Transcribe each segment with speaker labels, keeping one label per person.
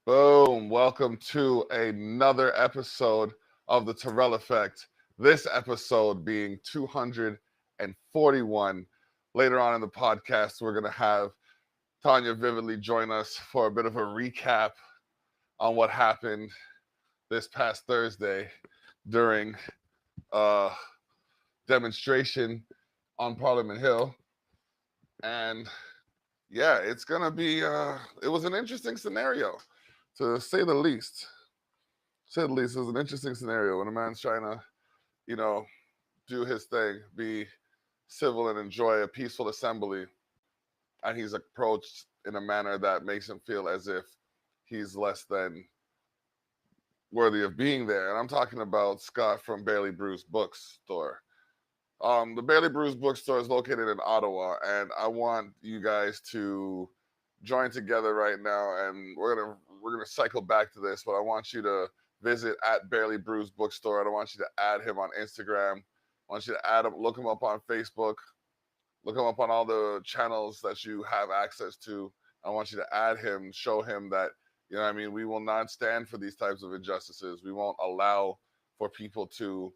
Speaker 1: Boom. Welcome to another episode of the Terrell Effect. This episode being 241. Later on in the podcast, we're going to have Tanya Vividly join us for a bit of a recap on what happened this past Thursday during a demonstration on Parliament Hill. And yeah, it's going to be, it was an interesting scenario. To say the least, it was an interesting scenario when a man's trying to, do his thing, be civil and enjoy a peaceful assembly, and he's approached in a manner that makes him feel as if he's less than worthy of being there. And I'm talking about Scott from Barely Bruised Bookstore. The Barely Bruised Bookstore is located in Ottawa, and I want you guys to join together right now, and we're gonna cycle back to this, but I want you to visit at Barely Bruised Bookstore. I don't want you to add him on Instagram. I want you to add him, look him up on Facebook, look him up on all the channels that you have access to. I want you to add him, show him that, we will not stand for these types of injustices. We won't allow for people to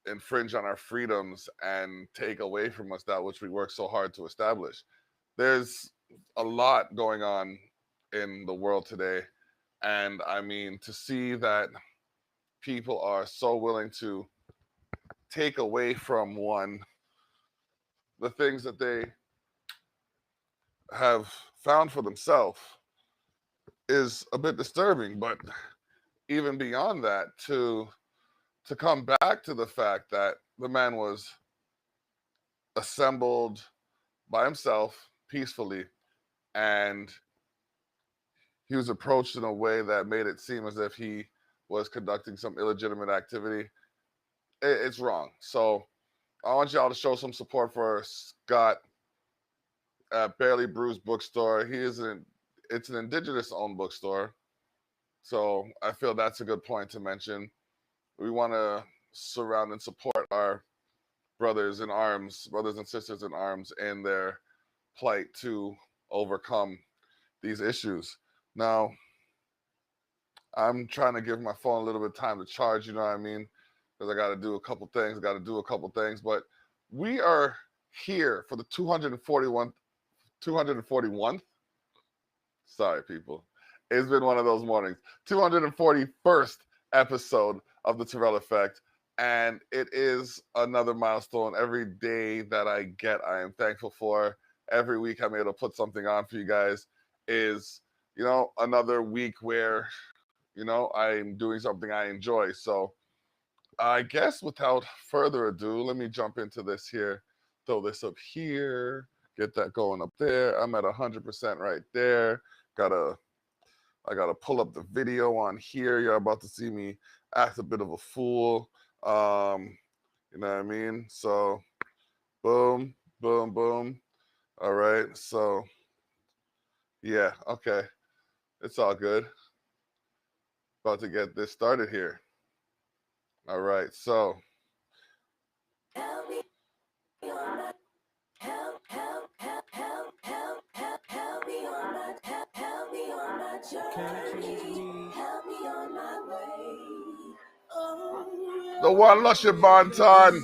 Speaker 1: infringe on our freedoms and take away from us that which we work so hard to establish. There's a lot going on in the world today, and to see that people are so willing to take away from one the things that they have found for themselves is a bit disturbing. But even beyond that, to come back to the fact that the man was assembled by himself peacefully, and he was approached in a way that made it seem as if he was conducting some illegitimate activity. It's wrong. So I want y'all to show some support for Scott at Barely Bruised Bookstore. It's an Indigenous-owned bookstore, so I feel that's a good point to mention. We want to surround and support our brothers and sisters in arms in their plight to overcome these issues. Now, I'm trying to give my phone a little bit of time to charge, because I got to do a couple things, but we are here for the 241th. Sorry, people. It's been one of those mornings. 241st episode of the Terrell Effect, and it is another milestone. Every day that I get, I am thankful for. Every week I'm able to put something on for you guys is, another week where, I'm doing something I enjoy. So I guess without further ado, let me jump into this here. Throw this up here. Get that going up there. I'm at 100% right there. I gotta pull up the video on here. You're about to see me act a bit of a fool. You know what I mean? So boom, boom, boom. All right. So yeah, okay. It's all good. About to get this started here. All right, so the one Lushy Banton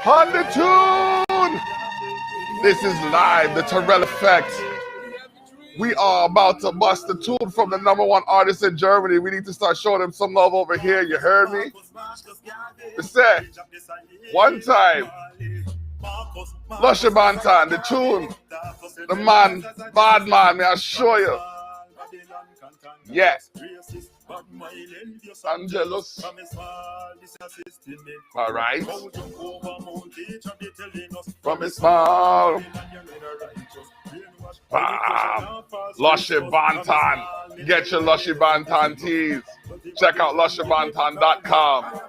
Speaker 1: on the tune. This is live, the Terrell Effect. We are about to bust the tune from the #1 artist in Germany. We need to start showing them some love over here. You heard me? Say, one time, Lushy Banton, the tune, the man, bad man, may I show you? Yes. Angelus. All right. From his small. Lushy Banton. Get your Lushy Banton tees. Check out lushybanton.com.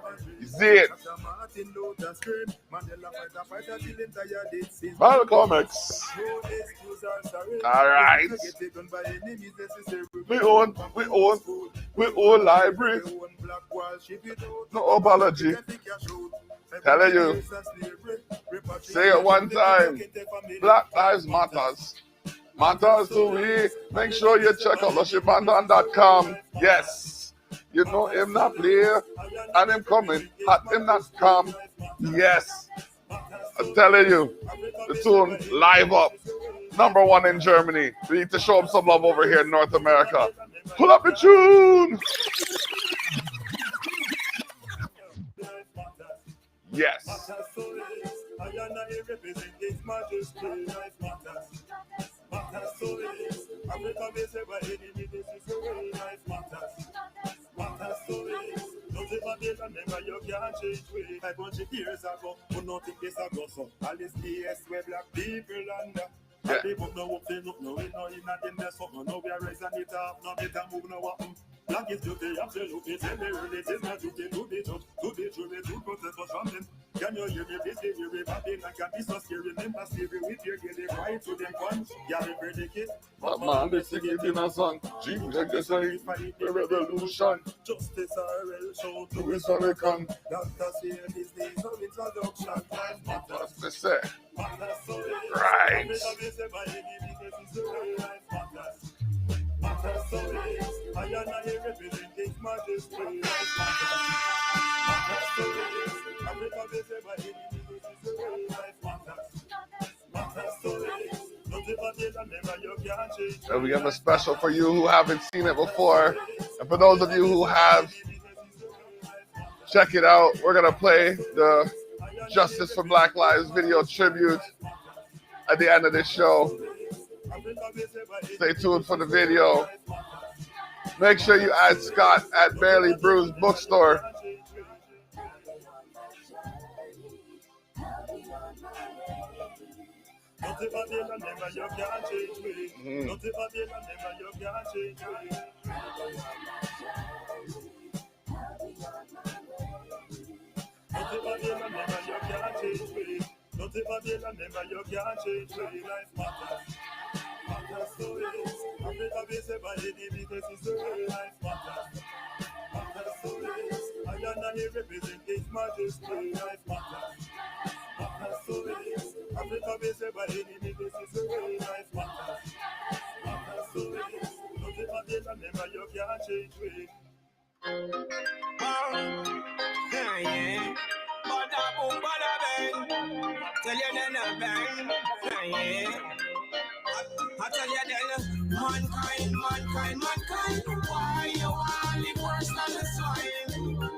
Speaker 1: See it. Malcolm X. All right. We own library. No apology. Telling you. Say it one time. Black Lives Matters. matters to we. Make sure you check out lushybanton.com. Yes, you know him not play, and him coming, hot him not come. Yes, I'm telling you, the tune live up. #1 in Germany. We need to show him some love over here in North America. Pull up the tune. Yes.
Speaker 2: Never you can't change way. 500 years ago, who not think this a go so. All this BS where black people under.
Speaker 1: Yeah.
Speaker 2: People know what they look, no, we know in that in there something. No, we are raising it up, no better move, no what. Black is duty, absolutely, tell me really, it is not duty to be judged, to be true, to protect us from them. Can you hear me, please hear me, Babylon can be so scary, remember slavery with your get it right to them guns. Yeah, they predicate.
Speaker 1: But man, they sing it in a song. Jesus, just say, the revolution.
Speaker 2: Justice RL show
Speaker 1: To his American.
Speaker 2: Dr. Seal his days of introduction.
Speaker 1: What's this say? Right. And we have a special for you who haven't seen it before. And for those of you who have, check it out. We're going to play the Justice for Black Lives video tribute at the end of this show. Stay tuned for the video. Make sure you add Scott at Barely Bruised Bookstore.
Speaker 3: Tell you then a bang, yeah. I tell you then, mankind, why you want the worst of the soil?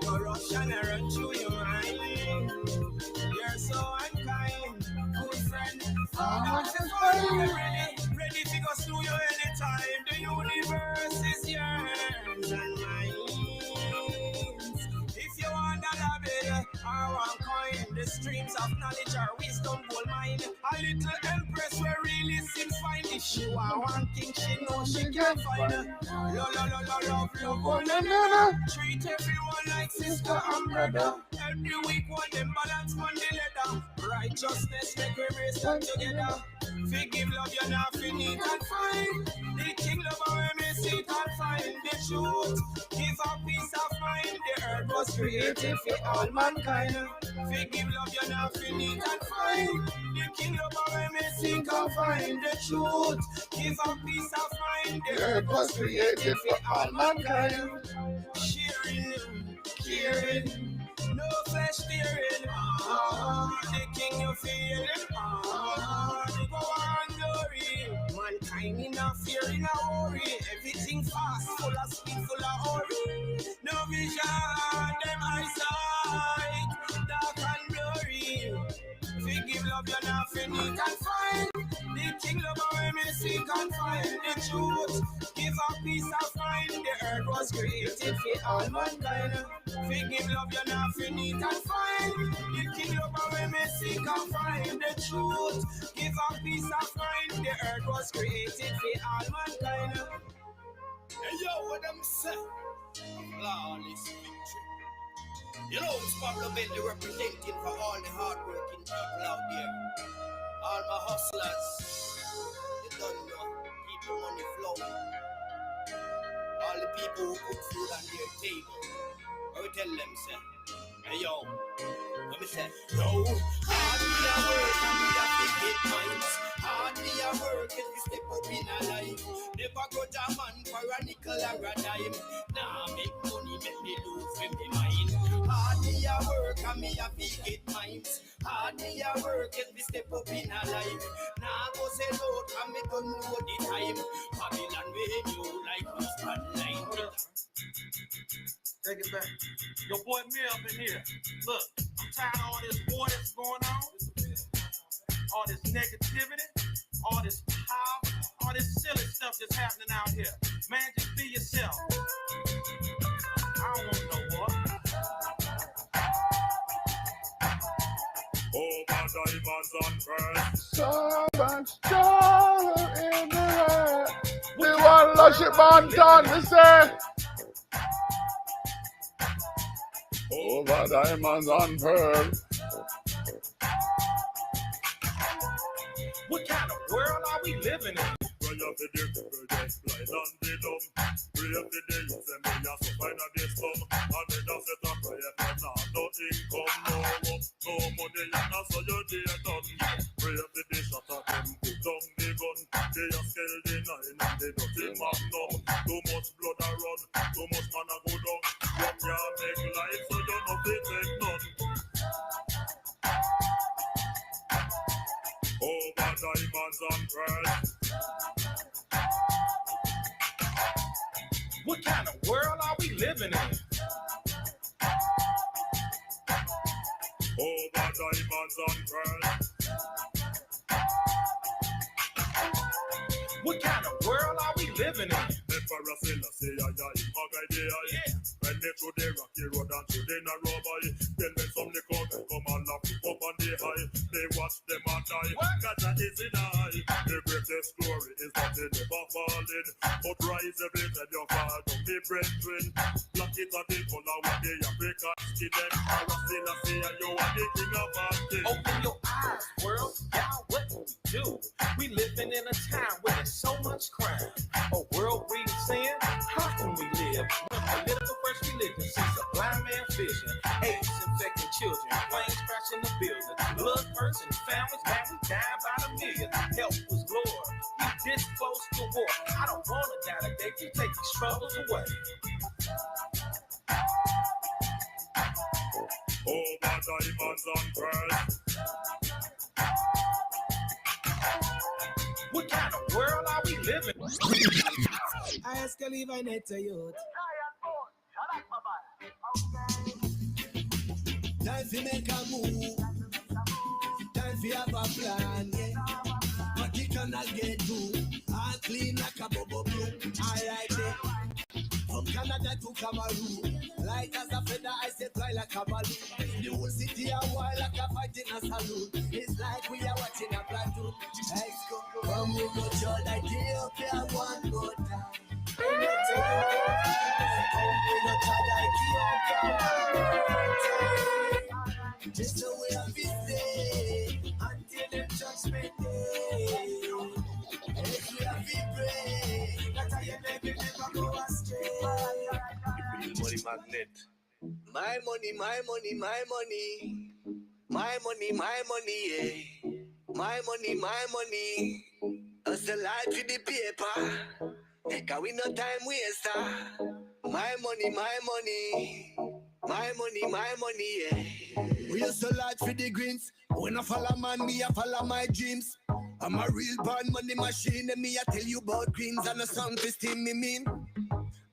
Speaker 3: Corruption run through your mind. You're so unkind, good friend. Ready to go through you anytime. The universe is yours and mine. If you want a label or one coin, the streams of knowledge or wisdom gold mine. A little empress where really seems fine. If she want one thing, she know she can find her. Love, one another. Treat everyone like sister and brother. Every week one them balance on the leather. Righteousness make we race them together. Forgive love, you're not finite and fine. The king love where me sit and find the truth. Give a peace of mind. The earth was created for all mankind. Forgive love, you're not finite and fine. The king love where me seek and find the truth. Give a peace of mind. The earth was created for all mankind. Sharing, caring. No flesh tearing, the king you feeling, the power and glory. Mankind in a fear, in a worry. Everything fast, full of speed, full of hurry. No vision, them eyesight, dark and blurry. Forgive love, you're not finite and fine. The king love where me seek and find the truth. Give a peace of mind. The earth was created for all mankind. Forgive love, you're not finite and fine. The king love where me seek and find the truth. Give a peace of mind. The earth was created for all mankind. Hey yo, what them say? Flawless victory. You know it's Pablo Bentley representing for all the hard-working people out there. All my hustlers, you don't know, people on the floor. All the people who put food on their table. I will tell them, say, hey yo, let me say, yo, hard we are work and we have to get minds. Hard Hardly a work if you step up in a life. Never go to a man for a nickel or a dime. Nah, make money, make me lose with me mind. Hardly a work and me a big get minds. Hardly a work if you step up in a life. Nah, go say load and me don't know the time. Babylon with you like a spotlight.
Speaker 4: Take it back. Your boy Mill up in here. Look, I'm tired of all this war that's going on. All this negativity. All this power. All this silly stuff that's happening out here. Man, just be yourself. I don't want no war.
Speaker 2: Oh, my diamonds and pearls.
Speaker 1: So much joy in the air. We want Lushy Banton, we say. Over diamonds and pearls.
Speaker 4: What kind of world are we living in?
Speaker 2: Pray for the people get blind and be dumb. Pray for the youth and me as to find a day slum. And then just set a prayer for now, no income, no work, no money, and that's how your day done. Pray for the shot at them, put down the gun. They a scale the nine and they don't take magnum. Too much blood a run, too much man a go down. You can't make life so you know they take none. Over diamonds and pearls.
Speaker 4: What kind of world are we living in?
Speaker 2: Over diamonds and pearls.
Speaker 4: What kind of world are we living in?
Speaker 2: Emperor Selassie, yeah. When they through the rocky road and through the narrow by, then when some the country come and lock up on the high, they watch them and die. Gotcha is in high. The greatest glory is that they never falling, but rise every time you fall down the brethren. Black it at the color when they African skin them. Emperor Selassie, you are the king of all things.
Speaker 4: Open your eyes, world. Y'all, what do we do? We living in a time where there's so much crime. A world breeding sin. How can we live when political first religion sees a blind man's vision? AIDS infecting children, planes crashing the building, blood first and families, man, we dying by the million. Help was Lord. We this close to war. I don't wanna die today. You take these troubles away.
Speaker 2: Over diamonds and pearls.
Speaker 4: What kind of world are we living in?
Speaker 3: I ask you leave a net to youth. Time to make a move. Time to have a plan, yeah. But you cannot get through. All clean like a bubble blue. I like it. From Canada to Cameroon. Light as a feather, I say fly like a balloon. The whole city a wild like a fight in a saloon. It's like we are watching a platoon. Let's go. Come we go join Ethiopia one more time. Come we go join Ethiopia. Just the way I feel until the judgment day. If we have to pray, that's how you never go astray.
Speaker 2: Money magnet.
Speaker 3: My money, my money, my money. My money, my money, yeah. My money, my money. Hustle life with the paper. Cause we no time waster. My money, my money. My money, my money, yeah. We hustle life for the greens. When I follow man, me I follow my dreams. I'm a real born money machine, and me I tell you about greens and a song to steam me mean.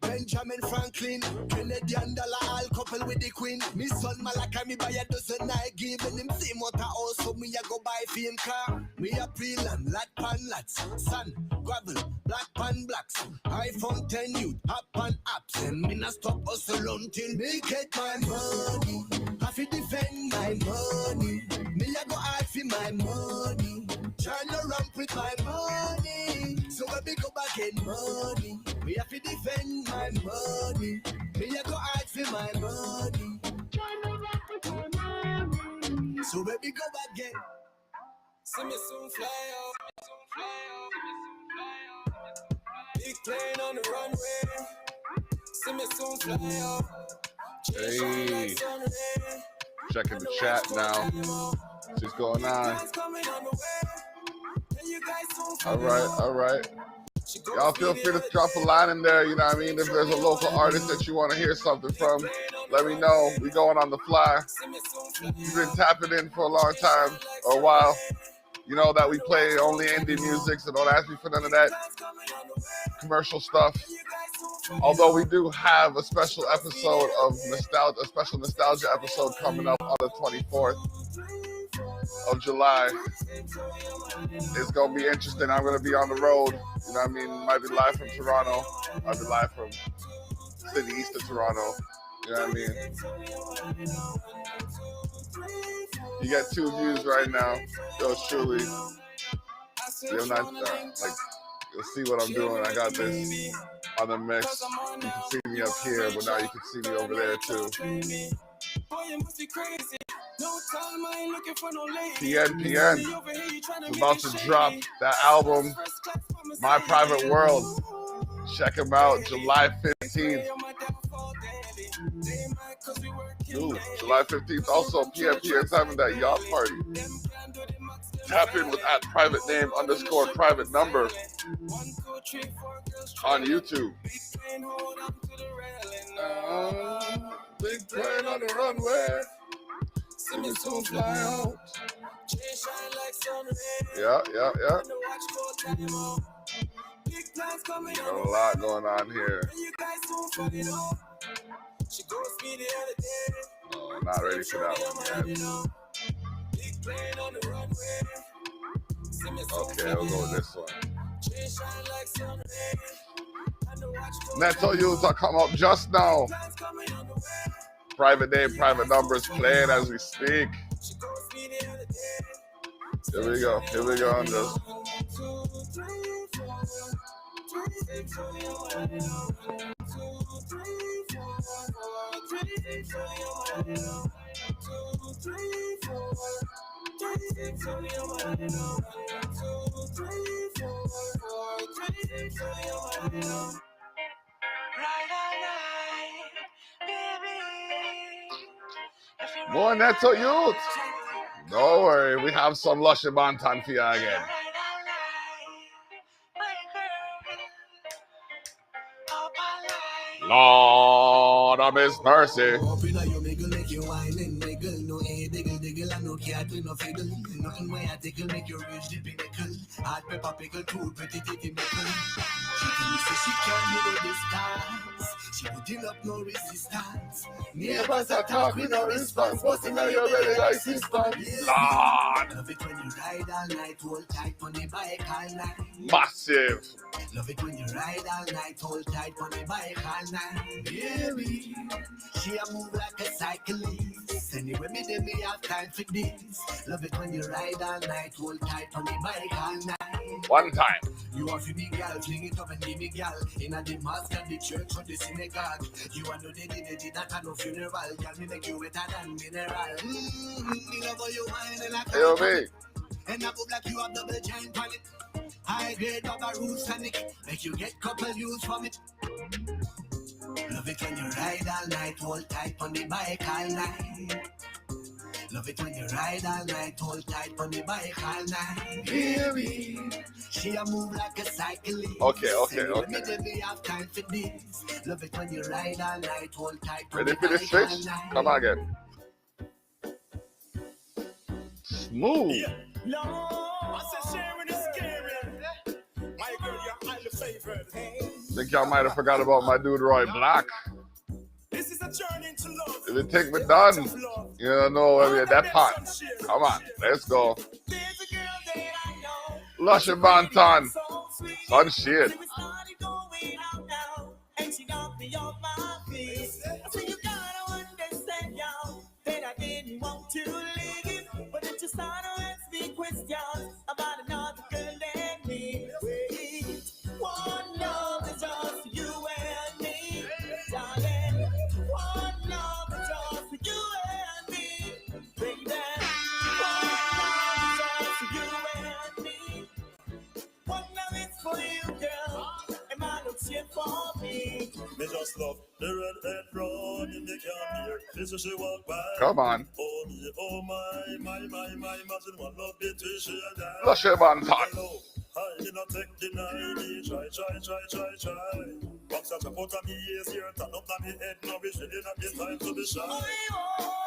Speaker 3: Benjamin Franklin, Canadian dollar, all couple with the queen. Me son Malaka, me buy a dozen I give and him same water also me I go buy fame car. Me a pre-land, lot pan lots, sun, gravel, black pan blacks. iPhone 10 youth, hop on apps, and me not stop hustle until me get my money. I fi defend my money. Me I go hard for my money. Trying to ramp with my money. So when we go back in money, we have to defend my money. Me I go hard for my money. So when we go back in, see me soon fly out. Big plane on the runway. See me soon fly out.
Speaker 1: Hey, checking the chat now. What's going on?
Speaker 3: You guys
Speaker 1: All right. Y'all feel free to drop a line in there, you know what I mean? If there's a local artist that you want to hear something from, let me know. We going on the fly. You've been tapping in for a long time or a while. You know that we play only indie music, so don't ask me for none of that commercial stuff. Although we do have a special episode of nostalgia, a special nostalgia episode coming up on the 24th of July. It's gonna be interesting. I'm gonna be on the road. You know what I mean? Might be live from Toronto. Might be live from city east of Toronto. You know what I mean? You get 2 views right now. Yours truly. You'll not you'll see what I'm doing. I got this on the mix. You can see me up here, but now you can see me over there too. PN is about to drop that album, My Private World. Check him out, July 15th. Ooh, July 15th. Also, PN's having that yacht party. Tap in with @private name_private number on YouTube. Big plane on the runway. See me soon fly out. Yeah. Got a lot going on here. Oh, I'm not ready for that one yet. Okay, we'll go with this one. Neto Youth will come up just now. Private name, private numbers playing as we speak. Here we go, Andres. Boy, Neto Youth. Don't worry, we have some Lushy Banton for you again. Lord of His mercy.
Speaker 3: She putting up no resistance.
Speaker 1: Neighbors are talking no response. Busting out your belly like resistance. Lord.
Speaker 3: Love it when you ride all night, hold tight on the bike all night.
Speaker 1: Massive.
Speaker 3: Love it when you ride all night, hold tight on the bike all night. Baby, she a move like a cyclist. Anyway, me have time for this. Love it when you ride all night, hold tight on the bike all night.
Speaker 1: One time.
Speaker 3: You want to be girl, fling it up and give me girl. In a the mosque and the church or the synagogue. You want to the that kind of funeral. Girl, me make you wetter than mineral. Me love how you wine and I
Speaker 1: Yo, me.
Speaker 3: and I look like you have double giant on it. High grade rubber roots and it. Make you get couple use from it. Love it when you ride all night, hold tight on the bike all night. Love it when you ride all night, hold tight on the bike all night. Baby, she a move like a cyclist.
Speaker 1: Okay.
Speaker 3: Me have time for this. Love it when you ride all night, hold tight on
Speaker 1: Ready
Speaker 3: the
Speaker 1: for this
Speaker 3: bike
Speaker 1: switch?
Speaker 3: all night.
Speaker 1: Come on again. Smooth.
Speaker 2: No, I said sharing is scary. My girl, you're highly favored.
Speaker 1: Think y'all might have forgot about my dude Roy Black.
Speaker 2: This is a journey to love.
Speaker 1: If it take me done, you don't know where we're at that part. Come on, let's go.
Speaker 3: There's a girl that I know.
Speaker 1: Lushy Banton. Sun shit.
Speaker 3: We started going out now, and she got me off my feet. So you gotta understand, y'all, that I didn't want to leave, but it just started to ask me questions about another girl than me. Wait, one love is just you and me, darling. One love is just you and me, baby. One love is just you and me. One love is for you, girl, and my love's here for me.
Speaker 2: Me just love the red road in the candy. This is she walk by.
Speaker 1: Come on.
Speaker 2: Oh me, oh my, imagine one love between she and I.
Speaker 1: Lushy Banton.
Speaker 2: Hello, I did not take deny me, try. Box up out of me ears here, turn up on me head, now we ready not this time to be shy.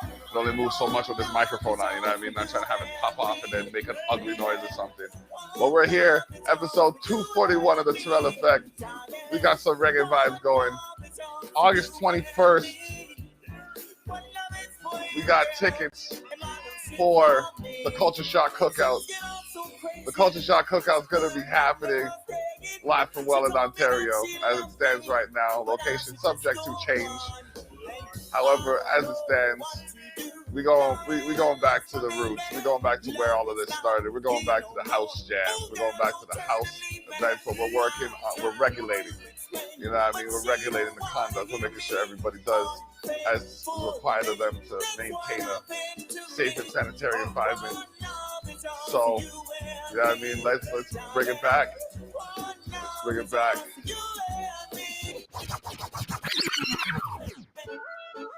Speaker 1: It only moves so much with this microphone on, you know what I mean? Not trying to have it pop off and then make an ugly noise or something. But we're here, episode 241 of the Terrell Effect. We got some reggae vibes going. August 21st, we got tickets for the Culture Shock Cookout. The Culture Shock Cookout is going to be happening live from Welland, Ontario, as it stands right now. Location subject to change. However, as it stands, we going back to the roots. We're going back to where all of this started. We're going back to the house jam. We're going back to the house events where we're working on, we're regulating. You know what I mean? We're regulating the conduct. We're making sure everybody does as required of them to maintain a safe and sanitary environment. So, you know what I mean? Let's bring it back. Let's bring it back.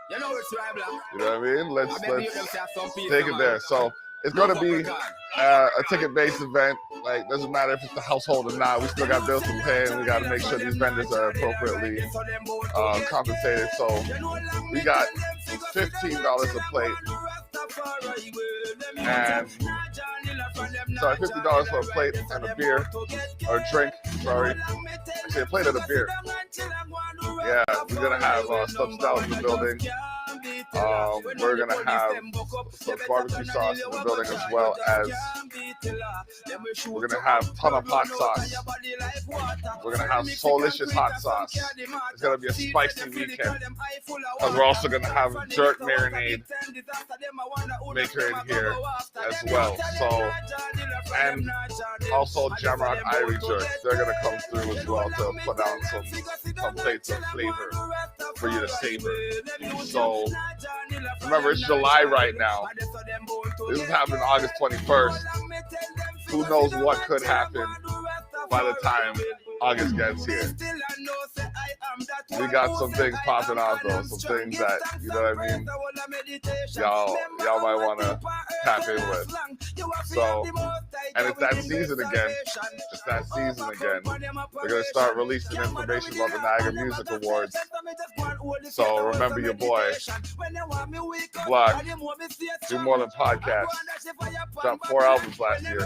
Speaker 3: You know it's right, Black.
Speaker 1: You know what I mean? Let's take it there. So it's going to be a ticket-based event. Like, doesn't matter if it's the household or not. We still got bills to pay, and we got to make sure these vendors are appropriately compensated. So we got $15 a plate. And sorry, $50 for a plate and a beer or a drink. Sorry, actually a plate and a beer. Yeah, we're gonna have Substyle in the building. We're gonna have some barbecue sauce in the building as well as we're gonna have ton of hot sauce. We're gonna have Soulicious hot sauce. It's gonna be a spicy weekend. And we're also gonna have jerk marinade maker in here as well. So, and also Jamrock Irie jerk. They're gonna come through as well to put down some plates of flavor for you to savor. So remember, it's July right now. This is happening August 21st. Who knows what could happen by the time August gets here. We got some things popping off though, some things that, you know what I mean, y'all might want to tap in with. So, and it's that season again. It's that season again. We're going to start releasing information about the Niagara Music Awards. So remember your boy, Block, do more than podcasts. Dropped 4 albums last year.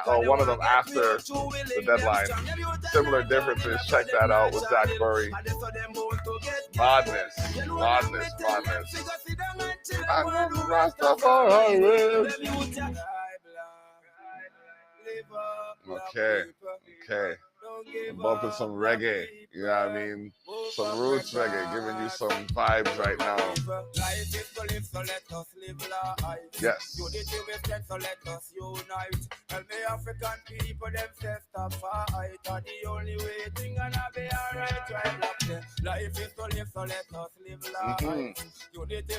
Speaker 1: One of them after the deadline. Similar differences. Check that out with Zach Burry. Madness. Okay. I'm bumping some reggae. You know what I mean? Some roots reggae, giving you some vibes right now. Yes.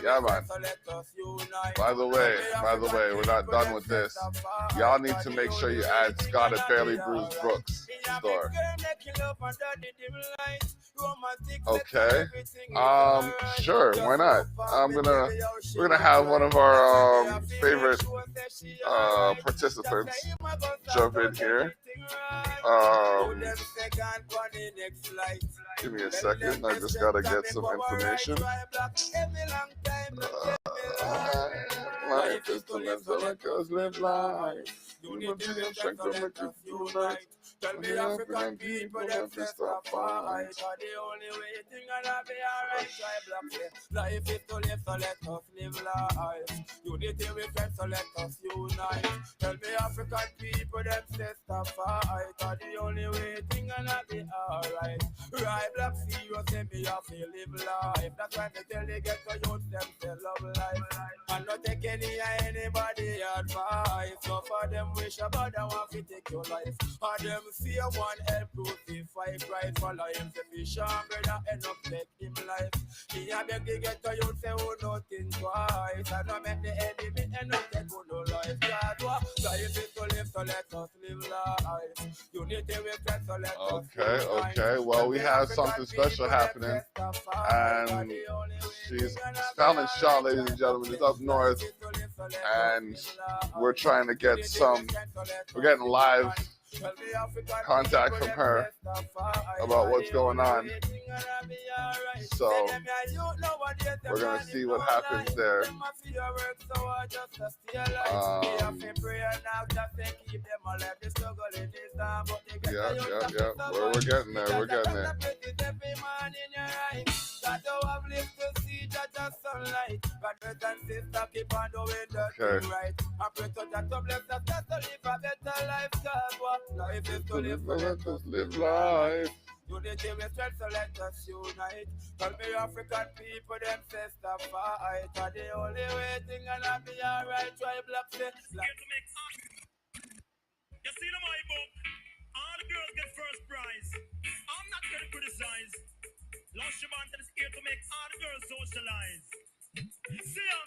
Speaker 1: Yeah, man. By the way, we're not done with this. Y'all need to make sure you add Scott at Barely Bruised Brooks store. Okay. Sure, why not? We're gonna have one of our favorite participants jump in here. Give me a second. I just gotta get some information. Life is to live so like us live life. Tell me African people them to stop fight. The only way thing gonna be alright. Life is to live, so let us live life. Unity with friends, so let us unite. Tell me African people them to stop fight. The only way thing gonna be alright. Right, black serious, say me have to live life. That's why they tell they get to youth them to love life. And not take anybody advice. So for them wish about them want to take your life. And them see one help to see fight right for life. The fish and brother end up take him life. He a beg to get to you say who nothing twice. And not make the enemy end up take who no life. Life is to live, so let us live life. Unity with friends, so let us live. Okay. Well, we have something special happening. And she's Fallon Shaw, ladies and gentlemen, is up north. And we're trying to get we're getting live contact from her about what's going on. So we're gonna see what happens there. Yeah. We're getting there. We're getting there. Okay. Let us live life.
Speaker 3: Unity with strength, so let us unite. Tell me African people, them say stop fight. Are the only way thing gonna be alright. Try black say.
Speaker 2: You see the my book? All the girls get first prize. I'm not going to criticize. Lushy Banton is here to make all the girls socialize. See ya.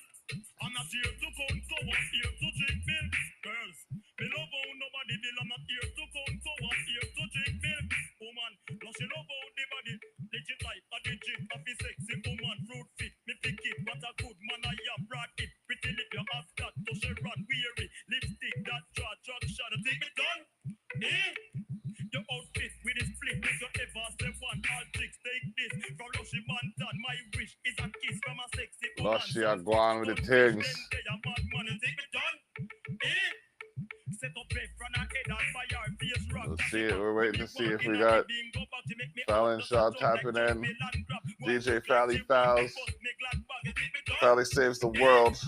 Speaker 2: I'm not here to count, so I'm here to drink milk. Girls, me love how nobody bill. I'm not here to count, so I'm here to drink milk. Woman, Lushy love how the body. Legit life, a digit, a sexy woman, fruit fit. Me pick it, but a good man, I am brought it. Pretty lip, you have got to she run weary. Lipstick, that drug shot, take me done. Your outfit with this flip, if you ever say one, all chicks take this. From Lushy Banton, my wish is a kiss from a sexy woman.
Speaker 1: Lushy, I go on with the things. Let's see it. We're waiting to see if we got Fallon Shaw tapping in. DJ Fally Fouls. Fally saves the world.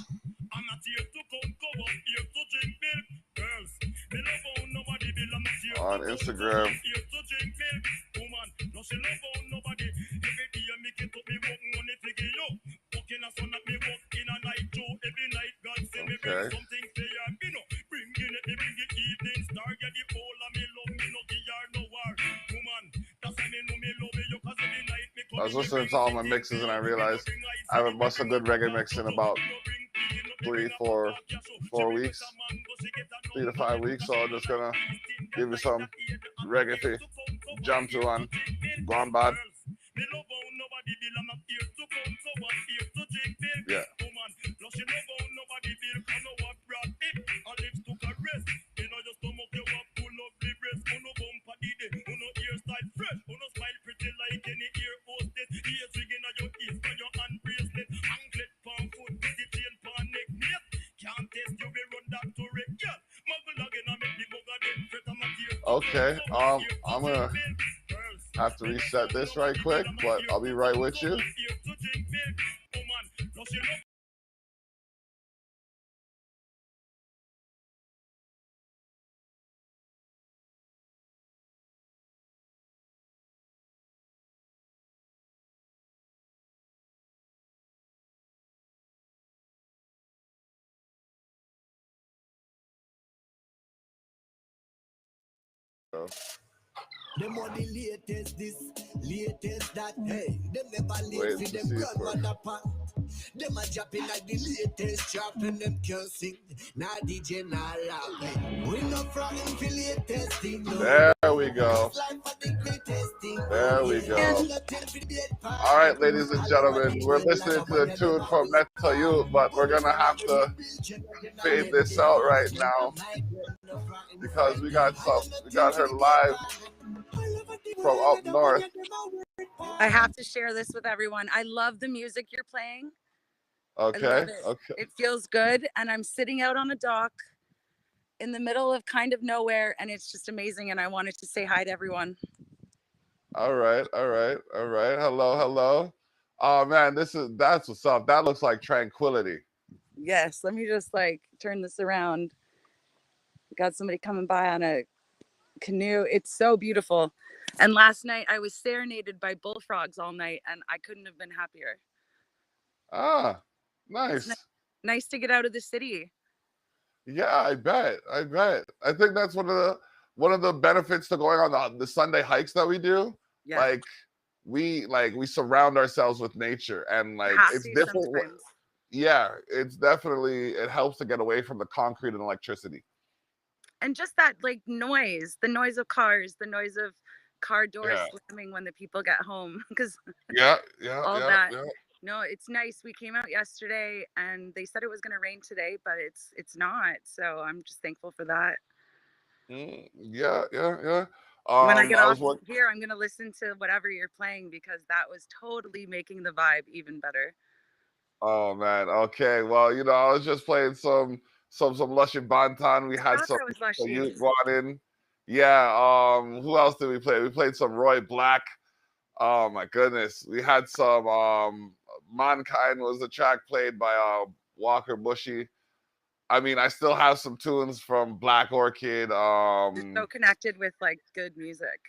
Speaker 2: I'm not here to come, I'm here to drink milk. Girls, me love how nobody bill. I'm not here
Speaker 1: On Instagram.
Speaker 2: here to drink milk. Woman, no she love how nobody. Every day I make it up, me walk money to give you. Walking a sun at me walk in a night too. Every night God send me bring something to you. Me no bringing it, me bring the evening star. Get the whole of me love, me no give her no war. Woman, that's why me know me love you. Cause every night me come.
Speaker 1: I was listening to all my mixes and I realized I haven't bust a good reggae mix in about 4 weeks, 3 to 5 weeks. So I'm just gonna give you some reggae to jump to on. Go on, bad. Yeah. Okay, I'm gonna have to reset this right quick, but I'll be right with you.
Speaker 3: Them on the latest this, latest that, hey. Them never
Speaker 1: Wait
Speaker 3: leave
Speaker 1: to
Speaker 3: them
Speaker 1: see
Speaker 3: go
Speaker 1: it first.
Speaker 3: run apart. Them a dropping like the latest trap and them can't sing. Nah DJ, nah rap, hey. We no from the latest thing, no.
Speaker 1: There we go. There we go. All right, ladies and gentlemen, we're listening to the tune from Meta Youth, but we're gonna have to fade this out right now because we got her live from up north.
Speaker 5: I have to share this with everyone. I love the music you're playing.
Speaker 1: Okay.
Speaker 5: I love it.
Speaker 1: Okay.
Speaker 5: It feels good. And I'm sitting out on a dock in the middle of kind of nowhere. And it's just amazing. And I wanted to say hi to everyone.
Speaker 1: All right. Hello. Oh man, that's what's up. That looks like tranquility.
Speaker 5: Yes. Let me just turn this around. Got somebody coming by on a canoe. It's so beautiful. And last night I was serenaded by bullfrogs all night and I couldn't have been happier.
Speaker 1: Ah, nice.
Speaker 5: Nice to get out of the city.
Speaker 1: Yeah, I bet. I think that's one of the benefits to going on the Sunday hikes that we do.
Speaker 5: Yeah.
Speaker 1: We surround ourselves with nature and it's different.
Speaker 5: Sometimes.
Speaker 1: Yeah, it's definitely, it helps to get away from the concrete and electricity.
Speaker 5: And just that noise, the noise of cars, the noise of car doors slamming when the people get home. Because
Speaker 1: yeah.
Speaker 5: No, it's nice. We came out yesterday and they said it was going to rain today, but it's not. So I'm just thankful for that.
Speaker 1: Yeah, yeah, yeah.
Speaker 5: When I get
Speaker 1: I
Speaker 5: off
Speaker 1: was working.
Speaker 5: here, I'm going to listen to whatever you're playing because that was totally making the vibe even better.
Speaker 1: Oh man. Okay. Well, I was just playing some Lushy Banton. We
Speaker 5: I
Speaker 1: had
Speaker 5: thought
Speaker 1: some
Speaker 5: that was
Speaker 1: youth
Speaker 5: Lushy.
Speaker 1: brought in. Yeah. Who else did we play? We played some Roy Black. Oh my goodness. We had some Mankind was the track played by Walker Bushy. I mean, I still have some tunes from Black Orchid.
Speaker 5: You're so connected with like good music.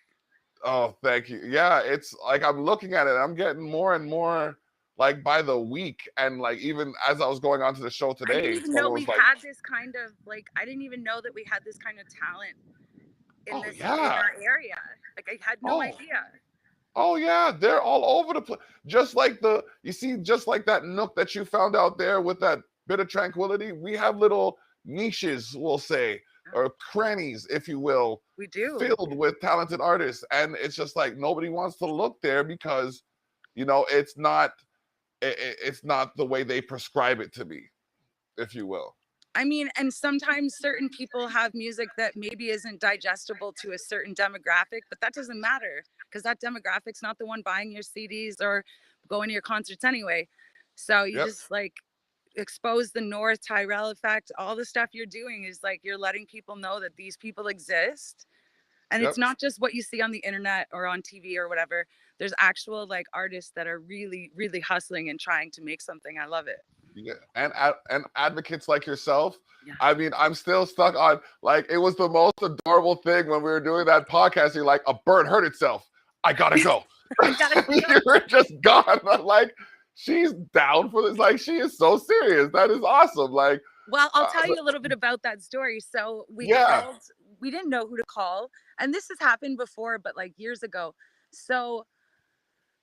Speaker 1: Oh, thank you. Yeah, it's like I'm looking at it, I'm getting more and more like by the week. And like even as I was going on to the show
Speaker 5: I didn't
Speaker 1: today,
Speaker 5: even know
Speaker 1: someone
Speaker 5: we
Speaker 1: was like,
Speaker 5: had this kind of like I didn't even know that we had this kind of talent
Speaker 1: oh
Speaker 5: in
Speaker 1: yeah.
Speaker 5: our area. Like I had no
Speaker 1: Oh,
Speaker 5: idea.
Speaker 1: oh yeah, they're all over the place. Just like just like that nook that you found out there with that bit of tranquility, we have little niches, we'll say, or crannies, if you will,
Speaker 5: We do.
Speaker 1: filled with talented artists. And it's just like nobody wants to look there because it's not it's not the way they prescribe it to be, if you will.
Speaker 5: I mean, and sometimes certain people have music that maybe isn't digestible to a certain demographic, but that doesn't matter because that demographic's not the one buying your CDs or going to your concerts anyway. So you
Speaker 1: Yep.
Speaker 5: just like expose the North, Tyrell effect, all the stuff you're doing is like you're letting people know that these people exist. And it's
Speaker 1: Yep.
Speaker 5: not just what you see on the internet or on TV or whatever. There's actual like artists that are really, really hustling and trying to make something. I love it.
Speaker 1: Yeah, and advocates like yourself.
Speaker 5: Yeah.
Speaker 1: I mean, I'm still stuck on like it was the most adorable thing when we were doing that podcast. You're like, a bird hurt itself. I gotta go.
Speaker 5: I gotta go.
Speaker 1: You were just gone. I'm like, she's down for this. Like, she is so serious. That is awesome. Like,
Speaker 5: Well, I'll tell you a little bit about that story. So we called, we didn't know who to call. And this has happened before, but like years ago. So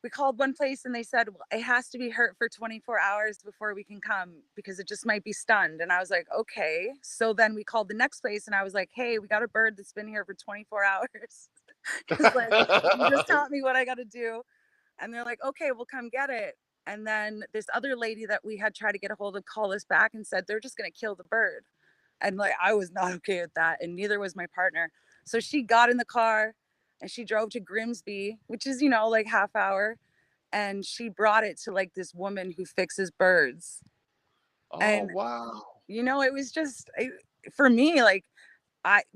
Speaker 5: we called one place and they said, well, it has to be hurt for 24 hours before we can come because it just might be stunned. And I was like, okay. So then we called the next place and I was like, hey, we got a bird that's been here for 24 hours. Because like, you just taught me what I got to do. And they're like, okay, we'll come get it. And then this other lady that we had tried to get a hold of called us back and said, they're just going to kill the bird. And like, I was not okay with that. And neither was my partner. So she got in the car and she drove to Grimsby, which is, like half hour. And she brought it to like this woman who fixes birds.
Speaker 1: oh
Speaker 5: And,
Speaker 1: wow.
Speaker 5: it was just, for me, like,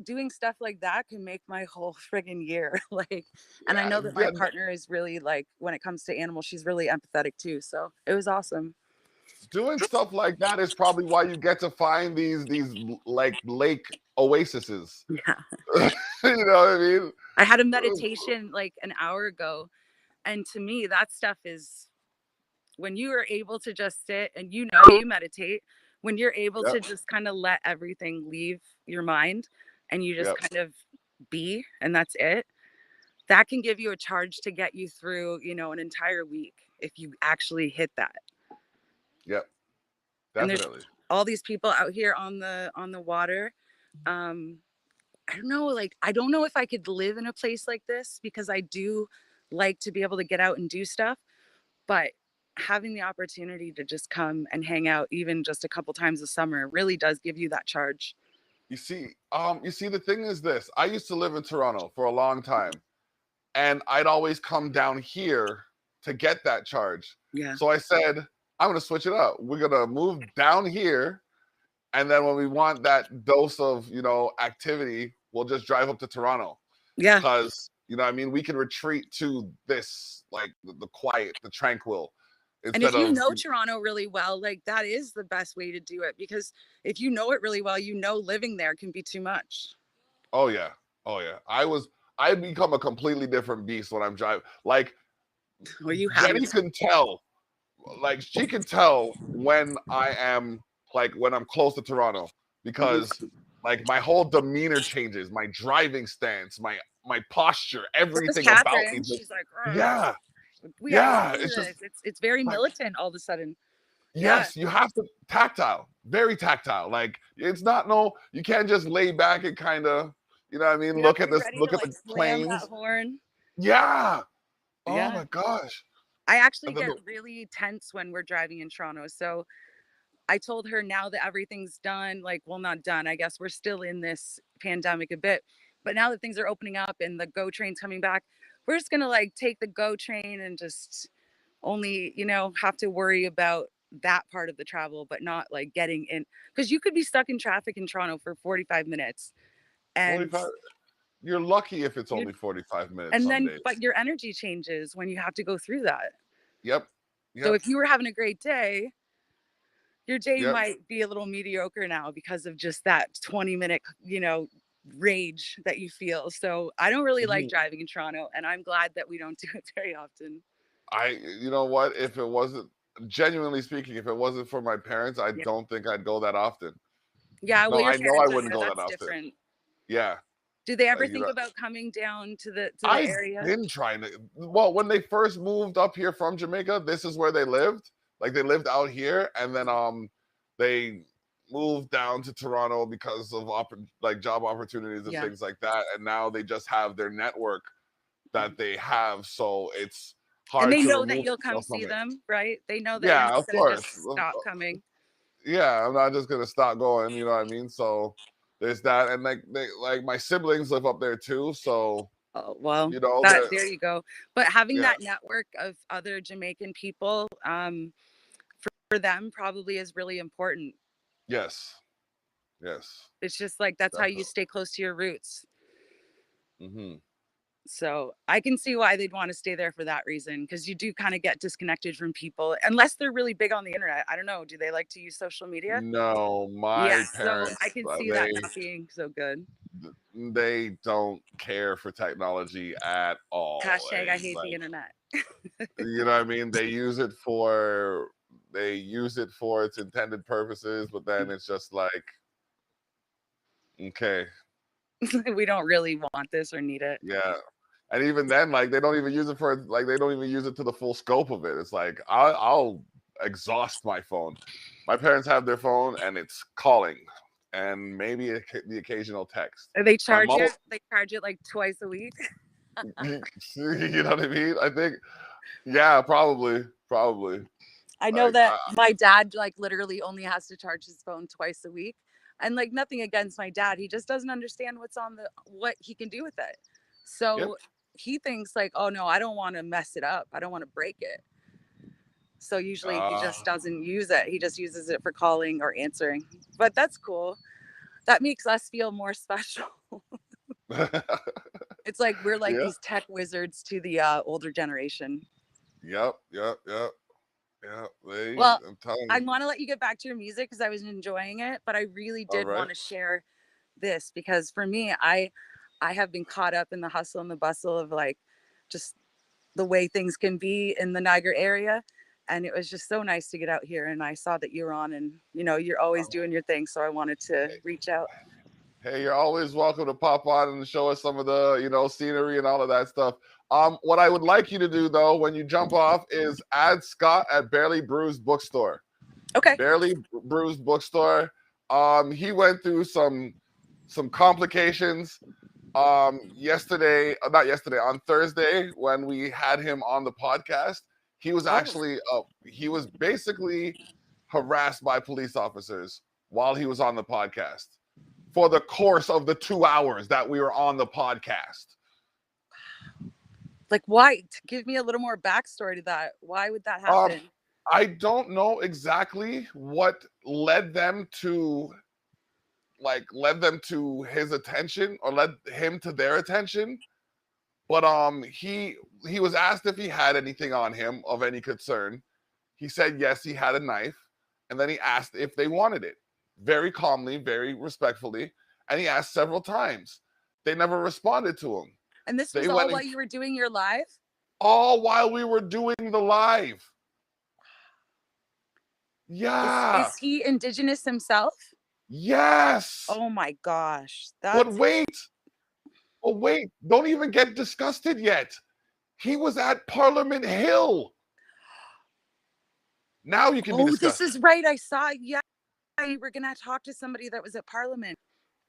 Speaker 5: doing stuff like that can make my whole friggin' year. Like, and I know that my partner is really like, when it comes to animals, she's really empathetic too. So it was awesome.
Speaker 1: Doing stuff like that is probably why you get to find these like lake oases.
Speaker 5: Yeah.
Speaker 1: You know what I mean?
Speaker 5: I had a meditation like an hour ago. And to me, that stuff is when you are able to just sit and you meditate, when you're able to just kind of let everything leave your mind and you just kind of be, and that's it. That can give you a charge to get you through, an entire week if you actually hit that.
Speaker 1: Yep.
Speaker 5: And
Speaker 1: Definitely.
Speaker 5: there's all these people out here on the water. I don't know, like I don't know if I could live in a place like this because I do like to be able to get out and do stuff, but having the opportunity to just come and hang out even just a couple times a summer really does give you that charge.
Speaker 1: You see, the thing is this. I used to live in Toronto for a long time, and I'd always come down here to get that charge.
Speaker 5: Yeah.
Speaker 1: So I said, I'm gonna switch it up. We're gonna move down here, and then when we want that dose of, activity, we'll just drive up to Toronto.
Speaker 5: Yeah.
Speaker 1: Because, we can retreat to this, like the quiet, the tranquil.
Speaker 5: And if you know Toronto really well, like that is the best way to do it, because if you know it really well, living there can be too much.
Speaker 1: Oh yeah. I become a completely different beast when I'm driving. Like,
Speaker 5: well,
Speaker 1: Jenny can tell. Like, she can tell when I am when I'm close to Toronto, because like my whole demeanor changes, my driving stance, my posture, everything about me.
Speaker 5: She's like,
Speaker 1: yeah.
Speaker 5: It's very militant all of a sudden.
Speaker 1: Yes, you have to very tactile. Like, it's not you can't just lay back and kind of, look at the planes.
Speaker 5: That horn.
Speaker 1: Yeah. Oh my gosh.
Speaker 5: I actually
Speaker 1: And then
Speaker 5: get really tense when we're driving in Toronto. So I told her now that everything's done, like, well, not done. I guess we're still in this pandemic a bit, but now that things are opening up and the GO train's coming back, we're just gonna like take the GO train and just only, have to worry about that part of the travel, but not like getting in, because you could be stuck in traffic in Toronto for 45 minutes, and
Speaker 1: 45. You're lucky if it's
Speaker 5: you
Speaker 1: only 45 minutes
Speaker 5: and
Speaker 1: some
Speaker 5: then
Speaker 1: days.
Speaker 5: but your energy changes when you have to go through that.
Speaker 1: Yep.
Speaker 5: So
Speaker 1: Yep.
Speaker 5: if you were having a great day, your day
Speaker 1: Yep.
Speaker 5: might be a little mediocre now because of just that 20-minute, rage that you feel. So I don't really like
Speaker 1: Mhm.
Speaker 5: driving in Toronto, and I'm glad that we don't do it very often.
Speaker 1: You know what? If it wasn't, genuinely speaking, if it wasn't for my parents, I
Speaker 5: Yeah.
Speaker 1: don't think I'd go that often.
Speaker 5: Yeah, well,
Speaker 1: No,
Speaker 5: your
Speaker 1: I know I
Speaker 5: parents are
Speaker 1: wouldn't
Speaker 5: there.
Speaker 1: go that
Speaker 5: That's
Speaker 1: often.
Speaker 5: different.
Speaker 1: Yeah.
Speaker 5: Do they ever
Speaker 1: You
Speaker 5: think
Speaker 1: know,
Speaker 5: about coming down to the
Speaker 1: I've
Speaker 5: area?
Speaker 1: been trying to. Well, when they first moved up here from Jamaica, this is where they lived. Like they lived out here, and then they moved down to Toronto because of like job opportunities and
Speaker 5: Yeah.
Speaker 1: things like that. And now they just have their network that they have, so it's
Speaker 5: And
Speaker 1: hard
Speaker 5: they
Speaker 1: to
Speaker 5: know that
Speaker 1: remove
Speaker 5: you'll come
Speaker 1: yourself
Speaker 5: see
Speaker 1: from it.
Speaker 5: them, right? They know that you're
Speaker 1: Yeah,
Speaker 5: not
Speaker 1: of
Speaker 5: going to just
Speaker 1: course.
Speaker 5: stop coming.
Speaker 1: Yeah, I'm not just gonna stop going. You know what I mean? So there's that, and like my siblings live up there too. So
Speaker 5: Oh, well,
Speaker 1: they're
Speaker 5: there you go. But having
Speaker 1: yeah.
Speaker 5: that network of other Jamaican people, for them probably is really important.
Speaker 1: Yes. Yes.
Speaker 5: It's just like that's how you
Speaker 1: Definitely.
Speaker 5: stay close to your roots.
Speaker 1: Mm-hmm.
Speaker 5: So I can see why they'd want to stay there for that reason, because you do kind of get disconnected from people unless they're really big on the internet. I don't know. Do they like to use social media?
Speaker 1: No,
Speaker 5: Yeah.
Speaker 1: my
Speaker 5: So
Speaker 1: parents,
Speaker 5: I can see that not being so good.
Speaker 1: they don't care for technology at all.
Speaker 5: Hashtag I hate the internet.
Speaker 1: You know what I mean? They use it for its intended purposes, but then it's just like, okay,
Speaker 5: We don't really want this or need it.
Speaker 1: yeah. And even then, like they don't even use it for like they don't even use it to the full scope of it. It's like I'll exhaust my phone. My parents have their phone and it's calling and maybe the occasional text.
Speaker 5: They
Speaker 1: My
Speaker 5: charge
Speaker 1: mom,
Speaker 5: it. They charge it like twice a week.
Speaker 1: you know what I mean? I think, yeah, probably.
Speaker 5: I know
Speaker 1: Like,
Speaker 5: that my dad like literally only has to charge his phone twice a week. And like nothing against my dad. He just doesn't understand what he can do with it.
Speaker 1: yep.
Speaker 5: So he thinks like, oh no, I don't want to mess it up. I don't want to break it. So usually he just doesn't use it. He just uses it for calling or answering. But that's cool. That makes us feel more special. It's like we're like
Speaker 1: Yeah.
Speaker 5: these tech wizards to the older generation.
Speaker 1: Yep. Yeah.
Speaker 5: Well,
Speaker 1: I'm telling
Speaker 5: I
Speaker 1: you.
Speaker 5: want to let you get back to your music because I was enjoying it, but I really
Speaker 1: All
Speaker 5: did
Speaker 1: right.
Speaker 5: want to share this because for me, I have been caught up in the hustle and the bustle of like just the way things can be in the Niagara area. And it was just so nice to get out here. And I saw that you were on and, you're always doing your thing. So I wanted to reach out.
Speaker 1: Hey, you're always welcome to pop on and show us some of the, scenery and all of that stuff. What I would like you to do though, when you jump off, is add Scott at Barely Bruised Bookstore.
Speaker 5: Okay.
Speaker 1: Barely Bruised Bookstore. He went through some complications. On Thursday when we had him on the podcast, he was actually he was basically harassed by police officers while he was on the podcast for the course of the 2 hours that we were on the podcast.
Speaker 5: Like, why? Give me a little more backstory to that. Why would that happen?
Speaker 1: I don't know exactly what led them to his attention or led him to their attention. But he was asked if he had anything on him of any concern. He said yes, he had a knife, and then he asked if they wanted it, very calmly, very respectfully, and he asked several times. They never responded to him.
Speaker 5: And this was all while you were doing your live?
Speaker 1: All while we were doing the live. Yeah.
Speaker 5: Is he Indigenous himself?
Speaker 1: Yes.
Speaker 5: Oh my gosh.
Speaker 1: But wait, don't even get disgusted yet. He was at Parliament Hill. Now you can be disgusted.
Speaker 5: This is right. I saw. Yeah, you were gonna talk to somebody that was at Parliament.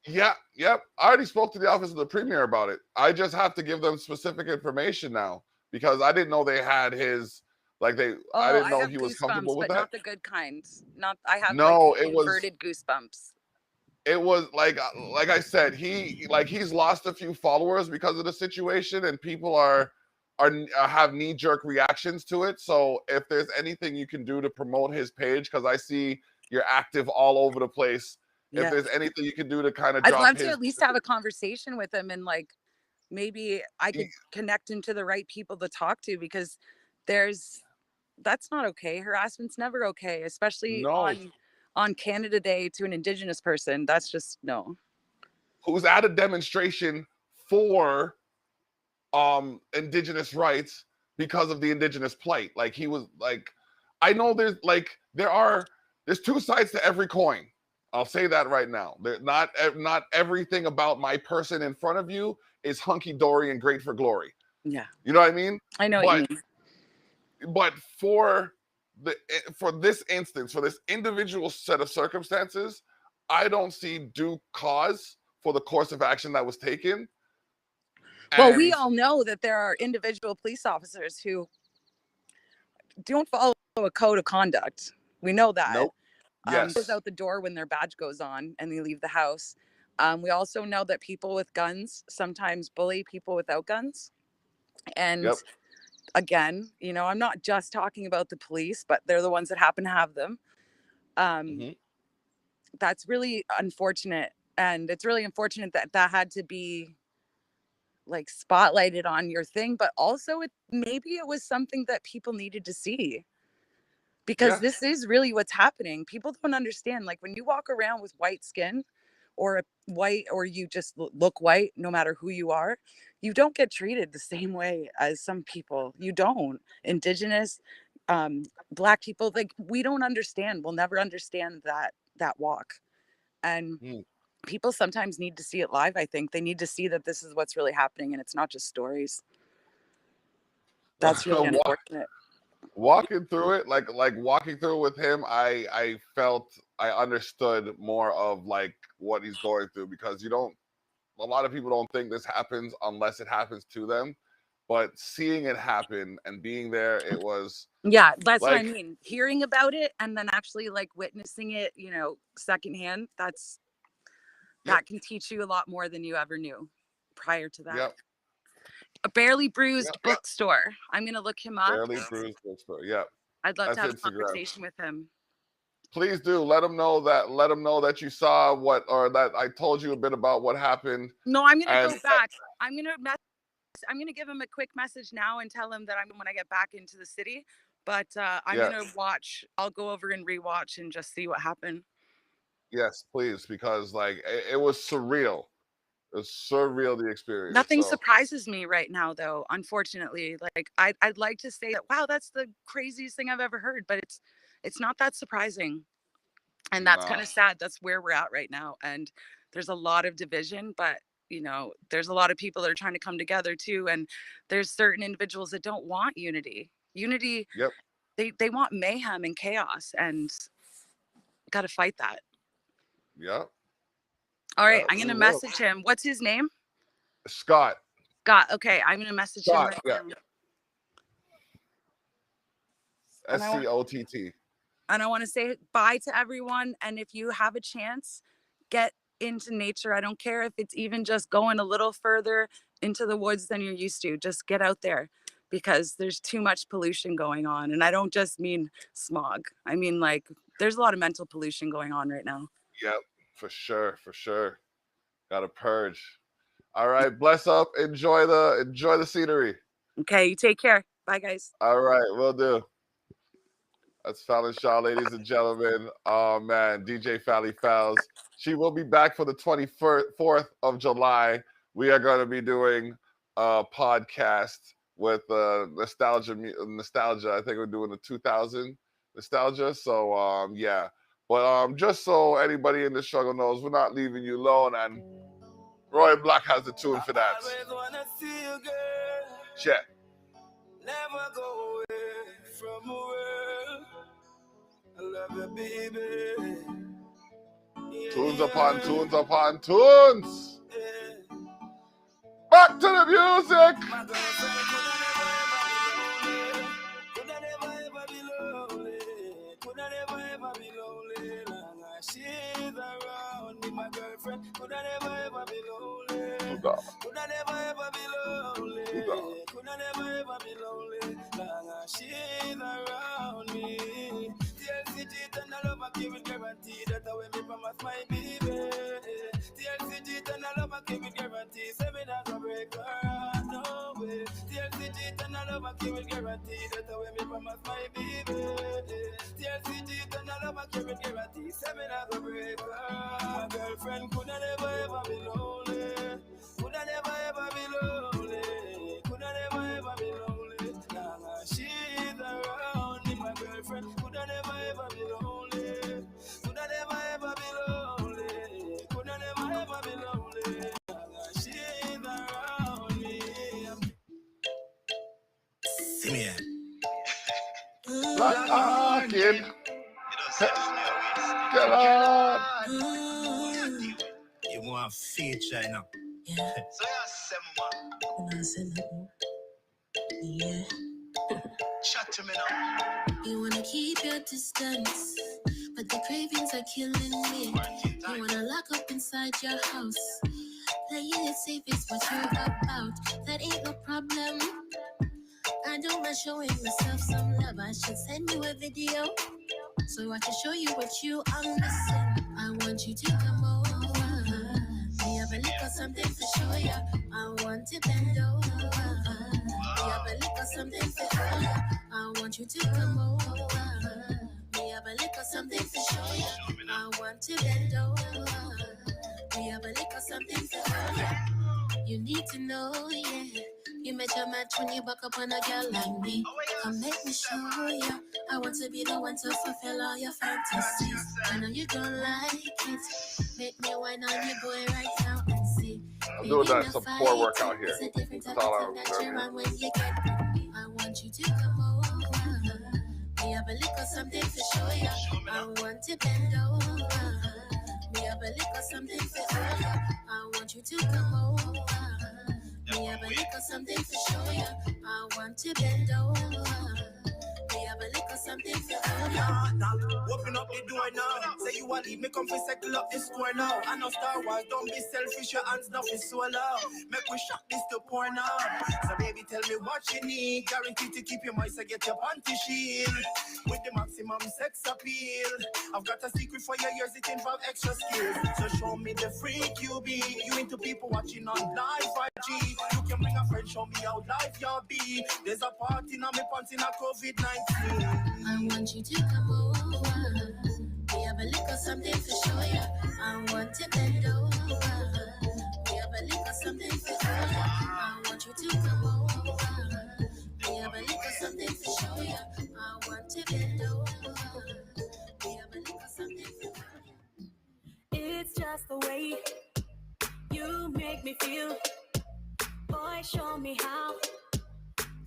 Speaker 1: Yeah, yep. I already spoke to the office of the premier about it. I just have to give them specific information now because I didn't know they had his Like
Speaker 5: Oh,
Speaker 1: I didn't
Speaker 5: I
Speaker 1: know
Speaker 5: have
Speaker 1: he was
Speaker 5: goosebumps,
Speaker 1: comfortable with
Speaker 5: but
Speaker 1: that.
Speaker 5: not the good kind. Not I have like
Speaker 1: No,
Speaker 5: inverted goosebumps.
Speaker 1: it was like I said, he's lost a few followers because of the situation, and people are have knee-jerk reactions to it. So if there's anything you can do to promote his page, because I see you're active all over the place. If
Speaker 5: Yeah.
Speaker 1: there's anything you can do to kind of
Speaker 5: I'd
Speaker 1: drop
Speaker 5: love to
Speaker 1: his,
Speaker 5: at least have a conversation with him and like maybe I could connect him to the right people to talk to, because that's not okay. Harassment's never okay, especially
Speaker 1: no,
Speaker 5: on Canada Day to an Indigenous person. That's just no.
Speaker 1: who's at a demonstration for Indigenous rights because of the Indigenous plight. Like he was like, I know there's two sides to every coin. I'll say that right now. Not everything about my person in front of you is hunky dory and great for glory.
Speaker 5: Yeah.
Speaker 1: You know what I mean?
Speaker 5: I know what you mean.
Speaker 1: But for this instance, for this individual set of circumstances, I don't see due cause for the course of action that was taken.
Speaker 5: Well, we all know that there are individual police officers who don't follow a code of conduct. We know that.
Speaker 1: Nope. Yes.
Speaker 5: Goes out the door when their badge goes on and they leave the house. We also know that people with guns sometimes bully people without guns. And again, you know, I'm not just talking about the police, but they're the ones that happen to have them. That's really unfortunate. And it's really unfortunate that that had to be like spotlighted on your thing, but also maybe it was something that people needed to see, because this is really what's happening. People don't understand, like when you walk around with white skin or you just look white, no matter who you are, you don't get treated the same way as some people. You don't. Indigenous, Black people, like we don't understand. We'll never understand that walk. And people sometimes need to see it live. I think they need to see that this is what's really happening and it's not just stories. That's really unfortunate.
Speaker 1: Walking through it, like walking through it with him, I felt I understood more of like what he's going through, because a lot of people don't think this happens unless it happens to them. But seeing it happen and being there, it was
Speaker 5: that's what I mean. Hearing about it and then actually like witnessing it, you know, secondhand, that can teach you a lot more than you ever knew prior to that. A Barely Bruised bookstore. I'm gonna look him up.
Speaker 1: Barely Bruised bookstore.
Speaker 5: I'd love to have a conversation with him.
Speaker 1: Please do. Let him know that you saw or that I told you a bit about what happened.
Speaker 5: No, I'm gonna go back. I'm gonna give him a quick message now and tell him that when I get back into the city. But I'm gonna watch. I'll go over and rewatch and just see what happened.
Speaker 1: Yes, please, because like it was surreal. It was surreal, the experience.
Speaker 5: Nothing surprises me right now, though. Unfortunately, like I'd like to say that, wow, that's the craziest thing I've ever heard, but it's not that surprising, and that's kind of sad. That's where we're at right now, and there's a lot of division, but you know, there's a lot of people that are trying to come together too, and there's certain individuals that don't want unity. They want mayhem and chaos, and got to fight that. All right, I'm going to message him. What's his name?
Speaker 1: Scott.
Speaker 5: Okay, I'm going to message him right now.
Speaker 1: SCOTT.
Speaker 5: And I want to say bye to everyone. And if you have a chance, get into nature. I don't care if it's even just going a little further into the woods than you're used to. Just get out there, because there's too much pollution going on. And I don't just mean smog. I mean, like, there's a lot of mental pollution going on right now.
Speaker 1: Yep. For sure. Gotta purge. All right, bless up. Enjoy the scenery.
Speaker 5: Okay, you take care. Bye, guys.
Speaker 1: All right, will do. That's Fallon Shaw, ladies and gentlemen. Oh man, DJ Fally Fouls. She will be back for the 24th of July. We are going to be doing a podcast with nostalgia. I think we're doing the 2000 nostalgia. So yeah. But just so anybody in the struggle knows, we're not leaving you alone, and Roy Black has the tune for that. Check.
Speaker 3: Never go away from a world. I love you, baby.
Speaker 1: Tunes upon tunes upon tunes. Back to the music.
Speaker 3: Could I never ever be lonely? Could I never ever be lonely? Long as she's around me. TLC cheat and I love her, give it guarantee. That's how we promise my baby. TLC cheat and I love her, give it guarantee. Say me not gonna break her, no way. TLC cheat and I love her, give it guarantee. That's how we promise my baby. TLC cheat and I love her, give it guarantee. Say me not gonna break her. My girlfriend could I never ever be lonely. Could I never ever be lonely. Could I never ever be lonely. Long as she's around me, my girlfriend. Could I never ever be lonely. Could I never ever be lonely. Could I never ever be lonely. Long as she's around me. See me here.
Speaker 1: Kid. Come on.
Speaker 3: You want feature now?
Speaker 6: Yeah.
Speaker 3: So you say,
Speaker 6: Nothing. Yeah.
Speaker 3: chat to me now.
Speaker 6: You wanna keep your distance, but the cravings are killing me. You wanna lock up inside your house. Playing it safe is what you're about. That ain't no problem. I don't mind showing myself some love. I should send you a video so I can show you what you are missing. I want you to come over. We have a little something to show ya. I want to bend over. We have a little something to show ya. I want you to come over. We have a little something to show ya. I want to bend over. We have a little something to show ya. You need to know, yeah. You met your match when you back up on a girl like me. Come make me show ya. I want to be the one to fulfill all your fantasies. I know you don't like it. Make me wine on your boy right now and see.
Speaker 1: I'm doing that some core workout here.
Speaker 6: It's a different type
Speaker 1: That's all
Speaker 6: of
Speaker 1: I'm
Speaker 6: that you're
Speaker 1: doing.
Speaker 6: on when you get with me. I want you to come over. We have a little something to show ya. I want to bend over. We have a little something to show ya. I want you to come over. We have a little something to show ya. I want to bend over. We have a little something to show ya.
Speaker 3: Open up the door now. Say you want leave me come fi settle up this score now. I know Star Wars, don't be selfish, your hands not fi so low. Make we shot this to pour now. So baby tell me what you need. Guaranteed to keep your moist and get your panty shield. With the maximum sex appeal. I've got a secret for your ears, it involves extra skills. So show me the freak you be. You into people watching on live IG. You can bring a friend, show me how live you'll be. There's a party in my pants in a COVID-19.
Speaker 6: I want you to come over. We have a little something to show ya. I want to bend over. We have a little something to show ya. I want you to come over. We have a little something to show ya. I want to bend over. We have a little something to show ya.
Speaker 7: It's just the way you make me feel. Boy, show me how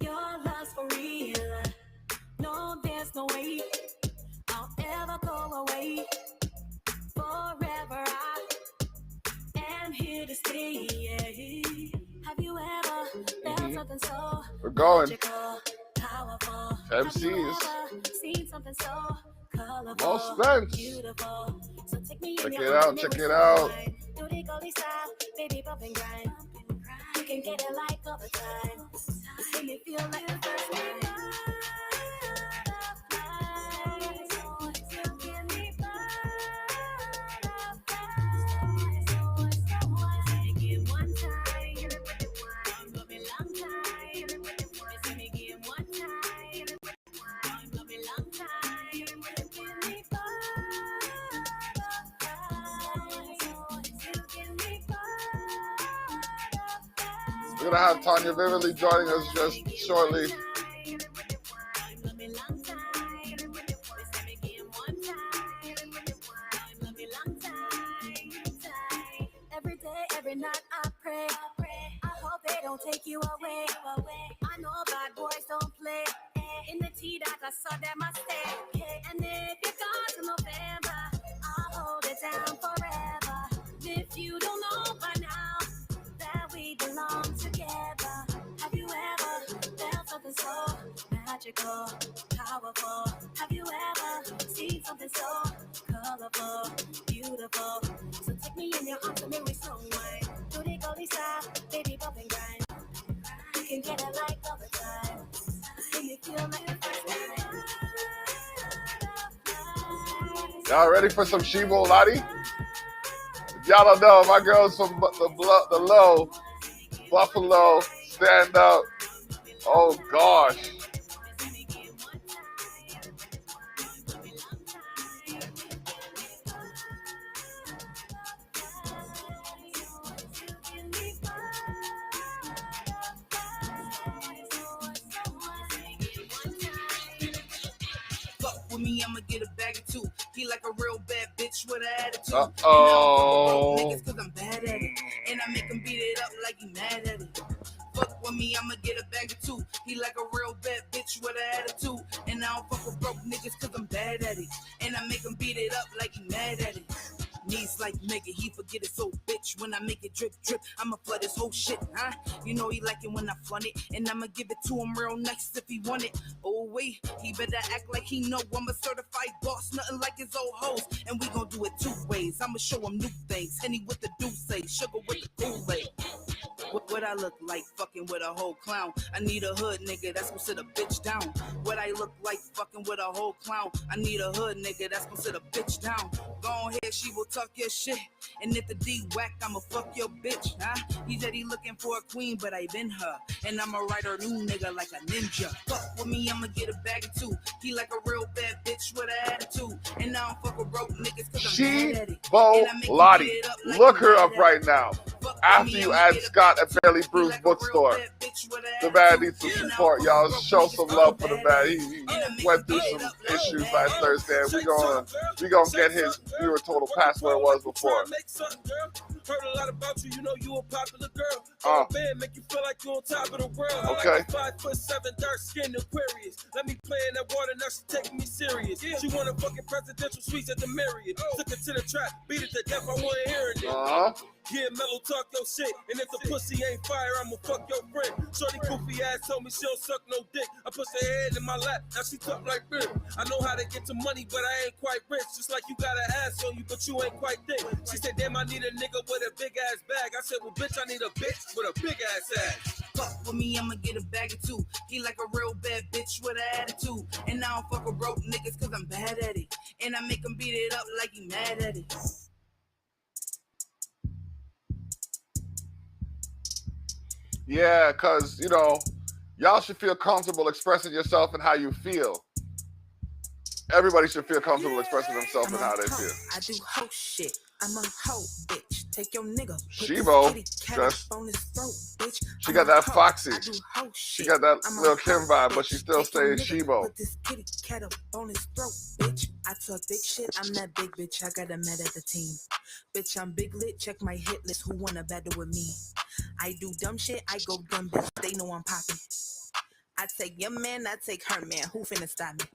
Speaker 7: your love's for real. No, there's no way I'll ever go away. Forever I am here to stay. Have you ever felt something so
Speaker 1: We're going.
Speaker 7: magical, powerful?
Speaker 1: MCs.
Speaker 7: Have you ever seen something so colorful,
Speaker 1: Well spent.
Speaker 7: beautiful? So take me
Speaker 1: Check
Speaker 7: in
Speaker 1: it
Speaker 7: your
Speaker 1: out,
Speaker 7: arms,
Speaker 1: check
Speaker 7: make
Speaker 1: it
Speaker 7: me
Speaker 1: out.
Speaker 7: fine. Do the gully style, baby, bump and grind. You can get it like all the time. You see me feel like the first time.
Speaker 1: We're gonna have Tanya Vividly joining us just shortly.
Speaker 7: Every day, every night I pray. I hope they don't take you away. I know bad boys don't play. In the tea that I saw them I stay. And if you're gone to November, I'll hold it down forever. If you don't know by now that we belong together, have you ever felt something so magical, powerful? Have you ever seen something so colorful, beautiful? So take me in your arms and make me so wine. Do to the gully side, baby bump and grind. You can get it like all the time. Make me feel like the first time.
Speaker 1: Y'all ready for some Shibo Lottie? Y'all don't know, my girl's from the low, Buffalo, stand up. Oh gosh.
Speaker 3: With me, I'ma get a bag of two. He like a real bad bitch with an attitude.
Speaker 1: Uh-oh.
Speaker 3: And I don't fuck with broke niggas 'cause I'm bad at it. And I make him beat it up like he mad at it. Fuck with me, I'ma get a bag of two. He like a real bad bitch with an attitude. And I don't fuck with broke niggas 'cause I'm bad at it. And I make him beat it up like he mad at it. Knees like Mega, he forget it so bitch. When I make it drip, drip, I'ma flood his whole shit, huh? You know he like it when I flaunt it. And I'ma give it to him real nice if he want it. Oh wait, he better act like he know I'm a certified boss, nothing like his old hoes. And we gon' do it two ways, I'ma show him new things. Henny with the Douce, sugar with the Kool-Aid. What I look like fucking with a whole clown? I need a hood nigga that's gonna sit a bitch down. What I look like fucking with a whole clown? I need a hood nigga that's gonna sit a bitch down. Go on here, she will talk your shit. And if the D whack, I'ma fuck your bitch, huh? He said he looking for a queen, but I been her. And I'ma ride her new nigga like a ninja. Fuck with me, I'ma get a bag of two. He like a real bad bitch with an attitude. And I don't fuck with broke niggas 'cause I'm mad at it.
Speaker 1: Shibo Lottie. Look her up right now. After you add Scott at Barely Bruised Bookstore. The man needs some support, y'all. Show some love for the man. He went through some issues last Thursday. We gonna get his viewer total past where it was before.
Speaker 8: Heard a lot about you, you know you a popular girl. Band make you feel like you on top of the world.
Speaker 1: Okay.
Speaker 8: 5'7", dark skin Aquarius. Let me play in that water, now she taking me serious. She want a fucking presidential suites at the Marriott. Took her to the trap, beat it to death, I want to hear it. Yeah, mellow talk your shit. And if the pussy ain't fire, I'ma fuck your friend. Shorty goofy ass told me she don't suck no dick. I put her head in my lap, now she talk like this. I know how to get to money, but I ain't quite rich. Just like you got an ass on you, but you ain't quite thick. She said, damn, I need a nigga with a big ass bag. I said, well, bitch, I need a bitch with a big ass ass.
Speaker 3: Fuck with me, I'ma get a bag of two. He like a real bad bitch with an attitude. And I don't fuck with broke niggas 'cause I'm bad at it. And I make him beat it up like he mad at it.
Speaker 1: Yeah, because, you know, y'all should feel comfortable expressing yourself and how you feel. Everybody should feel comfortable expressing themselves and how they feel.
Speaker 3: I do hoe shit. I'm a hoe, bitch. Take your nigga.
Speaker 1: Shibo, just, she got that Foxy. She got that Lil Kim vibe, but she still stays Shibo.
Speaker 3: Put this kitty cat up on his throat, bitch. I talk big shit. I'm that big bitch. I got a mad at the team. Bitch, I'm big lit. Check my hit list. Who wanna battle with me? I do dumb shit. I go dumb, bitch. They know I'm popping. I take your man. I take her man. Who finna stop me?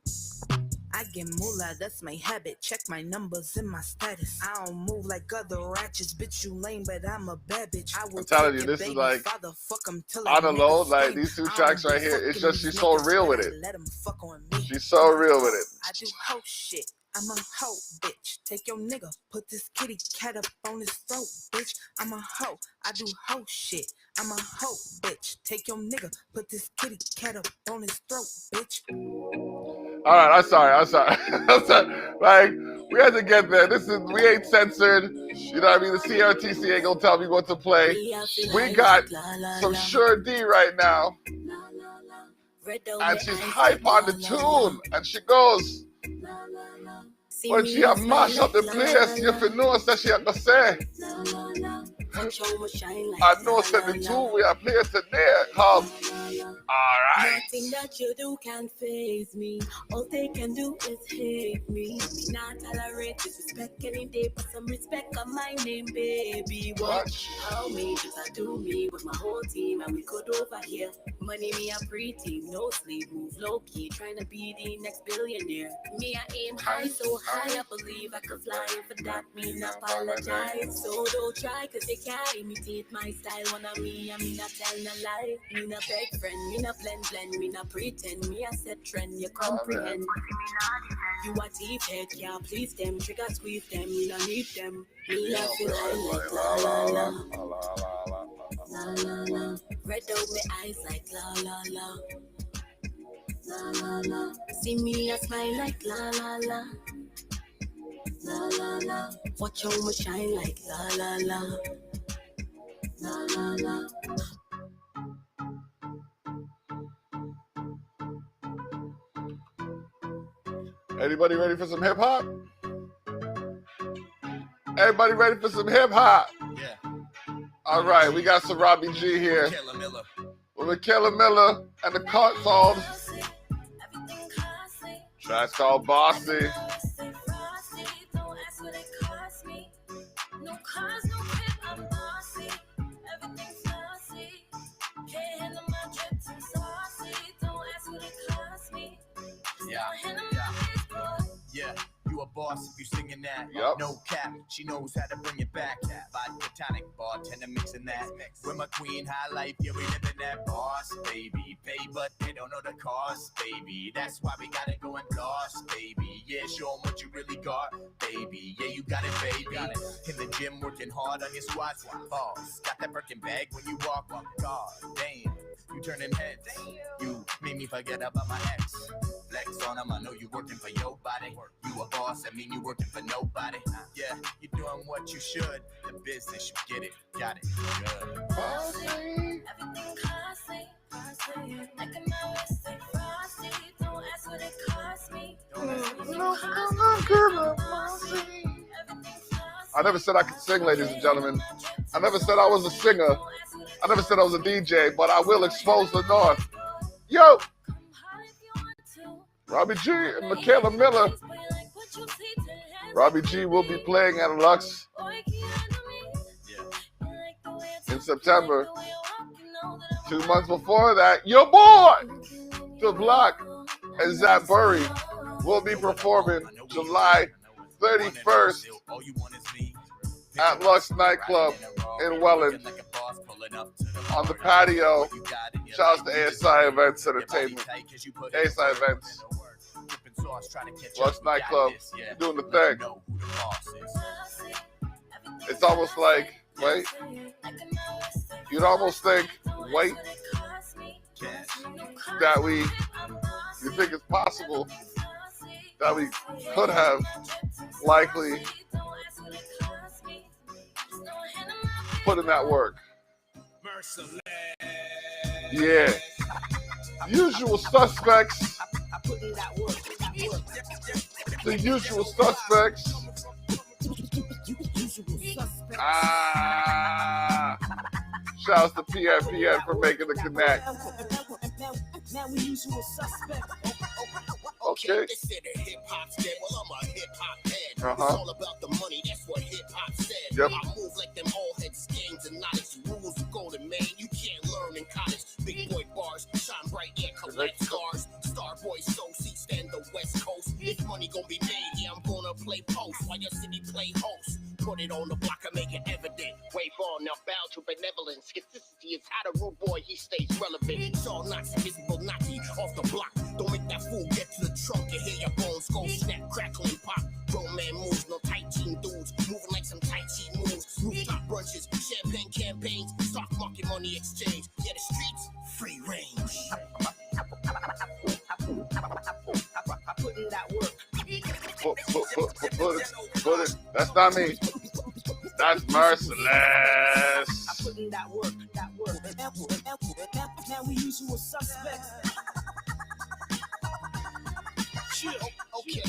Speaker 3: I get moolah, that's my habit. Check my numbers and my status. I don't move like other ratchets. Bitch, you lame, but I'm a bad bitch. I will
Speaker 1: I'm telling you, this is like,
Speaker 3: father, fuck till
Speaker 1: on the low, like these two tracks right here, it's just, she's so real with it.
Speaker 3: Let him fuck on me.
Speaker 1: She's so real with it.
Speaker 3: I do hoe shit. I'm a hoe, bitch. Take your nigga. Put this kitty cat up on his throat, bitch. I'm a hoe. I do hoe shit. I'm a hoe, bitch. Take your nigga. Put this kitty cat up on his throat, bitch.
Speaker 1: All right, I'm sorry. Like, we had to get there. We ain't censored. You know what I mean? The CRTC ain't gonna tell me what to play. We got some Sure D right now. And she's hype on the tune. And she goes, when she a mash up the place, you fi know that she a go say. I know said the tune we are playing today called Alright.
Speaker 7: Nothing that you do can faze me. All they can do is hate me. Me not tolerate disrespect any day. Put some respect on my name, baby. Watch how me just I do me with my whole team. And we could over here. Money me a pretty, no sleep, move low key. Trying to be the next billionaire. Me I aim high, so high I believe I could fly. For that me not apologize. So don't try, cause they can't imitate my style. One of me, I mean not telling a lie. Me not beg friend. Me not blend, me not pretend. Me a set trend, you comprehend. You a thief head, can't please them. Trigger squeeze them, you don't need them. Me love feel like la la la. La la la. Red out my eyes like la la la. La la la. See me a smile like la la la. La la la. Watch how me shine like la la la. La la la.
Speaker 1: Anybody ready for some hip hop? Everybody ready for some hip hop?
Speaker 3: Yeah.
Speaker 1: All right, we got some Robbie G here.
Speaker 3: Killer Miller.
Speaker 1: With Michaela Miller and the cut called track called Bossy.
Speaker 3: Yeah, you a boss if you singing that.
Speaker 1: Yep.
Speaker 3: No cap, she knows how to bring it back. Vodka tonic, bartender mixing that. With my queen, high life, yeah, we living that boss, baby. Pay, but they don't know the cost, baby. That's why we gotta go and floss, baby. Yeah, show 'em what you really got, baby. Yeah, you got it, baby. In the gym, working hard on your squats. Boss, got that Birkin bag when you walk. God damn, you turning heads. You made me forget about my ex. Flex on them, I know you working for your body. You a boss, I mean you working for nobody. Yeah, you doing what you should. The business, you get it, got it, good.
Speaker 7: Everything classy. Like a mouse, say frosty. Don't ask what it cost me.
Speaker 1: I never said I could sing, ladies and gentlemen. I never said I was a singer. I never said I was a DJ, but I will expose the North. Yo! Robbie G and Michaela Miller. Robbie G will be playing at Lux in September. 2 months before that, your boy, Dablock and Zach Burry will be performing July 31st at Lux Nightclub in Welland on the patio. Shouts to ASI Events Entertainment. ASI Events. Lux Nightclub, doing the thing. It's almost like, wait, you'd almost think, wait, that you think it's possible that we could have likely put in that work. Yeah. Usual suspects. The usual suspects. Shouts to PNPN for making the connect. Okay. It's all about the money, that's what hip-hop said. Yep. I move like them old head schemes and knowledge. Rules of golden man, you can't learn in college. Big boy bars, shine bright, yeah, collect scars. Star boy, so see, stand the West Coast. If money gon' be made, yeah, I'm gonna play post while your city play host. Put it on the block and make it evident. Wave on, now bow to benevolence. Consistency is how the rude boy, he stays relevant. It's all Nazi, visible Nazi, off the block. Don't make that fool get to the trunk and hear your bones go snap, crackle, and pop. Grown man moves, no tight team dudes. Moving like some tight cheap moves. Rooftop brunches, champagne campaigns, stock market money exchange. Yeah, the streets, free range. I put in that work. Put it. That's not me. That's Merciless. I put in that work. Now we usual suspects. Okay.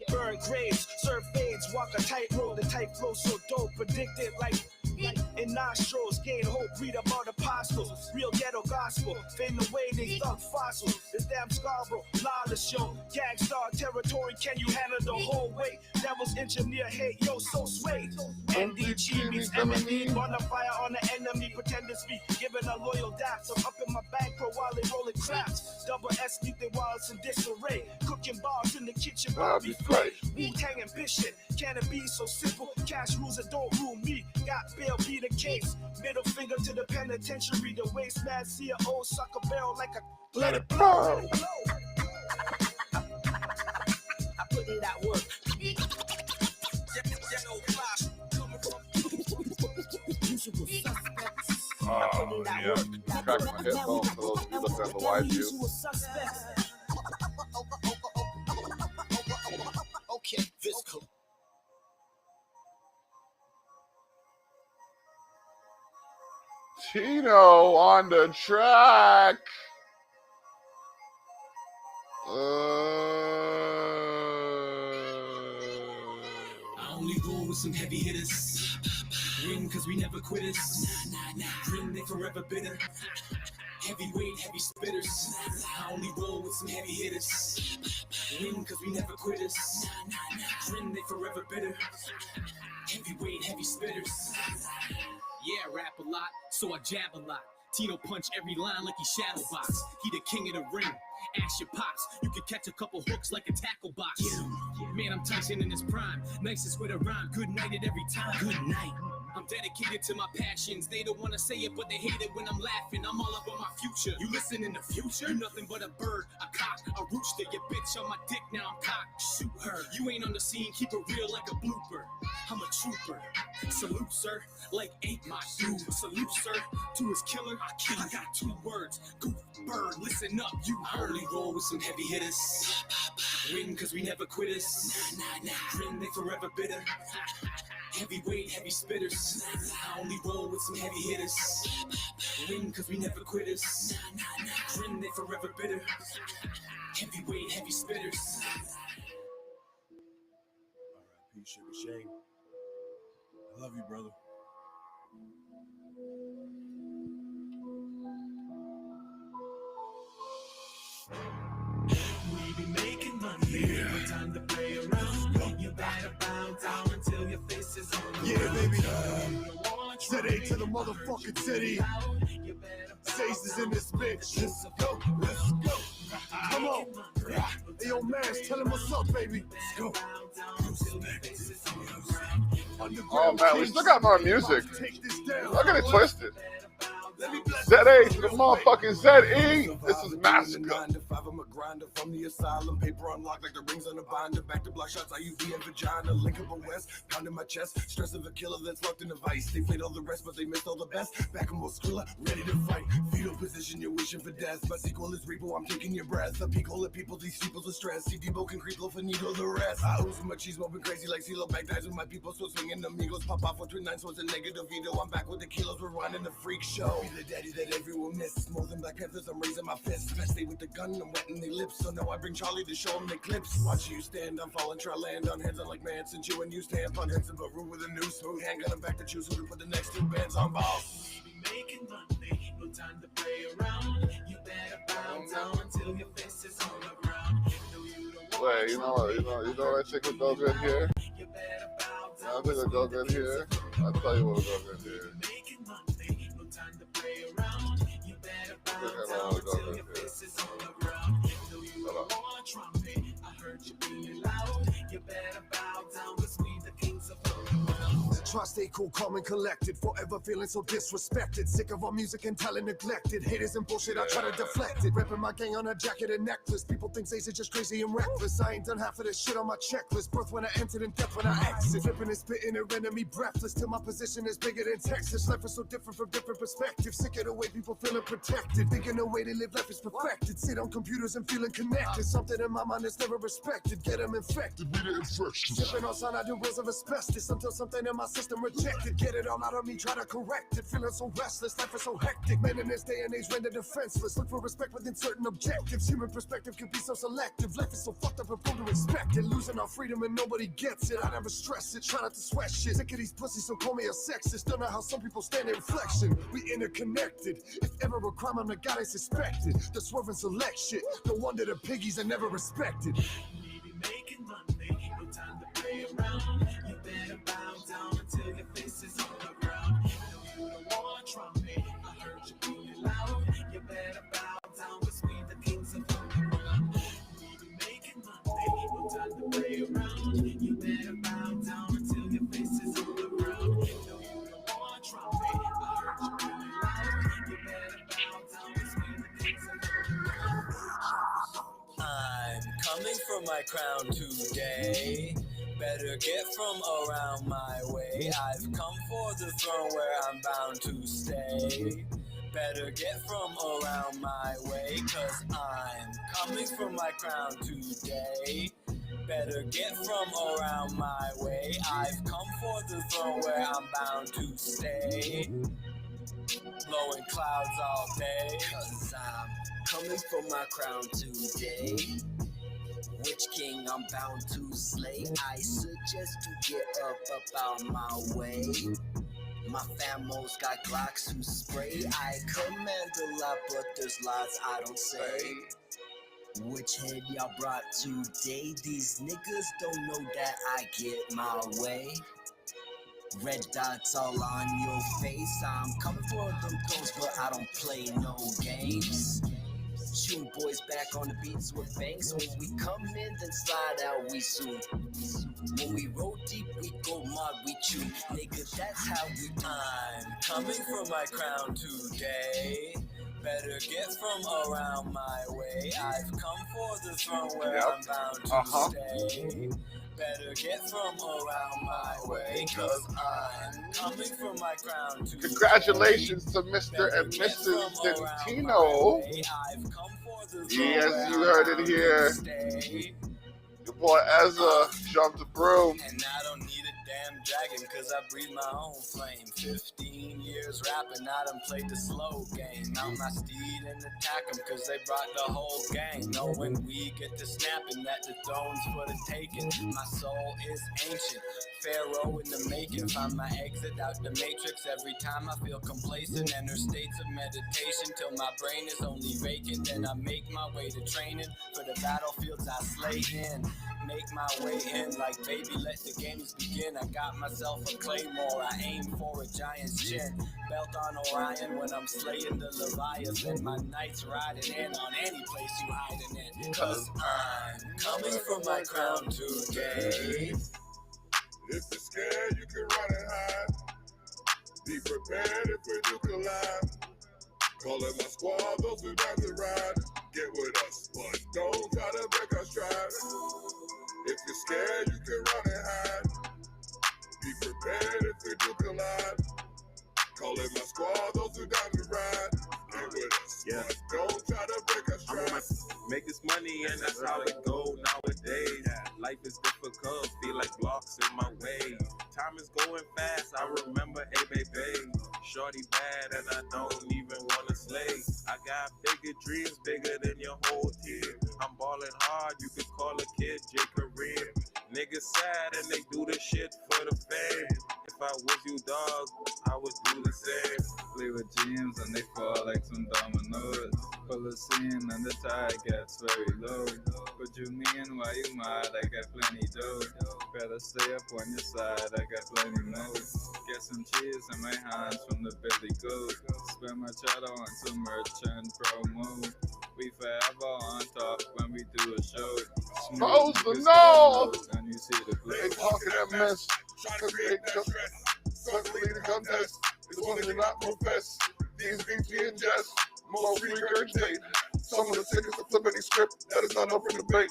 Speaker 1: Burn graves, serve fades, walk a tight road, the tight flow so dope, predicted like in nostrils, gain hope, read about apostles, real ghetto gospel, fading away, they thug fossils, this damn Scarborough, lawless show, gang star territory, can you handle the whole weight, devil's engineer, hate, yo, so sway, NDG meets M&E, bonfire on the enemy, pretenders be giving a loyal dap, so up in my bankroll while they rolling craps, double
Speaker 3: last sleep they was in disarray. Cooking bars in the kitchen,
Speaker 1: Bobby
Speaker 3: Bobby Flay. Wu-Tang ambition, can it be so simple? Cash rules that don't rule me. Got bail, be the case. Middle finger to the penitentiary. The waste man see an old sucker barrel like a let it blow. I put in that work.
Speaker 1: Yeah. Crack my headphones for those of you looking at the wide view.
Speaker 3: Okay, physical.
Speaker 1: Tino on the track.
Speaker 9: I only roll with some heavy hitters. Win cause we never quitters. Grin, they forever bitter. Heavyweight, heavy spitters. I only roll with some heavy hitters. Win cause we never quitters. Grin, they forever bitter. Heavyweight, heavy spitters. Yeah, I rap a lot, so I jab a lot. Tino punch every line like he shadow box. He the king of the ring. Ask your pops, you can catch a couple hooks like a tackle box. Man, I'm Tyson in his prime. Nicest with a rhyme, good night at every time. Good night. I'm dedicated to my passions. They don't want to say it, but they hate it when I'm laughing. I'm all about my future. You listen in the future? You're nothing but a bird, a cock, a rooster. Your bitch on my dick, now I'm cocked. Shoot her. You ain't on the scene, keep it real like a blooper. I'm a trooper. Salute, sir, like 8 my dude. Salute, sir, to his killer. I kill. I got 2 words. Goof, bird, listen up, you heard. I only roll with some heavy hitters. Win cause we never quitters. Grin, they forever bitter. Heavyweight, heavy spitters. I only roll with some heavy hitters. Win cause we never quitters. Grin, they forever bitter. Heavyweight, heavy spitters.
Speaker 2: R.I.P. Sugar Shane. I love you, brother.
Speaker 3: We be making money. No time to play around. You better bow down until your face is on the
Speaker 2: Yeah, baby.
Speaker 3: City
Speaker 2: to the motherfucking city. Zaze is in this bitch. Let's go. Let's go. Come on. Hey, yo, man, tell him what's up, baby. Let's go.
Speaker 1: Oh man, we still got more music. Look at it twisted. Z-A to the motherfucking Z-E. This is Massacre.
Speaker 10: I'm a grinder from the asylum. Paper unlocked like the rings on a binder. Back to block shots, I use the and vagina. Link up a west, pounding my chest. Stress of a killer that's locked in a vice. They played all the rest, but they missed all the best. Back on Muscula, ready to fight. Fetal position, you're wishing for death. My sequel is Repo, I'm taking your breath. The peak, all the people, these people's are stressed. See Debo can creep, loaf and needle the rest. I ooze my cheese, moving crazy like CeeLo. Back dies with my people, so swinging amigos. Pop off 129, so it's a negative veto. I'm back with the kilos, we're running the freak show. Be the daddy that everyone misses. More than Black Panthers, I'm raising my fists. Best stay with the gun, I'm wetting their lips. So now I bring Charlie to show them the clips. Watch you stand, I'm falling, try land on hands on like Manson. You and you stand on heads of a room with a new smooth handgun. I'm back to choose who to put the next 2 bands on balls.
Speaker 3: We be making money, no time to play around. You better bow down until your face is on the ground.
Speaker 1: Wait, you know what I think would go good here? I think it'll go good here. I'll tell you what will go good here. I think it'll go good here. Hold on.
Speaker 2: Try stay cool, calm and collected. Forever feeling so disrespected. Sick of our music and talent neglected. Haters and bullshit, I try to deflect it. Repping my gang on a jacket and necklace. People think Zaze is just crazy and reckless. I ain't done half of this shit on my checklist. Birth when I entered and death when I exit. Flipping and spitting and rendering me breathless. Till my position is bigger than Texas. Life is so different from different perspectives. Sick of the way people feeling protected. Thinking the way they live life is perfected. Sit on computers and feeling connected. Something in my mind is never respected. Get them infected. We the infections. Sipping on cyanide wheels of asbestos. Until something in my system rejected. Get it all out of me, try to correct it. Feeling so restless, life is so hectic. Men in this day and age render defenseless. Look for respect within certain objectives. Human perspective can be so selective. Life is so fucked up and prone to expect it. Losing our freedom and nobody gets it. I never stress it, try not to sweat shit. Sick of these pussies, so call me a sexist. Don't know how some people stand in reflection. We interconnected. If ever a crime, I'm the guy they suspected. The swerve and select shit. No wonder the piggies are never respected.
Speaker 3: We be making money, no time to play around. You better bow down until your face is on the ground. No, you don't want to trump me. I heard you being loud. You better bow down, 'cause we the kings of the coming for my crown today. Better get from around my way. I've come for the throne where I'm bound to stay. Better get from around my way, cause I'm coming for my crown today. Better get from around my way. I've come for the throne where I'm bound to stay. Blowing clouds all day, cause I'm coming for my crown today. Which king I'm bound to slay? I suggest you get up out my way. My famos got Glocks who spray. I command a lot, but there's lots I don't say. Which head y'all brought today? These niggas don't know that I get my way. Red dots all on your face. I'm coming for them thrones, but I don't play no games. Shooting boys back on the beats with bangs. When we come in, then slide out, we soon. When we roll deep, we go mod, we chew. Nigga, that's how we I'm coming for my crown today. Better get from around my way. I've come for the throne where I'm bound to stay. Better get from around my way, cause I'm coming for my crown today.
Speaker 1: Congratulations to Mr. and Mrs. Tino. Yes, you heard it here. Your boy Ezza jumped the broom.
Speaker 3: And I don't need a damn dragon, cause I breathe my own flame. 15 years rapping, I done played the slow game. Mount my steed and attack them, cause they brought the whole gang. Knowing we get to snapping, that the throne's for the taking. My soul is ancient, pharaoh in the making. Find my exit out the matrix every time I feel complacent. Enter states of meditation till my brain is only vacant. Then I make my way to training for the battlefields I slay in. Make my way in like baby, let the games begin. I got myself a claymore, I aim for a giant's chin. Belt on Orion when I'm slaying the Leviathan. My nights riding in on any place you hiding in. Cause I'm coming for my crown today.
Speaker 10: If you're scared, you can run and hide. Be prepared if we do collide. Calling my squad, those who down to ride. Get with us, but don't try to break our stride. If you're scared, you can run and hide. Be prepared if we do collide. Calling my squad, those who down to ride. Get with us, but don't try to break our stride.
Speaker 11: Make this money and that's how it go nowadays. Life is difficult, feel like blocks in my way. Time is going fast, I remember, hey baby. Shorty bad and I don't even wanna slay. I got bigger dreams, bigger than your whole team. I'm balling hard, you could call a kid J. Kareem. Niggas sad and they do this shit for the fame. If I was you, dog, I would do the same.
Speaker 12: Play with dreams and they fall like some dominoes. Pull a scene and the tide gets very low. What you mean, why you mad? I got plenty dough. Better stay up on your side, I got plenty more. Get some cheese in my hands from the Billy Goat. Spend my cheddar on some merchant promo. We forever on top when we do a show.
Speaker 1: Supposed to know.
Speaker 12: And you see the
Speaker 1: They talking that mess. Cause they just suddenly the contest. It's one they not profess. These beats we ingest. More we regurgitate. Some of the sickest to flip any script that is not up for debate.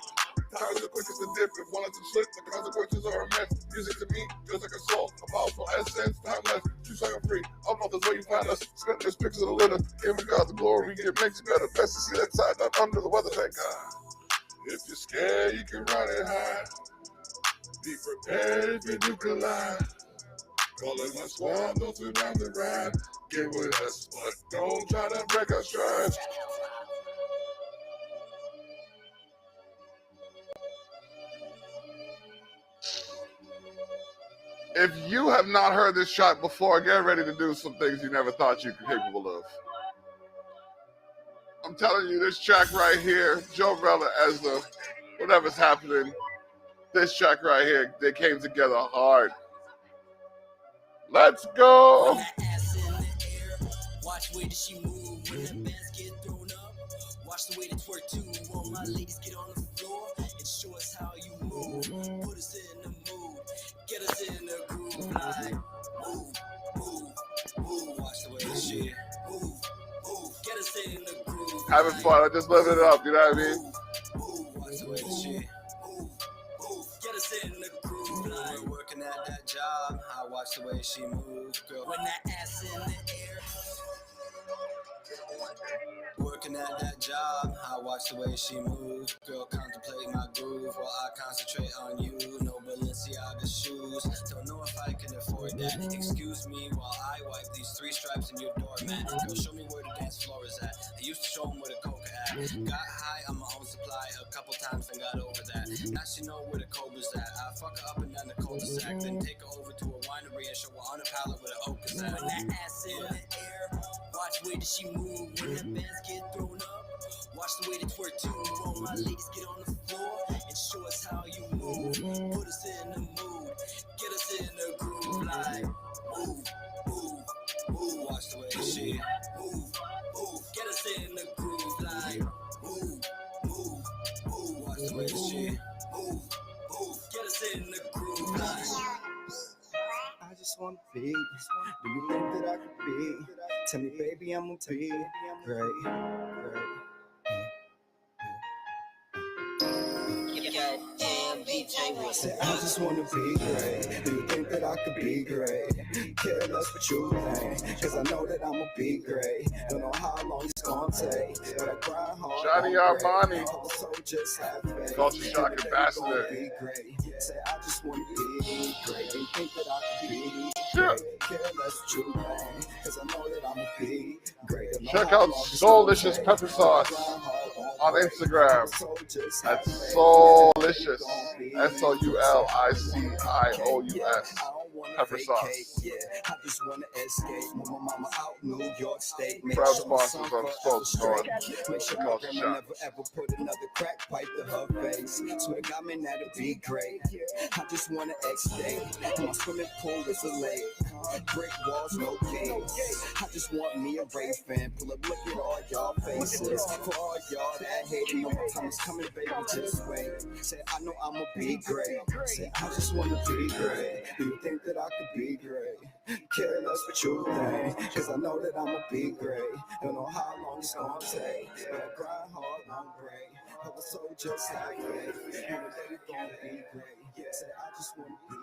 Speaker 1: Time is the quickest to dip. If one of them slip, the consequences are immense. Music to me feels like a soul, a powerful essence, timeless. True second free. Up north is where you find us. Spent this pictures of the litter. Giving God the glory. It makes it better. Best to see that side, not under the weather. Thank God. If you're scared, you can run and hide. Be prepared if you do collide. Calling my squad, those who down the ride. Get with us, but don't try to break our stride. If you have not heard this shot before, get ready to do some things you never thought you were capable of. I'm telling you, this track right here, Joe Rella, Ezza, whatever's happening, this track right here, they came together hard. Let's go.
Speaker 3: Watch the way that she move when the bands get thrown up. Watch the way that twerk too. All my ladies get on the floor and show us how you move. Put us in the mood, get us in the groove. Like move, move, move. Watch the way that shit move, move. Get us in the groove.
Speaker 1: Having fun, I just live it up, you know what I mean?
Speaker 3: watch the way that she get us in the groove. Like working at that job, I watch the way she moves, girl. When that ass in the air. Working at that job, I watch the way she moves. Girl, contemplate my groove while I concentrate on you. No Balenciaga shoes, don't know if I can afford that. Excuse me while I wipe these 3 stripes in your doormat. Girl, show me where the dance floor is at. I used to show them where the coca at. Got high on my own supply a couple times and got over that. Now she know where the cobra's at. I fuck her up and down the cul-de-sac, then take her over to a winery and show her on a pallet with an Okas at. When that ass in the air, watch the way that she move. When the bands get thrown up, watch the way they twerk too. All my ladies get on the floor and show us how you move. Put us in the mood, get us in the groove. Like move, move, move. Watch the way she move, move. Get us in the groove. Like move, move, move. Watch the way she move, move. Get us in the groove. Like
Speaker 13: I just wanna be. Do you think that I could be? Tell me, baby, I'm gonna be great. Say, I just wanna be great. Do you think that I could be great? Care less what you think, cause I know that I'ma be great. Don't know how long it's gonna take, but I grind hard.
Speaker 1: Johnny Armani,
Speaker 13: So just have faith.
Speaker 1: Culture Shock Ambassador.
Speaker 13: Be great. Say, I just wanna be great. Do you think that I could be great? Care less what you think, cause I know that I'ma be great.
Speaker 1: Check out Soulicious Pepper Sauce on Instagram. That's Soulicious, SOULICIOUS Pepper Sauce.
Speaker 13: I just wanna escape. My mama out New York State.
Speaker 1: Proud sponsors of Spokesman.
Speaker 13: Make sure my grandma never ever put another crack pipe to her face. Swear to God, man, that'd be great. I just wanna escape. My swimming pool is a lake. Brick walls, no gates. I just want me a Ray fan. Pull up, look at all y'all faces. For all y'all that hate me, my time is coming, baby, just wait. Say, I know I'ma be great. Say, I just wanna be great. Do you think that I could be great? Care less what you think, cause I know that I'ma be great. Don't know how long it's gonna take, but I grind hard, I'm great. I was so just like faith, and the day gonna be great. Say, I just wanna be.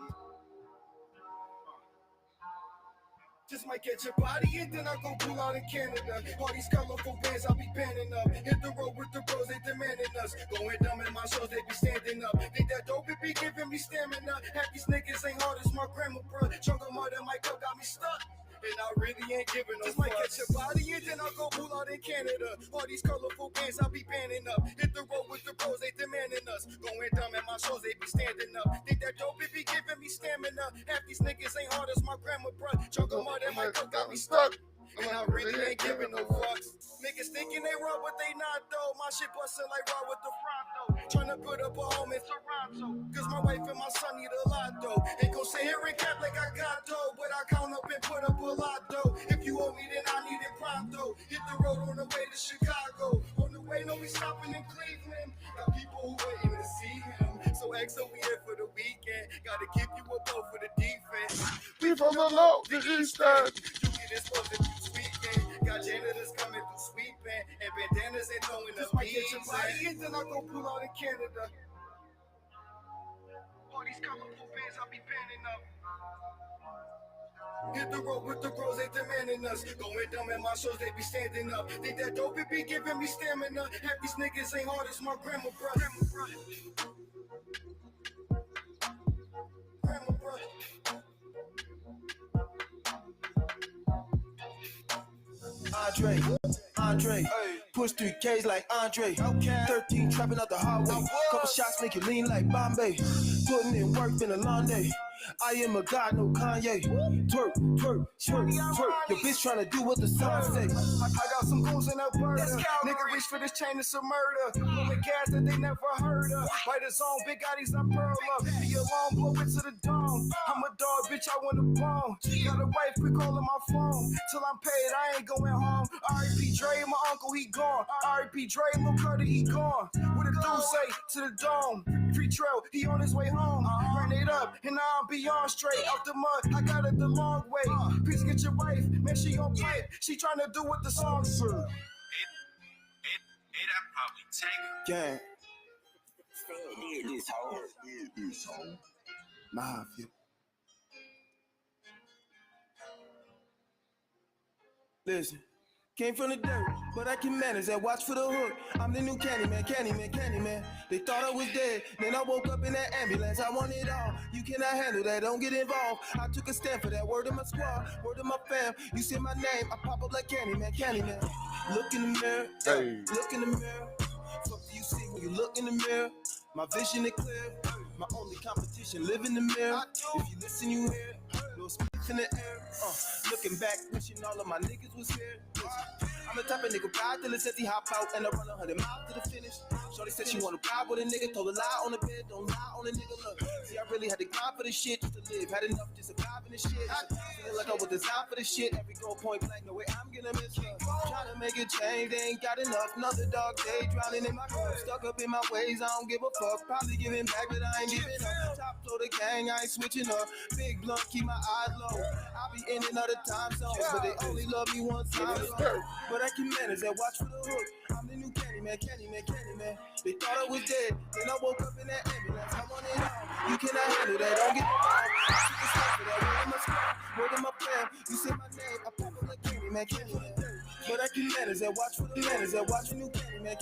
Speaker 14: Just might catch your body and then I go pull out in Canada. All these colorful bands I be panning up. Hit the road with the bros, they demanding us. Going dumb in my shows, they be standing up. Think that dope, it be giving me stamina. Half these niggas ain't hard as my grandma, bro. Chunk of mud and my cup got me stuck. And I really ain't giving no. Just might catch your body and then I'll go pull out in Canada. All these colorful bands I be banning up. Hit the road with the bros, they demanding us. Going dumb in my shows, they be standing up. Think that dope, it be giving me stamina. Half these niggas ain't hard as my grandma, bro. Chunk of mud and my cup got me stuck. And I really ain't giving no fucks. Niggas thinking they raw, but they not though. My shit bustin' like raw with the Fronto. Tryna put up a home in Toronto. Cause my wife and my son need a lot though. Ain't gon' sit here and cap like I got dough. But I count up and put up a lot though. If you owe me, then I need it pronto. Hit the road on the way to Chicago. On the way, no, we stopping in Cleveland. Got people who waiting to see him. So XO, we here for the weekend. Gotta give you a blow for the defense.
Speaker 1: We from the low, the east end.
Speaker 14: You get exposed if you tweaking. Got janitors coming through sweeping. And bandanas ain't throwing the beats. And then I go pull out in Canada. All these colorful bands I be banning up. Hit the road with the bros, they demanding us. Going dumb in my shows, they be standing up. Think that dope, it be giving me stamina. Half these niggas ain't hard as my grandma, bro. Grandma, bro.
Speaker 15: Andre, push 3Ks like Andre. 13 trapping out the highway. Couple shots make you lean like Bombay. Putting in work, been a long day. I am a god, no Kanye. Twerk, twerk, twerk, twerk. Your bitch tryna do what the sun say.
Speaker 14: I got some goons in Alberta. Nigga reach for this chain, it's a murder. Moving gas that they never heard of. Right his own, big Gotti's I pearl up. Be alone, blow it to the dome. I'm a dog, bitch, I want a bone. Got a wife, quick calling my phone. Till I'm paid, I ain't going home. R.I.P. Dre, my uncle, he gone. R.I.P. Dre, Lil Curdy, he gone. What a dude say to the dome. Free trail, he on his way home. Ran it up, and now I'm beyond straight. Out the mud, I got it the long way. Please get your wife, man, she on break. She tryna do what the song said.
Speaker 3: That probably take
Speaker 15: gang. Mafia. Listen. Came from the dirt, but I can manage that. Watch for the hook. I'm the new Candyman. They thought I was dead, then I woke up in that ambulance. I want it all. You cannot handle that, don't get involved. I took a stand for that. Word of my squad, word of my fam. You say my name, I pop up like Candyman. Look in the mirror, look in the mirror. What do you see when you look in the mirror? My vision is clear. My only competition, live in the mirror. If you listen, you hear. No speaks in the air. Looking back, wishing all of my niggas was here. I'm the type of nigga ride till it says he hop out and I run 100 miles to the finish. Shorty said she wanna ride with a nigga, told a lie on the bed, don't lie on a nigga. Look, see, I really had to grind for this shit just to live. Had enough to survive in this shit. Feeling like I was designed for this shit. Every goal point blank, no way I'm gonna miss her. Trying to make a change, they ain't got enough. Another dog day, drowning in my cup. Stuck up in my ways, I don't give a fuck. Probably giving back, but I ain't giving up. Top floor the gang, I ain't switching up. Big blunt, keep my eyes low. I be in and out of time zones, but they only love me one time. But I can manage that, watch for the hook. I'm the new Candyman. They thought I was dead, then I woke up in that ambulance. I want it all. You cannot handle that, don't get involved. I took a step for that. Word in my squad, word in my plan. You say my name, I pop up like Candyman. But I can manage that, watch for the manners that. Watch for new Candyman.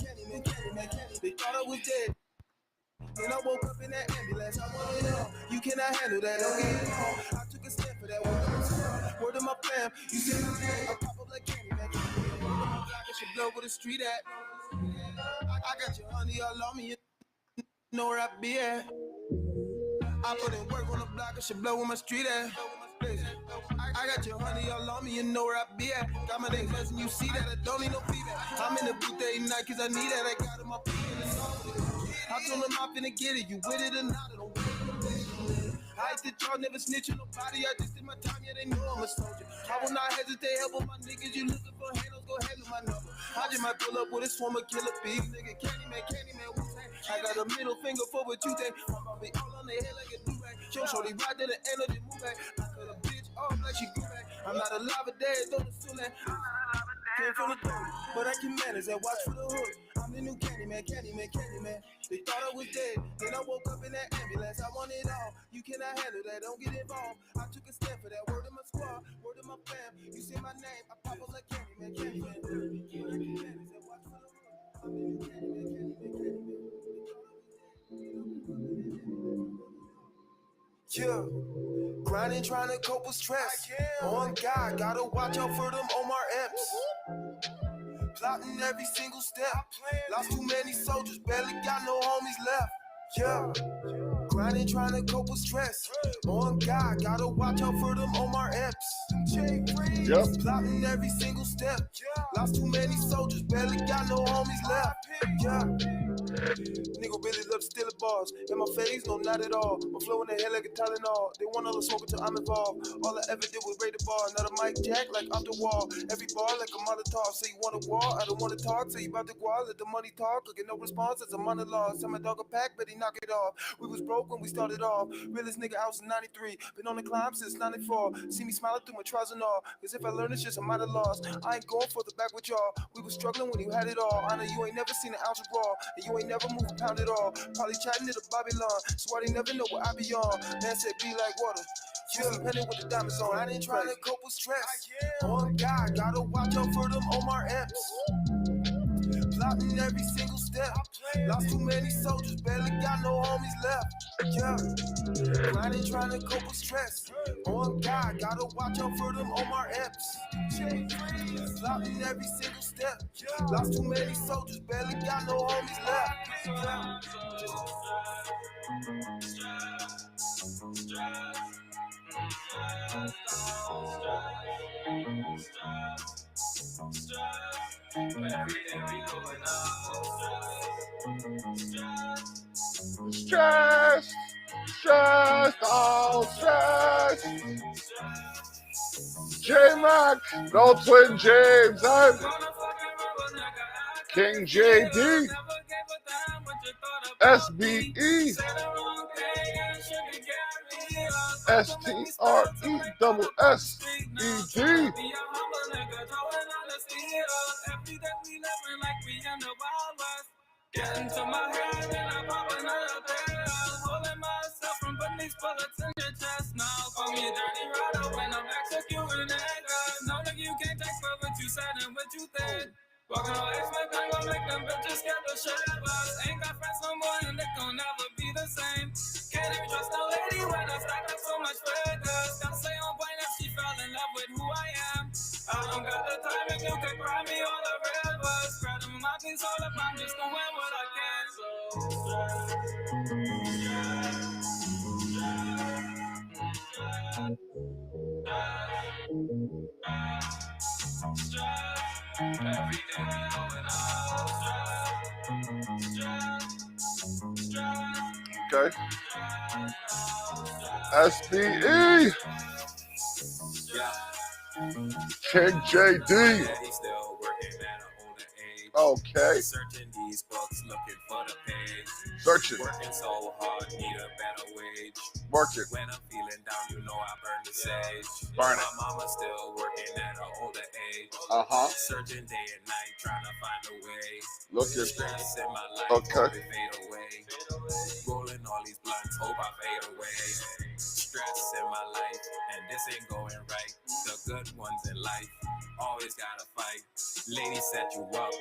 Speaker 15: They thought I was dead, then I woke up in that ambulance. I want it all. You cannot handle that, don't get involved. I took a step for that. Word in my squad, word in my plan. You say my name, I pop up like Candyman. I should blow where the street at. I got your honey all on me, you know where I be at. I put in work on the block, I should blow where my street at. I got your honey all on me, you know where I be at. Got my name buzzing, you see that, I don't need no feedback. I'm in the booth every night, cause I need that. I got it, my feet in the song. I told them I'm finna get it, you with it or not, I don't with it. I hate that y'all never snitch on nobody, I just did my time, yeah, they know I'm a soldier. I will not hesitate, help with my niggas, you looking for handles, go handle my number. I just might pull up with a swarm of killer bees, nigga, Candyman, Wu-Tang. I got a middle finger for what you think, I'm about to be all on their head like a do-rag. Show shorty right to the end of the move back, I cut a bitch off like she grew back. I'm not alive or dead, don't assume that. Came from the dirt, but I can manage that, watch for the hood. I'm the new Candyman. They thought I was dead, then I woke up in that ambulance. I want it all, you cannot handle that, don't get involved. I took a step for that, word of my squad, word of my fam. You say my name, I pop up like Candyman. But I can manage that, watch for the hood. I'm the new Candyman. Yeah, grinding, trying to cope with stress. On God, gotta watch out for them Omar Epps. Plotting every single step. Lost too many soldiers, barely got no homies left. Yeah, grinding, trying to cope with stress. On God, gotta watch out for them Omar Epps. Yep. Plotting every single step. Lost too many soldiers, barely got no homies left. Yeah. Nigga really love to steal the bars. In my face, no, not at all. My flow in the head like a Tylenol. They want all the smoke until I'm involved. All I ever did was raid the bar. Not a mic jack like off the wall. Every bar like a Molotov. Say you want a war, I don't want to talk. Say you about to go out, let the money talk. I get no response, it's a monologue. Tell my dog a pack, but he knock it off. We was broke when we started off. Realest nigga out since 93. Been on the climb since 94. See me smiling through my trials and all. Cause if I learn it's just a minor loss. I ain't going for the back with y'all. We was struggling when you had it all. I know you ain't never seen an ounce of raw. And you ain't never moved a pound at all. Probably chatting to the Babylon. So I never know what I be on. Man said be like water. You depending with the diamonds on. I didn't try to cope with stress. On God, gotta watch out for them Omar Epps. Plotting every single step. Lost too many soldiers, barely got no homies left. Yeah, grinding, trying to cope with stress. On God, gotta watch out for them Omar Epps. Plotting every single step. Lost too many soldiers, barely got no homies left.
Speaker 1: Stress, all stress. J-Mac, no Twin James, I'm King JD, SBE, STRESSED.
Speaker 3: Get into my head and I pop another thing. said and what you did. Walking on X-Men, I'm gonna make them bitches get the shit us. Ain't got friends no more and they gon' never be the same. Can't even trust a lady when I stack up so much figures. Gotta stay on point that she fell in love with who I am. I don't got the time if you can cry me all the rivers. Spreading my things all up, I'm just doing what I can.
Speaker 1: Okay. SBE. King JD. Okay.
Speaker 3: Searching these books, looking for the page.
Speaker 1: Searching.
Speaker 3: Working so hard, need a better wage.
Speaker 1: Working.
Speaker 3: When I'm feeling down, you know I burn the sage.
Speaker 1: Burn it.
Speaker 3: My mama still working at an older age. Searching day and night, trying to find a way.
Speaker 1: Looking.
Speaker 3: Stress in my life,
Speaker 1: Okay.
Speaker 3: hope it fade away. Rolling all these blunts, hope I fade away. Stress in my life, and this ain't going right. The good ones in life always gotta fight. Ladies set you up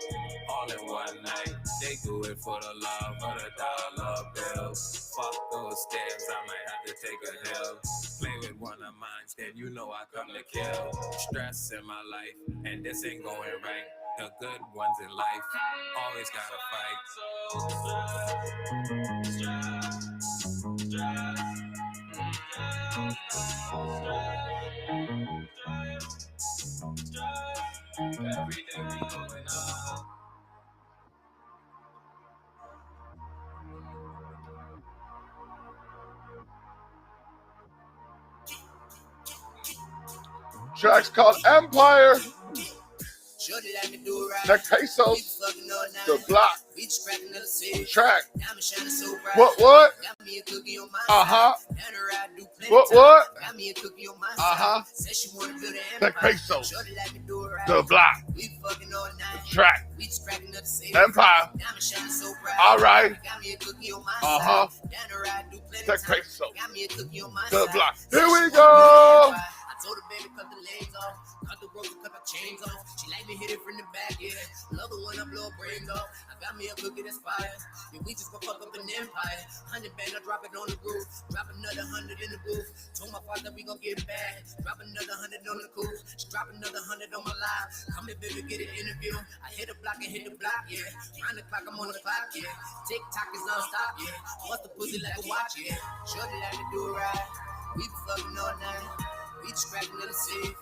Speaker 3: all in one night. They do it for the love of the dollar bills. Fuck those stairs, I might have to take a hill. Play with one of mine, then you know I come to kill. Stress in my life, and this ain't going right. The good ones in life always gotta fight. Everything we going on.
Speaker 1: Track's called Empire. Tek Pesos. The Block. Track. What? Uh-huh. What? Uh-huh. Tek Pesos. The Block. Track. Empire. All right. Uh-huh. Tek Pesos. The Block. Here we go.
Speaker 16: Told the baby cut the legs off, cut the rope, cut the chains off. She like me hit it from the back, yeah. Love the one I blow brains off. I got me a cookie that's fire. Yeah, we just gon' fuck up an empire. 100 band, I drop it on the roof. Drop another 100 in the booth. Told my father we gon' get bad. Drop another 100 on the coupe. Drop another 100 on my live. Come here, baby, get an interview. I hit the block and hit the block, yeah. 9 o'clock, I'm on the clock, yeah. TikTok is non-stop, yeah. Bust the pussy like a watch, yeah. Shorty like to do it right. We be fucking all night. We just cracking in the safe.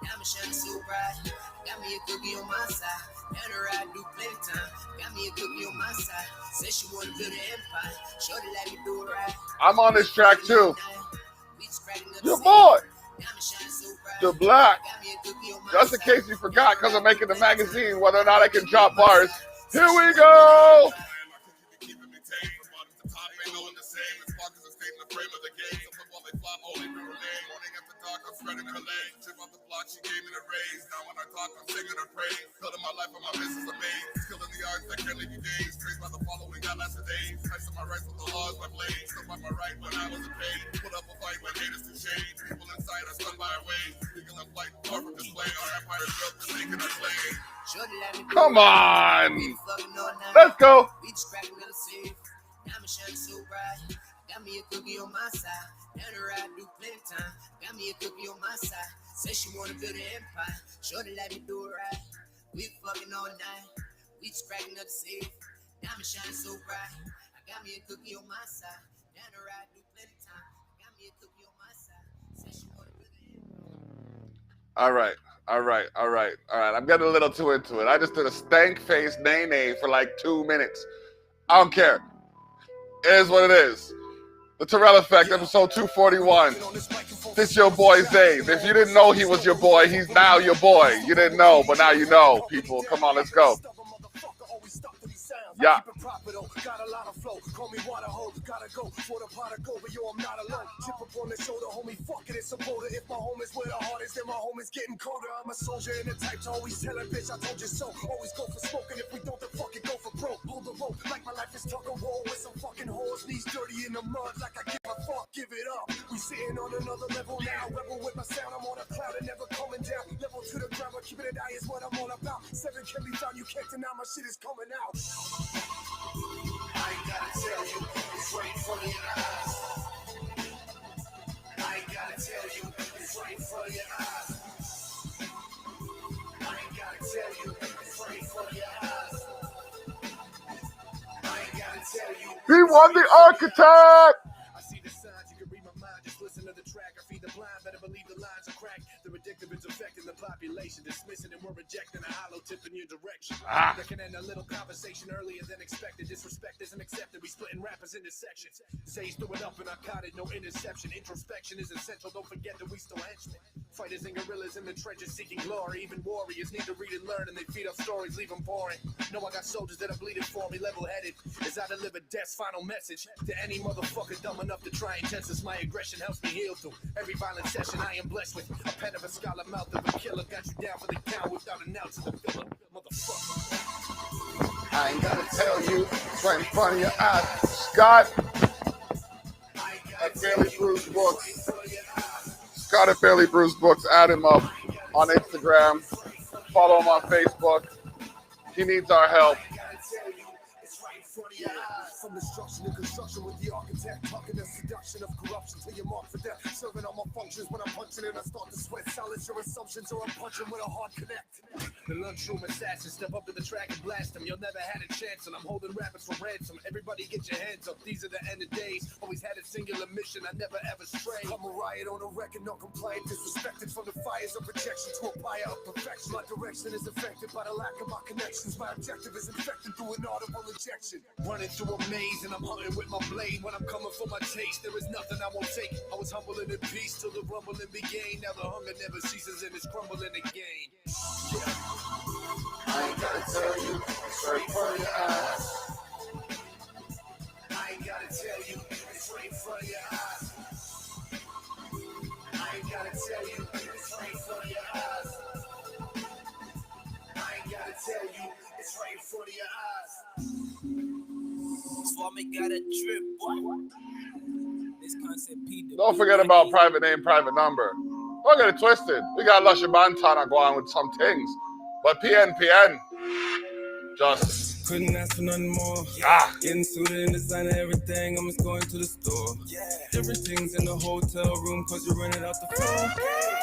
Speaker 16: Diamond shining so bright. Got me a cookie on my side. Down the ride, do playtime. Got me a cookie on my side. Said she wanna build an empire. Shorty let me do it right.
Speaker 1: I'm on this track too. Your boy. The Black. Just in case you forgot, because I'm making the magazine, whether or not I can drop bars. Here we go. I'm spreading her legs, chip off the block, she gave me the raise. Now when I talk, I'm singing her praise. Building my life and my business amazing. Skilling the arts that can't leave you days. Praised by the following, God last days. Fighting my rights with the laws, my blade. Still by my right when I was a paid. Put up a fight when haters to shade. People inside are stunned by our ways. Legal and flight, far from display. Our empire is built to take and our slave. Come on. Let's go.
Speaker 16: We just cracking in the safe. Diamond shining so bright. Got me a cookie on my side. Down the ride, do plenty time. Got me a cookie on my side. Say she wanna build an empire. Shorty let me do it right. We fucking all night. We just cracking up the safe. Diamond shining so bright. I got me a cookie on my side. Down the ride, do plenty time. Got me a cookie on my side. Say she wanna build an empire.
Speaker 1: All right. I'm getting a little too into it. I just did a stank face nay for like 2 minutes. I don't care. It is what it is. The Terrell Effect, episode 241. This your boy Zaze. If you didn't know he was your boy, he's now your boy. You didn't know, but now you know, people. Come on, let's go. Yeah.
Speaker 17: Got a lot of flow. Call me water hole. Gotta go for the pot of gold, but yo, I'm not alone. Chip up on the shoulder, homie. Fuck it, it's a boulder. If my home is where the heart is, then my home is getting colder. I'm a soldier and the type to always tell a bitch I told you so. Always go for smoke, and if we don't, then fucking go for broke. Hold the rope like my life is tug of war with some fucking whore. floors, knees dirty in the mud like I give a fuck, give it up. We sitting on another level now. Rebel with my sound, I'm on a cloud and never coming down. Level to the ground, but keeping it high is what I'm all about. 7 can be found, you can't deny my shit is coming out. I ain't gotta tell you, it's right in front of your eyes. I ain't gotta tell you, it's right in front of your eyes. I ain't gotta tell you, it's right in front of your eyes. I ain't gotta tell you.
Speaker 1: He won the architect.
Speaker 17: I see the signs, you can read my mind, just listen to the track. I feed the blind, better believe the lines are cracked. The addictive is affecting the population, dismissing and we're rejecting a hollow tip in your direction. That can end a little conversation earlier than expected. Disrespect isn't accepted, we splitting rappers into sections. Zaze threw it up and I caught it, no interception. Introspection is essential, don't forget that we still henchmen. Fighters and guerrillas in the trenches seeking glory. Even warriors need to read and learn and they feed up stories, leave them boring. No, I got soldiers that are bleeding for me, level-headed as I deliver death's final message to any motherfucker dumb enough to try and test us. My aggression helps me heal through every violent session. I am blessed with a pen of a scholar, mouth of a killer. Got you down for the count without an ounce of the filler, motherfucker.
Speaker 1: I ain't gotta tell you, it's right in front of your eyes. Scott at Fairly Bruised Books. Scott at Fairly Bruised Books. Add him up on Instagram. Follow him on Facebook. He needs our help.
Speaker 17: From destruction to construction with the architect, talking the seduction of corruption till you're marked for death. Serving all my functions when I'm punching and I start to sweat. Silence your assumptions or I'm punching with a hard connect. The lunchroom assassins step up to the track and blast them. You'll never had a chance and I'm holding rappers for ransom. Everybody get your hands up, these are the end of days. Always had a singular mission, I never ever stray. I'm a riot on a record, no compliant, disrespected from the fires of rejection to a fire of perfection. My direction is affected by the lack of my connections. My objective is infected through an audible injection. Running through a maze and I'm hunting with my blade. When I'm coming for my taste, there is nothing I won't take. I was humble and in peace till the rumbling began. Now the hunger never ceases and it's crumbling again. Yeah. I ain't gotta tell you, it's right in front of your eyes. I ain't gotta tell you, it's right in front of your eyes. I ain't gotta tell you, it's right in front of your eyes. I ain't gotta tell you, it's right in front of your eyes.
Speaker 3: Swami got a drip, boy. This concept P.
Speaker 1: Don't forget about private name, private number. Don't get it twisted. We got Lushy Banton going with some things. But PNPN, just
Speaker 8: couldn't ask for nothing more. Getting suited in design of everything. I'm just going to the store. Different things in the hotel room, cause you rented out the floor.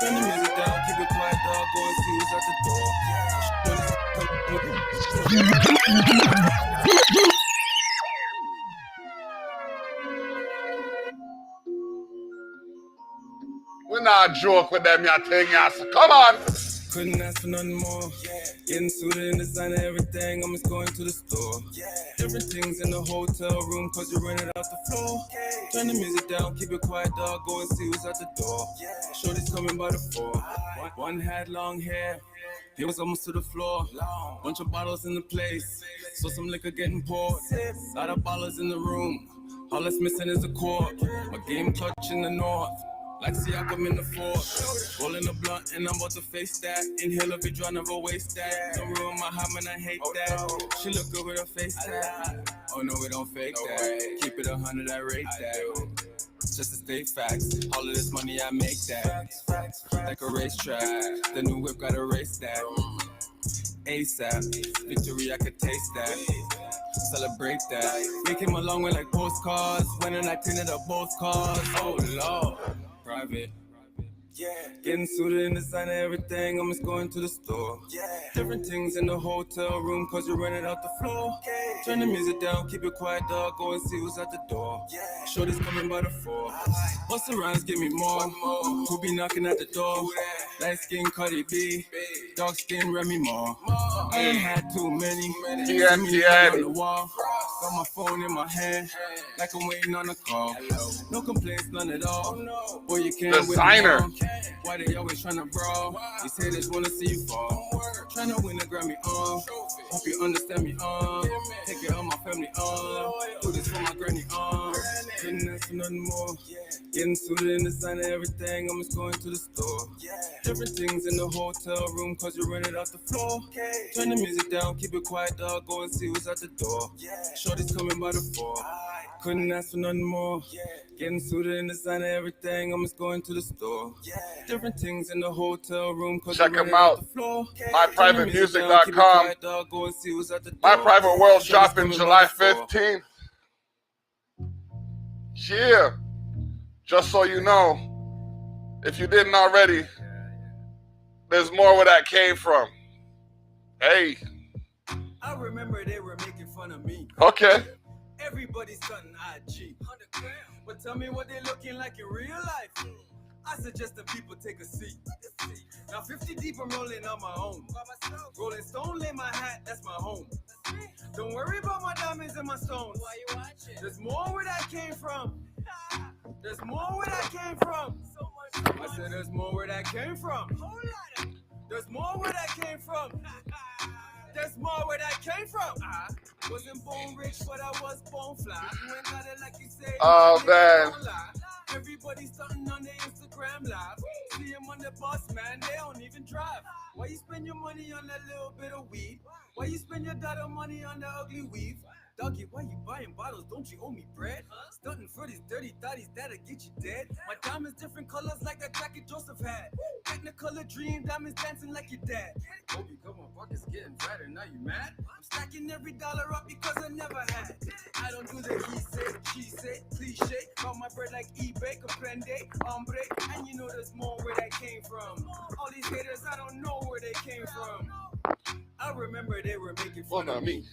Speaker 8: Turn the music down, keep it quiet, dog. Go and see who's at the door.
Speaker 1: we not joke with them, ya thing, ya. So come on.
Speaker 8: Couldn't ask for nothing more. Getting suited in design of everything. I'm just going to the store. Different things in the hotel room, cause you rented out the floor. Turn the music down, keep it quiet, dog. Go and see who's at the door. Shorty's coming by the 4. One had long hair. He was almost to the floor. Bunch of bottles in the place. Saw some liquor getting poured. Lot of ballers in the room. All that's missing is a cord. My game clutch in the north. Like Siakam in the 4th. Rolling a blunt and I'm about to face that. Inhale every draw, never waste that. Don't ruin my hum and I hate that. She look good with her face tag. Oh no, we don't fake that. Keep it 100, I rate that. Just to state facts. All of this money, I make that. Like a racetrack. The new whip got a race that. ASAP. Victory, I could taste that. Celebrate that. We came a long way like postcards. When and I painted up both cars. Oh Lord. Private. Getting suited in design of everything. I'm just going to the store. Different things in the hotel room, cause you rented out the floor. Turn the music down, keep it quiet, dog. Go and see who's at the door. Shorty's coming by the 4. Bust the rhymes, give me more. Who be knocking at the door? Light skin Cardi B. Dark skin Remy Moore. I ain't had too many.
Speaker 1: TNTN.
Speaker 8: On the wall. Got my phone in my hand, like I'm waiting on a call. No complaints, none at all. Boy, you can't
Speaker 1: Designer.
Speaker 8: win. Why they always tryna brawl? These haters wanna see you fall. Tryna win a Grammy Hope you understand me take care of my family do this for my granny couldn't ask for nothing more. Getting suited in design of everything. I'm just going to the store. Different things in the hotel room, cause you rented out the floor. Turn the music down, keep it quiet, dog. Go and see who's at the door. Shorty's coming by the 4. couldn't ask for nothing more. Getting suited in designer, everything. I'm just going to the store. Different things in the hotel room.
Speaker 1: Check them out. MyPrivateMusic.com. My Private World dropping July 15th. Yeah. Just so you know, if you didn't already, there's more where that came from. Hey.
Speaker 8: I remember they were making fun of me.
Speaker 1: Okay.
Speaker 8: Everybody's stunting IG. But tell me what they looking like in real life. I suggest that people take a seat. Now 50 deep, I'm rolling on my own. Rolling Stone, lay my hat, that's my home. Don't worry about my diamonds and my stones. There's more where that came from. There's more where that came from. I said there's more where that came from. There's more where that came from. There's more where that came from. I wasn't born rich, but I was born fly. You ain't got it like you say.
Speaker 1: Oh, man.
Speaker 8: Everybody's starting on their Instagram live. See them on the bus, man, they don't even drive. Why you spend your money on that little bit of weed? Why you spend your dollar money on the ugly weave? Doggy, why you buying bottles? Don't you owe me bread? Stunting for these dirty thotties, that'll get you dead. My diamonds different colors like that jacket Joseph had. Technicolor dream, diamonds dancing like your dad. Kobe, come on, pockets getting fatter, now you mad? I'm stacking every dollar up because I never had. I don't do the he said, she said, cliche. Got my bread like eBay, comprende, hombre. And you know there's more where that came from. All these haters, I don't know where they came from. I remember they were making fun of me.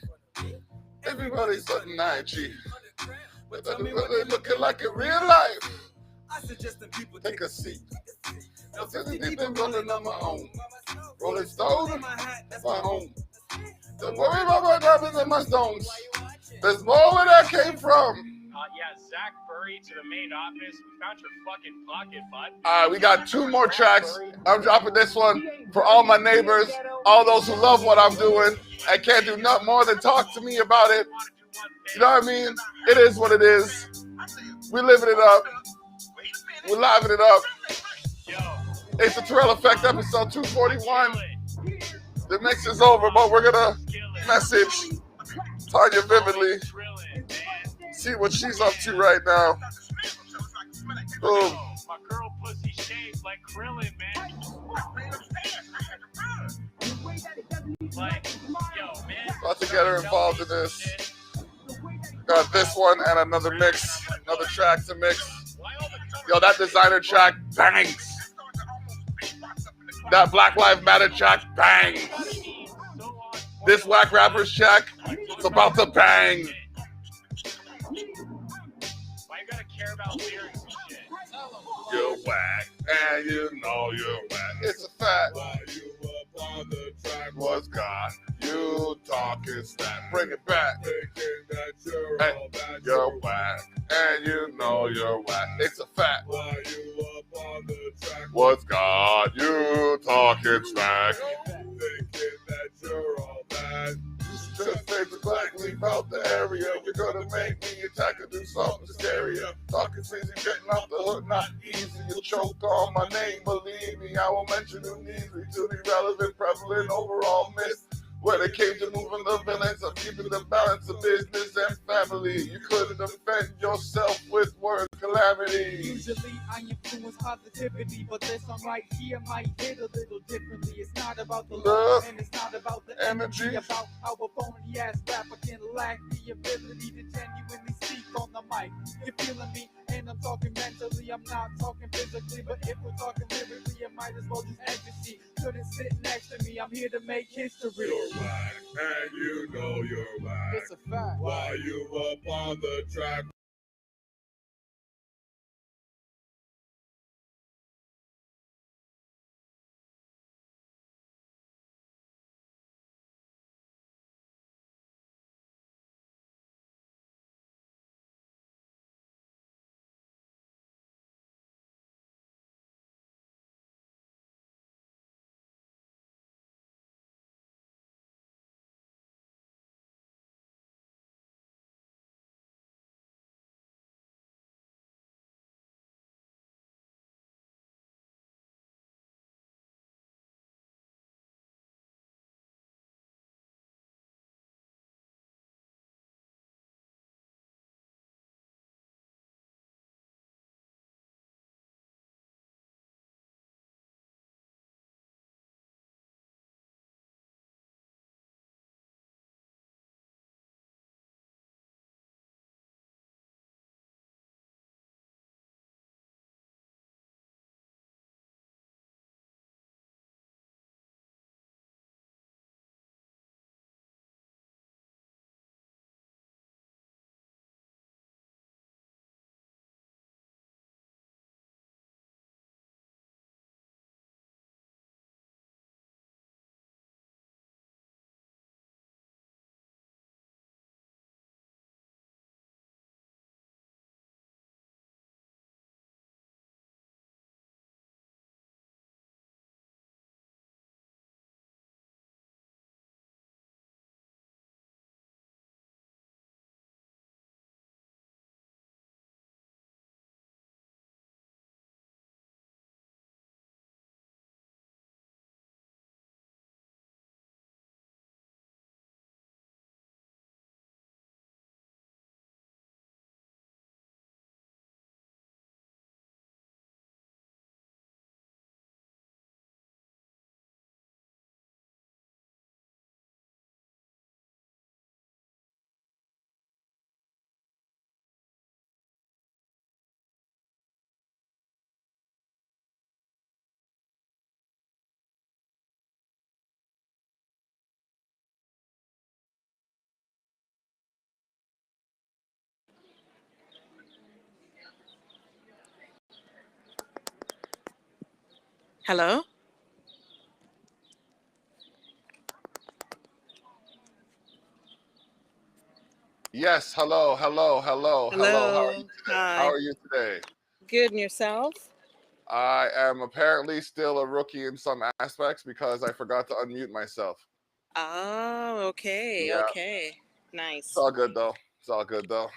Speaker 1: Everybody's stunting IG. But tell me what they looking like in real life.
Speaker 8: I suggest that people
Speaker 1: take a seat. Now 50 deep and rolling on my own. Rolling Stone, that's my home. Don't worry about my diamonds and my stones. There's more where that came from.
Speaker 18: Yeah, Zach Burry to the main office. We found your fucking pocket, bud.
Speaker 1: We got 2 more tracks. I'm dropping this one for all my neighbors, all those who love what I'm doing and can't do nothing more than talk to me about it. You know what I mean? It is what it is. We're living it up. We're living it up. It's the Terrell Effect, episode 241. The mix is over, but we're going to message Tanya vividly. See what she's up to right now. Boom.
Speaker 18: My girl pussy shaved like Krillin, man. Like, yo, man.
Speaker 1: About to get her involved in this. Got this one and another mix, another track to mix. Yo, that designer track bangs. That Black Lives Matter track bangs. This whack rapper's track, it's about to bang.
Speaker 18: Care about lyrics and shit.
Speaker 1: You're whack, and you know you're whack. It's a fact. Why you up on the track was God. You talking smack. Bring it back. Thinking that you're all bad. You're whack, and you know you're whack. It's a fact. Why you up on the track was God. You talking smack. Thinking that you're all bad. Just take the black leaf out the area. You're gonna make me attack or do something scarier. Talking easy, getting off the hook, not easy. You'll choke on my name, believe me. I will mention who needs me to the relevant, prevalent, overall myth. Where they came to moving the villains of keeping the balance of business and family. You couldn't defend yourself with word calamity.
Speaker 19: Usually I influence positivity, but this one right here might hit a little differently. It's not about the love, and it's not about the energy. About how a phony ass rapper can lack the ability to genuinely speak on the mic. You're feeling me, and I'm talking mentally. I'm not talking physically, but if we're talking lyrically, it might as well just ecstasy. Couldn't sit next to me. I'm here to make history.
Speaker 1: You're whack, and you know you're whack.
Speaker 19: It's a fact.
Speaker 1: Why you up on the track?
Speaker 20: Hello?
Speaker 1: Yes, hello, hello, hello, hello. How are you
Speaker 20: Hello.
Speaker 1: today? How
Speaker 20: Hi.
Speaker 1: are you today?
Speaker 20: Good, and yourself?
Speaker 1: I am apparently still a rookie in some aspects because I forgot to unmute myself.
Speaker 20: Oh, okay.
Speaker 1: Yeah,
Speaker 20: Okay.
Speaker 1: it's
Speaker 20: Nice.
Speaker 1: all good though. It's all good though.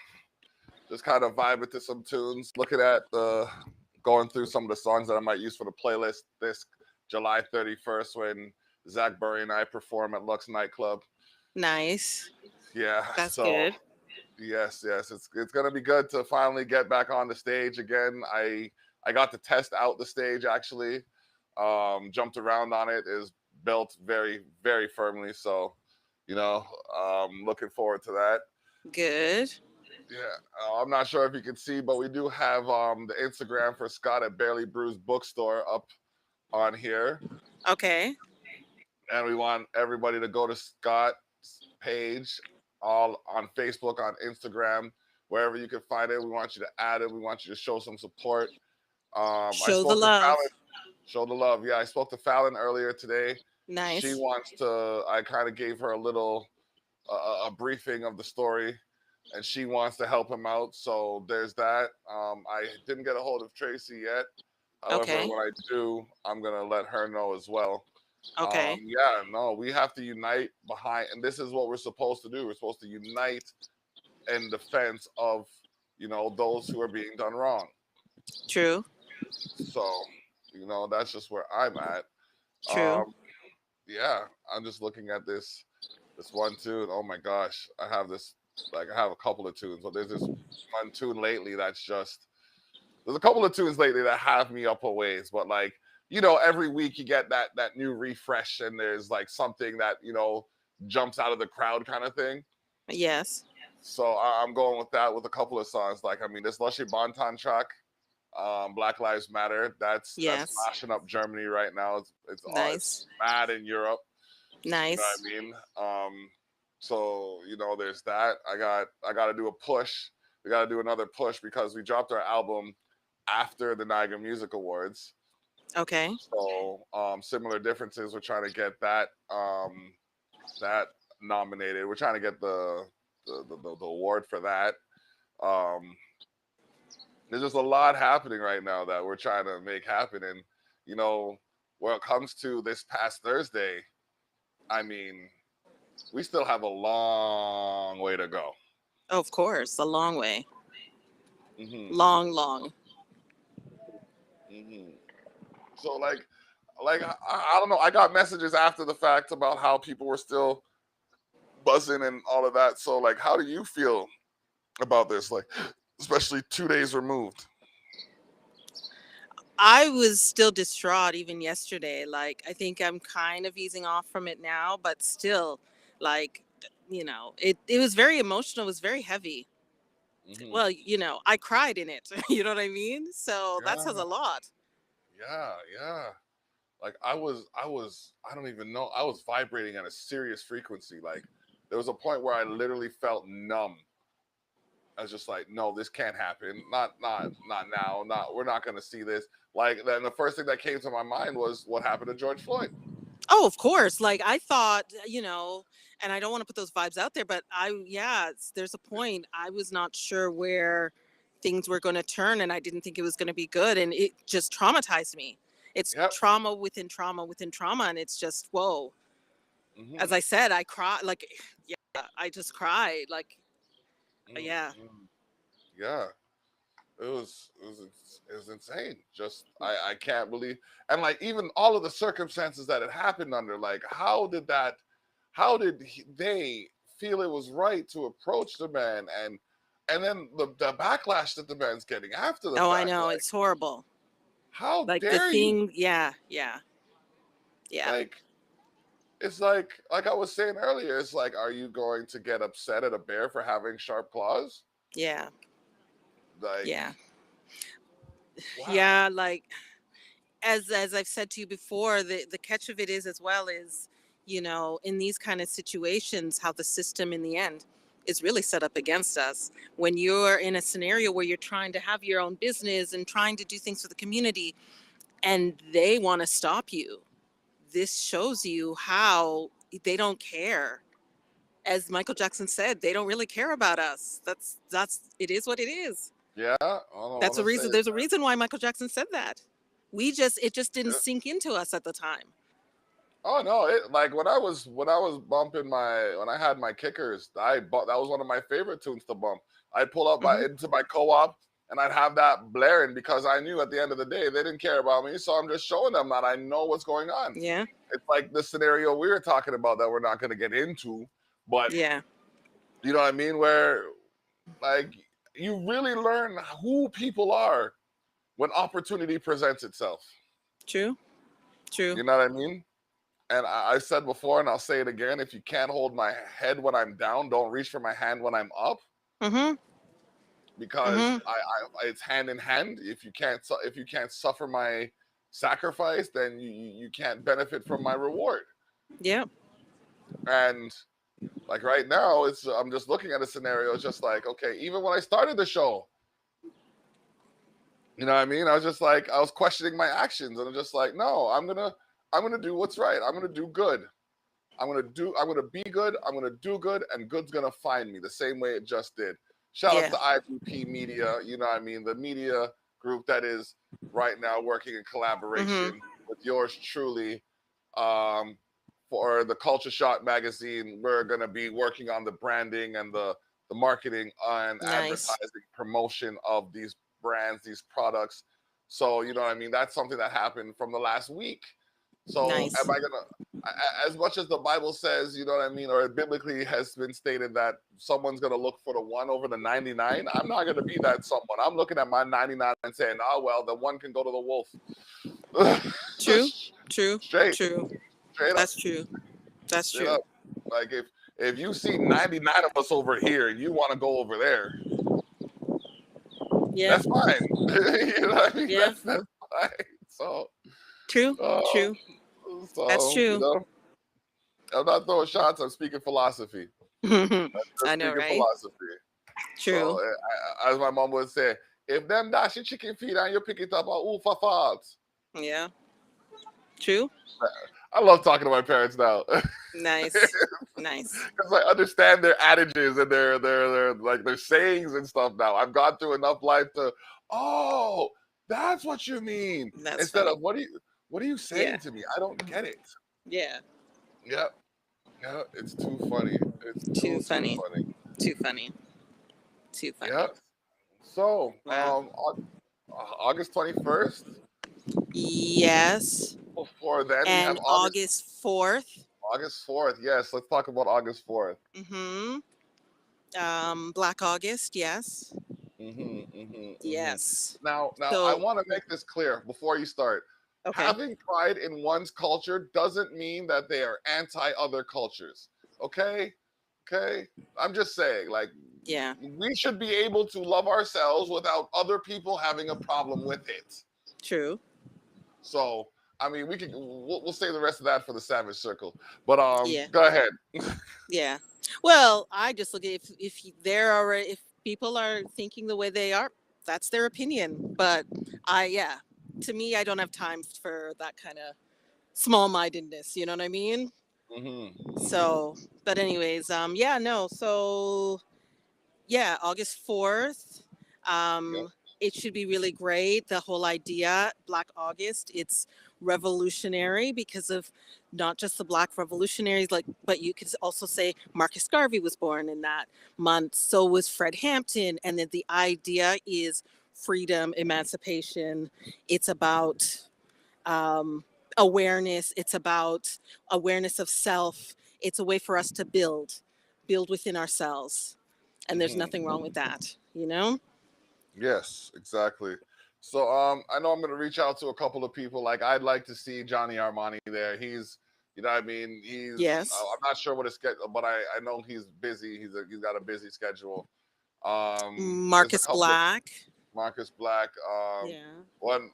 Speaker 1: Just kind of vibing to some tunes, looking at going through some of the songs that I might use for the playlist this July 31st when Zach Burry and I perform at Lux nightclub.
Speaker 20: Nice.
Speaker 1: Yeah,
Speaker 20: That's
Speaker 1: so
Speaker 20: good.
Speaker 1: yes, it's gonna be good to finally get back on the stage again. I got to test out the stage actually. Jumped around on it. Is built very, very firmly. So, looking forward to that.
Speaker 20: Good.
Speaker 1: Yeah, I'm not sure if you can see, but we do have the Instagram for Scott at Barely Bruised Bookstore up on here,
Speaker 20: Okay.
Speaker 1: and we want everybody to go to Scott's page, all on Facebook, on Instagram, wherever you can find it. We want you to add it. We want you to show some support. I
Speaker 20: Show the
Speaker 1: spoke to
Speaker 20: love.
Speaker 1: Fallon. Show the love. Yeah, I spoke to Fallon earlier today. She
Speaker 20: Nice.
Speaker 1: wants to. I kind of gave her a little a briefing of the story, and she wants to help him out. So there's that. I didn't get a hold of Tracy yet. However,
Speaker 20: Okay.
Speaker 1: when I do, I'm gonna let her know as well.
Speaker 20: Okay.
Speaker 1: Yeah, no, we have to unite behind, and this is what we're supposed to do. We're supposed to unite in defense of those who are being done wrong.
Speaker 20: True.
Speaker 1: So that's just where I'm at.
Speaker 20: True.
Speaker 1: Yeah, I'm just looking at this one tune. Oh my gosh, I have a couple of tunes, but there's this one tune lately that's just there's a couple of tunes lately that have me up a ways, but every week you get that new refresh and there's like something that jumps out of the crowd kind of thing.
Speaker 20: Yes.
Speaker 1: So I'm going with that with a couple of songs. This Lushy Banton track, Black Lives Matter. That's smashing up Germany right now. It's
Speaker 20: Nice.
Speaker 1: mad in Europe.
Speaker 20: Nice.
Speaker 1: You know what I mean? So there's that. I got to do a push. We got to do another push because we dropped our album after the Niagara Music Awards.
Speaker 20: Okay.
Speaker 1: So similar differences. We're trying to get that nominated. We're trying to get the award for that. There's just a lot happening right now that we're trying to make happen. And when it comes to this past Thursday, we still have a long way to go.
Speaker 20: Of course, a long way.
Speaker 1: Mm-hmm.
Speaker 20: Long.
Speaker 1: Mm-hmm. So I don't know. I got messages after the fact about how people were still buzzing and all of that. So how do you feel about this? Especially 2 days removed.
Speaker 20: I was still distraught even yesterday. I think I'm kind of easing off from it now, but still, it was very emotional. It was very heavy.
Speaker 1: Mm-hmm.
Speaker 20: Well, I cried in it. You know what I mean? So that says a lot.
Speaker 1: Yeah. I don't even know. I was vibrating at a serious frequency. There was a point where I literally felt numb. I was just like, no, this can't happen. Not now. We're not going to see this. Then the first thing that came to my mind was what happened to George Floyd.
Speaker 20: Oh, of course. I thought, and I don't want to put those vibes out there, but there's a point. I was not sure where things were going to turn, and I didn't think it was going to be good. And it just traumatized me. It's trauma within trauma within trauma. And it's just, whoa. Mm-hmm. As I said, I cried. I just cried. Yeah.
Speaker 1: Yeah. It was insane. Just I can't believe, and even all of the circumstances that it happened under. How did they feel it was right to approach the man, and then the backlash that the man's getting after the fact.
Speaker 20: I know, it's horrible.
Speaker 1: How dare you?
Speaker 20: Yeah.
Speaker 1: It's like I was saying earlier. It's are you going to get upset at a bear for having sharp claws?
Speaker 20: Yeah.
Speaker 1: Yeah.
Speaker 20: Wow. Yeah, as I've said to you before, the catch of it is as well is, in these kind of situations, how the system in the end is really set up against us. When you're in a scenario where you're trying to have your own business and trying to do things for the community, and they want to stop you. This shows you how they don't care. As Michael Jackson said, they don't really care about us. That's it is what it is.
Speaker 1: Yeah, I don't
Speaker 20: That's a
Speaker 1: want to
Speaker 20: reason.
Speaker 1: say
Speaker 20: There's a reason why Michael Jackson said that. It just didn't
Speaker 1: it.
Speaker 20: sink into us at the time.
Speaker 1: Oh no! Like when I was bumping when I had my kickers, that was one of my favorite tunes to bump. I'd pull up into my co-op and I'd have that blaring because I knew at the end of the day they didn't care about me, so I'm just showing them that I know what's going on.
Speaker 20: Yeah,
Speaker 1: it's like the scenario we were talking about that we're not going to get into, but
Speaker 20: yeah,
Speaker 1: you know what I mean, where like you really learn who people are when opportunity presents itself.
Speaker 20: True.
Speaker 1: You know what I mean? And I said before, and I'll say it again: if you can't hold my head when I'm down, don't reach for my hand when I'm up. Because it's hand in hand. If you can't suffer my sacrifice, then you can't benefit from my reward.
Speaker 20: Yeah.
Speaker 1: And like right now, I'm just looking at a scenario. It's just like, okay, even when I started the show, you know what I mean? I was questioning my actions, and I'm just like, no, I'm gonna do what's right. I'm gonna do good. I'm gonna be good. I'm gonna do good, and good's gonna find me the same way it just did. Shout out to IVP Media. You know what I mean? The media group that is right now working in collaboration with yours truly. For the Culture Shock magazine, we're gonna be working on the branding and the marketing and advertising promotion of these brands, these products. So you know what I mean? That's something that happened from the last week. So am I gonna, as much as the Bible says, you know what I mean, or it biblically has been stated that someone's gonna look for the one over the 99, I'm not gonna be that someone. I'm looking at my 99 and saying, oh well, the one can go to the wolf.
Speaker 20: True.
Speaker 1: Straight
Speaker 20: That's true. That's
Speaker 1: Straight
Speaker 20: true.
Speaker 1: up. Like if you see 99 of us over here and you want to go over there, that's fine. You know what I mean?
Speaker 20: Yeah.
Speaker 1: That's fine. So
Speaker 20: true.
Speaker 1: So,
Speaker 20: That's true.
Speaker 1: You know, I'm not throwing shots. I'm speaking philosophy.
Speaker 20: I know, right?
Speaker 1: Philosophy.
Speaker 20: True.
Speaker 1: So, as my mom would say, if them dash your chicken feet and you pick it up, for fault.
Speaker 20: Yeah. True.
Speaker 1: I love talking to my parents now.
Speaker 20: Nice.
Speaker 1: Because I understand their adages and their like their sayings and stuff now. I've gone through enough life to, oh, that's what you mean. Instead of what are you saying to me? I don't get it.
Speaker 20: Yeah.
Speaker 1: Yeah. Yeah. It's too funny. It's too funny.
Speaker 20: Too funny.
Speaker 1: Yeah. So, August 21st.
Speaker 20: Yes.
Speaker 1: Before then,
Speaker 20: and
Speaker 1: we have
Speaker 20: August 4th.
Speaker 1: August 4th. Yes. Let's talk about August 4th.
Speaker 20: Black August. Yes. Yes.
Speaker 1: Now, I want to make this clear before you start.
Speaker 20: Okay.
Speaker 1: Having pride in one's culture doesn't mean that they are anti other cultures. Okay? I'm just saying, like, we should be able to love ourselves without other people having a problem with it.
Speaker 20: True.
Speaker 1: So, I mean, we'll save the rest of that for the Savage Circle. But go ahead.
Speaker 20: Yeah. Well, I just look at if people are thinking the way they are, that's their opinion. But to me, I don't have time for that kind of small-mindedness. You know what I mean? So, but anyways, So, August 4th. It should be really great. The whole idea, Black August, it's revolutionary because of not just the Black revolutionaries, but you could also say Marcus Garvey was born in that month. So was Fred Hampton. And then the idea is freedom, emancipation. It's about awareness. It's about awareness of self. It's a way for us to build within ourselves. And there's nothing wrong with that, you know?
Speaker 1: Yes, exactly. So I know I'm gonna reach out to a couple of people. Like I'd like to see Johnny Armani there. He's, you know what I mean? I'm not sure what his schedule, but I know he's busy. He's got a busy schedule.
Speaker 20: Marcus Black.
Speaker 1: The one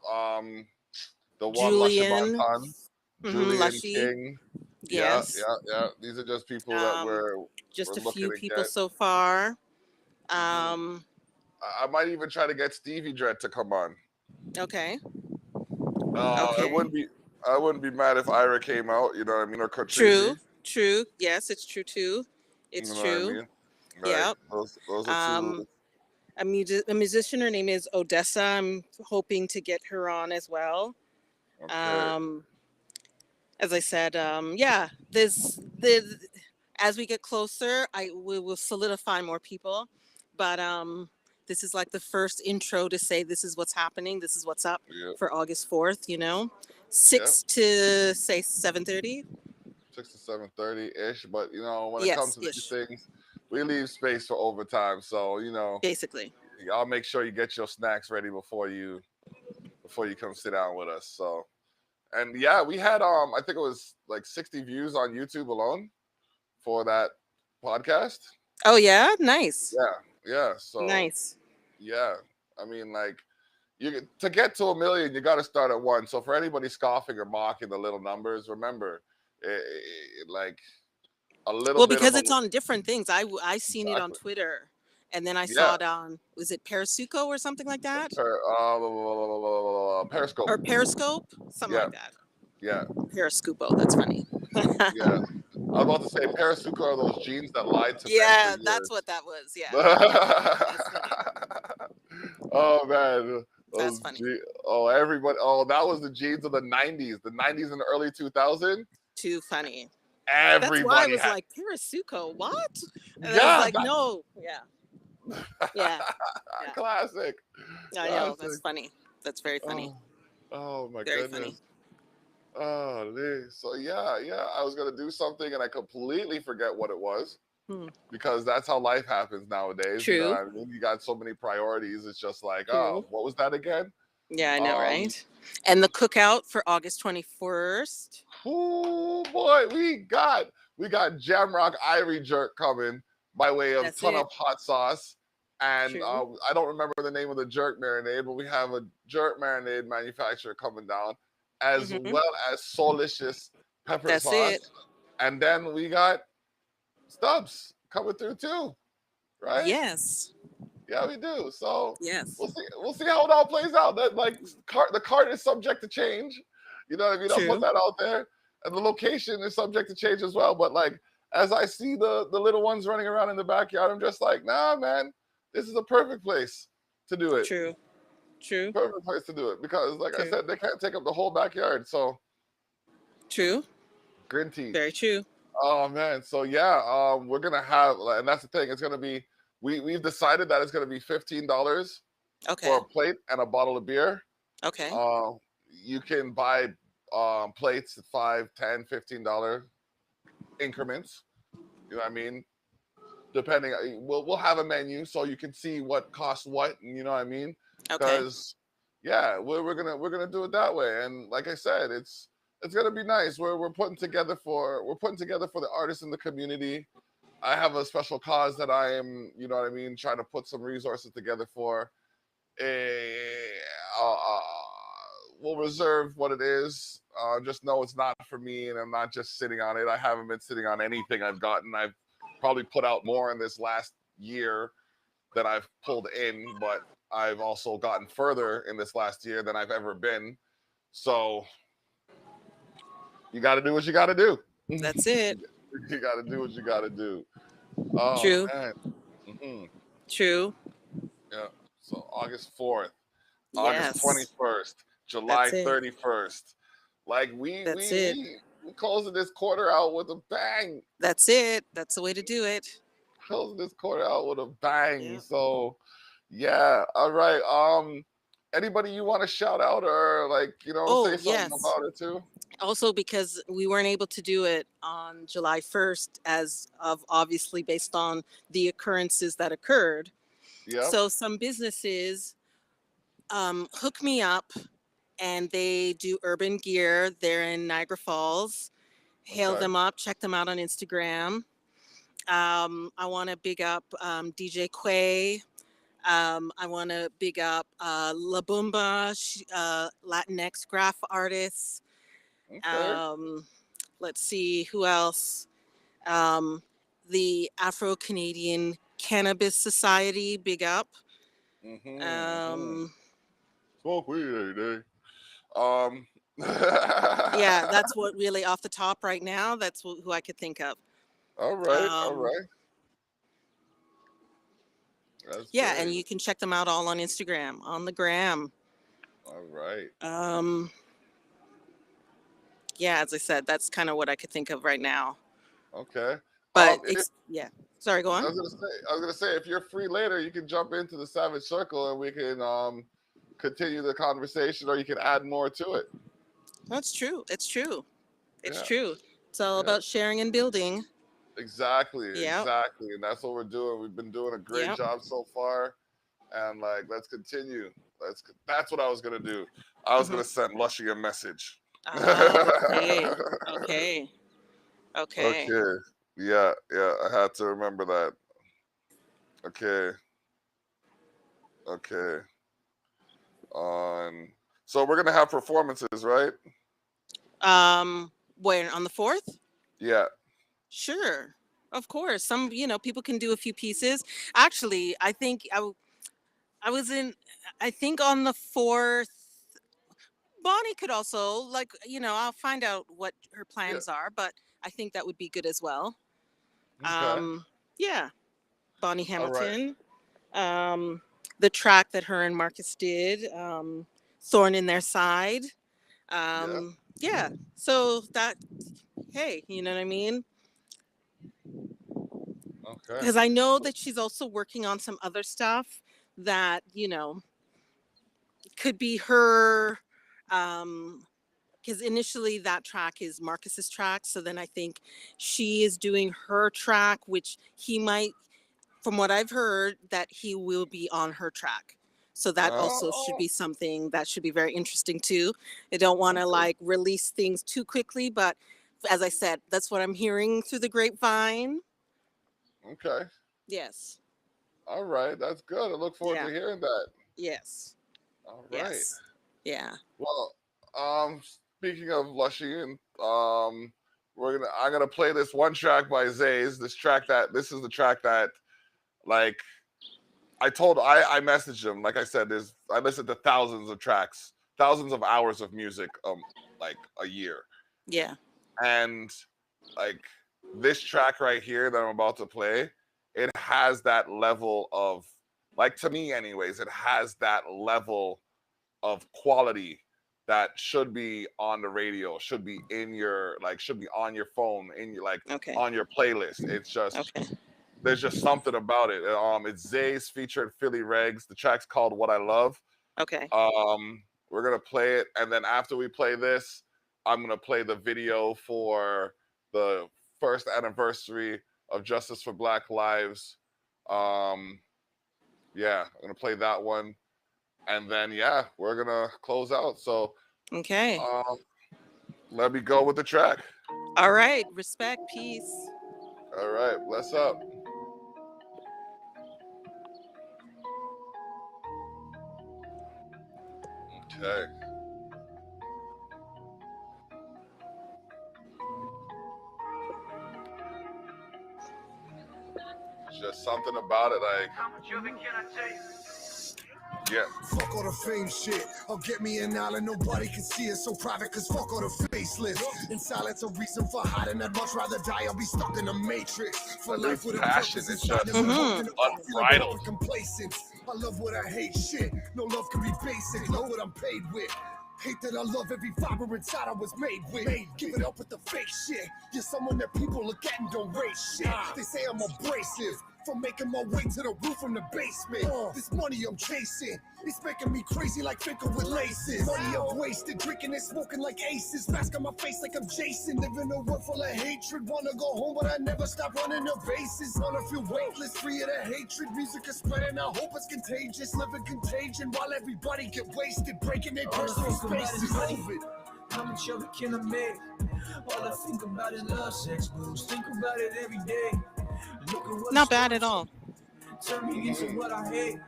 Speaker 20: Julian.
Speaker 1: Lushy Banton. Julian
Speaker 20: Lushy.
Speaker 1: King.
Speaker 20: Yes.
Speaker 1: Yeah. These are just people that we're
Speaker 20: a few people so far.
Speaker 1: I might even try to get Stevie Dread to come on.
Speaker 20: Okay. Okay.
Speaker 1: I wouldn't be mad if Ira came out. You know what I mean, or
Speaker 20: True.
Speaker 1: Catrice.
Speaker 20: True. Yes, it's true too.
Speaker 1: You
Speaker 20: It's
Speaker 1: know what I
Speaker 20: true.
Speaker 1: mean? Like
Speaker 20: Yep.
Speaker 1: those are two.
Speaker 20: Um, a musician. Her name is Odessa. I'm hoping to get her on as well.
Speaker 1: Okay.
Speaker 20: Um, as I said, yeah. There's as we get closer, we will solidify more people. But this is like the first intro to say this is what's happening. This is what's up
Speaker 1: Yep.
Speaker 20: for August 4th. You know,
Speaker 1: Yep.
Speaker 20: 6 to say 7:30.
Speaker 1: 6 to 7:30 ish. But you know, when it comes
Speaker 20: Yes,
Speaker 1: to these
Speaker 20: ish.
Speaker 1: things, we leave space for overtime. So you know,
Speaker 20: Basically.
Speaker 1: y'all make sure you get your snacks ready before you come sit down with us. So and yeah, we had I think it was like 60 views on YouTube alone for that podcast.
Speaker 20: Oh yeah, nice,
Speaker 1: Yeah. So
Speaker 20: nice.
Speaker 1: yeah, I mean like to get to 1 million, you got to start at one. So for anybody scoffing or mocking the little numbers, remember, like a little
Speaker 20: Well,
Speaker 1: bit of
Speaker 20: because
Speaker 1: a
Speaker 20: it's on different things. I seen it on
Speaker 1: exactly.
Speaker 20: Twitter, and then I
Speaker 1: Yeah.
Speaker 20: saw it on was it Perisuco or something like that,
Speaker 1: Periscope.
Speaker 20: or Periscope, something
Speaker 1: Yeah.
Speaker 20: like that.
Speaker 1: Yeah.
Speaker 20: Periscopo. That's funny.
Speaker 1: Yeah. I was about to say Parasuka are those jeans that lied to men for
Speaker 20: Yeah, that's
Speaker 1: years.
Speaker 20: what that was. Yeah, that's funny.
Speaker 1: Oh man,
Speaker 20: That's
Speaker 1: those
Speaker 20: funny.
Speaker 1: everybody. Oh, that was the jeans of the '90s, the '90s and the early 2000s.
Speaker 20: Too funny. That's why I
Speaker 1: Everybody
Speaker 20: was
Speaker 1: had.
Speaker 20: like Perisuco. What? And I was
Speaker 1: Yeah,
Speaker 20: like, no. Yeah. Yeah. Yeah.
Speaker 1: classic.
Speaker 20: I know. That's
Speaker 1: Classic.
Speaker 20: funny. That's very funny.
Speaker 1: Oh my
Speaker 20: Very funny.
Speaker 1: goodness. Oh, so yeah. I was gonna do something and I completely forget what it was. Because that's how life happens nowadays. You know
Speaker 20: True.
Speaker 1: what I mean? You got so many priorities. It's just like,
Speaker 20: True.
Speaker 1: oh, what was that again?
Speaker 20: Yeah, I know, right? And the cookout for August 21st.
Speaker 1: Oh boy, we got Jamrock Irie jerk coming by way of
Speaker 20: That's
Speaker 1: ton
Speaker 20: it.
Speaker 1: of hot sauce. And
Speaker 20: True.
Speaker 1: I don't remember the name of the jerk marinade, but we have a jerk marinade manufacturer coming down, as well as Soulicious pepper
Speaker 20: That's
Speaker 1: sauce.
Speaker 20: it.
Speaker 1: And then we got Stubbs coming through too, right?
Speaker 20: Yes.
Speaker 1: Yeah, we do. So
Speaker 20: Yes.
Speaker 1: we'll see how it all plays out. That like the cart is subject to change. You know what I mean? I'll put
Speaker 20: True.
Speaker 1: that out there. And the location is subject to change as well. But like as I see the little ones running around in the backyard, I'm just like, nah, man, this is a perfect place to do it.
Speaker 20: True. True.
Speaker 1: Perfect place to do it. Because like I
Speaker 20: True.
Speaker 1: said, they can't take up the whole backyard. So
Speaker 20: True.
Speaker 1: green tea.
Speaker 20: Very true.
Speaker 1: Oh man. So yeah, we're gonna have, and that's the thing, it's gonna be we've decided that it's gonna be $15
Speaker 20: Okay.
Speaker 1: for a plate and a bottle of beer.
Speaker 20: Okay.
Speaker 1: You can buy plates at $5, $10, $15 increments. You know what I mean? Depending, we'll have a menu so you can see what costs what, and you know what I mean?
Speaker 20: Okay.
Speaker 1: Because yeah, we're gonna do it that way. And like I said, it's gonna be nice. We're putting together for the artists in the community. I have a special cause that I am, you know what I mean, trying to put some resources together for. We'll reserve what it is. Just know it's not for me, and I'm not just sitting on it. I haven't been sitting on anything I've gotten. I've probably put out more in this last year than I've pulled in, but I've also gotten further in this last year than I've ever been. So you got to do what you got to do.
Speaker 20: That's it.
Speaker 1: You got to do what you got to do. Oh,
Speaker 20: True.
Speaker 1: man.
Speaker 20: True.
Speaker 1: Yeah. So August 4th,
Speaker 20: Yes.
Speaker 1: August 21st, July
Speaker 20: That's it.
Speaker 1: 31st. Like we closing this quarter out with a bang.
Speaker 20: That's it. That's the way to do it.
Speaker 1: Closing this quarter out with a bang.
Speaker 20: Yeah.
Speaker 1: So yeah. All right. Anybody you want to shout out or like, you know, say something about it too?
Speaker 20: Also, because we weren't able to do it on July 1st, as of obviously based on the occurrences that occurred.
Speaker 1: Yeah.
Speaker 20: So some businesses hook me up, and they do urban gear. They're in Niagara Falls. Hail them up. Check them out on Instagram. I want to big up DJ Quay. I want to big up La Bumba, Latinx graph artists. Let's see who else. The Afro-Canadian Cannabis Society, big up.
Speaker 1: Smoke weed every day.
Speaker 20: Yeah, that's what really off the top right now. That's who I could think of.
Speaker 1: All right, all right. That's
Speaker 20: Yeah,
Speaker 1: great.
Speaker 20: and you can check them out all on Instagram, on the gram.
Speaker 1: All right.
Speaker 20: Yeah, as I said, that's kind of what I could think of right now.
Speaker 1: Okay.
Speaker 20: But yeah. Sorry, go on.
Speaker 1: I was gonna say, if you're free later, you can jump into the Savage Circle and we can continue the conversation, or you can add more to it.
Speaker 20: That's true. It's true. It's
Speaker 1: Yeah.
Speaker 20: true. It's all about sharing and building.
Speaker 1: Exactly.
Speaker 20: Yep.
Speaker 1: Exactly. And that's what we're doing. We've been doing a great job so far. And like, let's continue. That's what I was gonna do. I was gonna send Lushy a message.
Speaker 20: Okay. Okay.
Speaker 1: Okay. Yeah, I had to remember that. Okay. So we're gonna have performances, right?
Speaker 20: When on the 4th?
Speaker 1: Yeah.
Speaker 20: Sure. Of course. Some, people can do a few pieces. Actually, I think I think on the 4th, Bonnie could also, I'll find out what her plans are, but I think that would be good as well.
Speaker 1: Okay.
Speaker 20: Yeah. Bonnie Hamilton. The track that her and Marcus did, Thorn in Their Side. Yeah. So that, hey, you know what I mean?
Speaker 1: Okay.
Speaker 20: Because I know that she's also working on some other stuff that, could be her, because initially that track is Marcus's track. So then I think she is doing her track, which he might, from what I've heard, that he will be on her track. So that also should be something that should be very interesting too. I don't want to release things too quickly, but as I said, that's what I'm hearing through the grapevine.
Speaker 1: Okay.
Speaker 20: Yes.
Speaker 1: All right. That's good. I look forward to hearing that.
Speaker 20: Yes.
Speaker 1: All right.
Speaker 20: Yes. Yeah.
Speaker 1: Well, speaking of Lushy, and I'm gonna play this one track by Zaze. This is the track that, like, I messaged him. Like I said, I listen to thousands of tracks, thousands of hours of music, like a year.
Speaker 20: Yeah.
Speaker 1: And like this track right here that I'm about to play, it has that level of, like, to me anyways, it has that level of quality that should be on the radio, should be in your, should be on your phone, in your, on your playlist. It's just, there's just something about it. It's Zaze featured Philly Regs. The track's called What I Love.
Speaker 20: Okay.
Speaker 1: We're gonna play it, and then after we play this, I'm gonna play the video for the first anniversary of Justice for Black Lives. I'm gonna play that one, and then we're gonna close out. So
Speaker 20: okay,
Speaker 1: let me go with the track.
Speaker 20: All right, respect, peace.
Speaker 1: All right, bless up. Okay. Just something about it, like.
Speaker 14: How much of it can I tell you?
Speaker 1: Yeah.
Speaker 17: Fuck all the fame shit. I'll get me an island, nobody can see it. So private, cause fuck all the faceless. In silence, a reason for hiding. I'd much rather die. I'll be stuck in a matrix. For life with a
Speaker 1: passion,
Speaker 17: purpose
Speaker 1: it's just unbridled.
Speaker 17: Complacent. I love what I hate. Shit, no love can be basic. Love what I'm paid with. Hate that I love every fiber inside I was made with. Give it up with the fake shit. You're someone that people look at and don't rate shit. They say I'm abrasive. From making my way to the roof from the basement. This money I'm chasing, it's making me crazy like Finkel with laces. Money I've wasted, drinking and smoking like aces. Mask on my face like I'm Jason. Living a world full of hatred. Wanna go home, but I never stop running the bases. Wanna feel weightless, free of the hatred. Music is spreading, I hope it's contagious. Living contagion while everybody get wasted. Breaking their personal spaces.
Speaker 9: How much of it can I make? All I think about is love, sex, booze. Think about it every day.
Speaker 20: Not bad at all.
Speaker 9: Turn me into what I hate.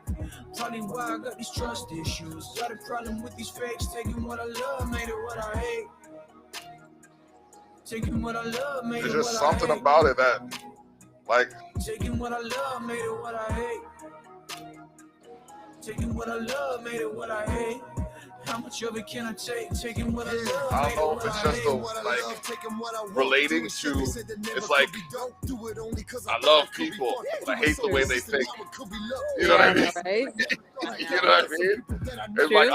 Speaker 9: Probably why I got these trust issues. Got a problem with these fakes. Taking what I love, made it what I hate. Taking what I love, made it what I hate.
Speaker 1: There's just something about it that, like.
Speaker 9: Taking what I love, made it what I hate. Taking what I love, made it what I hate. How much of it can I take? Taking what I love.
Speaker 1: I don't know if it's just the, like, relating to, it's like, I love people, but I hate the way they think. You know what I mean?
Speaker 5: Right?
Speaker 1: You know what I mean? It's like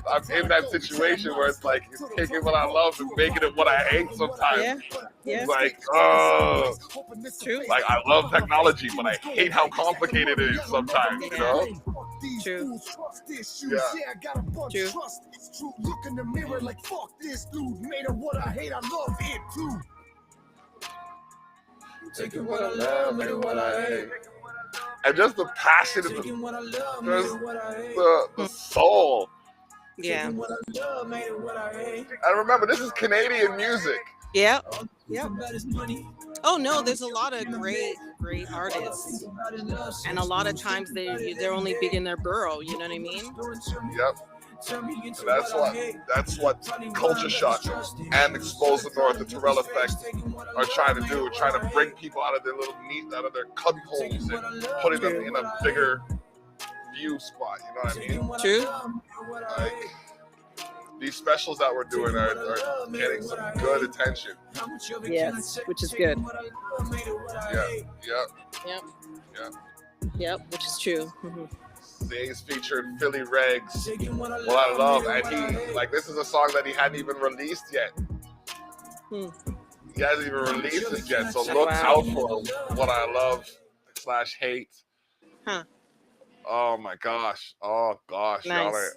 Speaker 1: I'm in that situation where it's like it's taking what I love and making it what I hate sometimes.
Speaker 20: Yeah.
Speaker 1: It's like, true. Like I love technology, but I hate how complicated it is sometimes. You know?
Speaker 20: True.
Speaker 1: Yeah.
Speaker 14: I got a bunch of trust. It's true. Look in the mirror like fuck this dude. Made of what I hate. I love it too.
Speaker 9: Taking what I love, made it what I hate.
Speaker 1: And just the passion of the soul.
Speaker 20: Yeah.
Speaker 1: And remember, this is Canadian music.
Speaker 20: Yeah. Yep. Oh no, there's a lot of great artists, and a lot of times they're only big in their borough. You know what I mean?
Speaker 1: Yep. And that's what Culture Shock and Expose the North, the Terrell Effect are trying to do. Trying to bring people out of their out of their cubby holes and putting them in a bigger view spot. You know what I mean?
Speaker 20: True.
Speaker 1: Like, these specials that we're doing are getting some good attention.
Speaker 5: Yes, which is good.
Speaker 20: Yep, which is true. Mm-hmm.
Speaker 1: Zaze featured Philly Regs, What I Love, and he, like, this is a song that he hadn't even released yet. He hasn't even released it yet, so look out for What I Love / Hate.
Speaker 20: Huh.
Speaker 1: Oh my gosh. Oh gosh.
Speaker 20: Nice.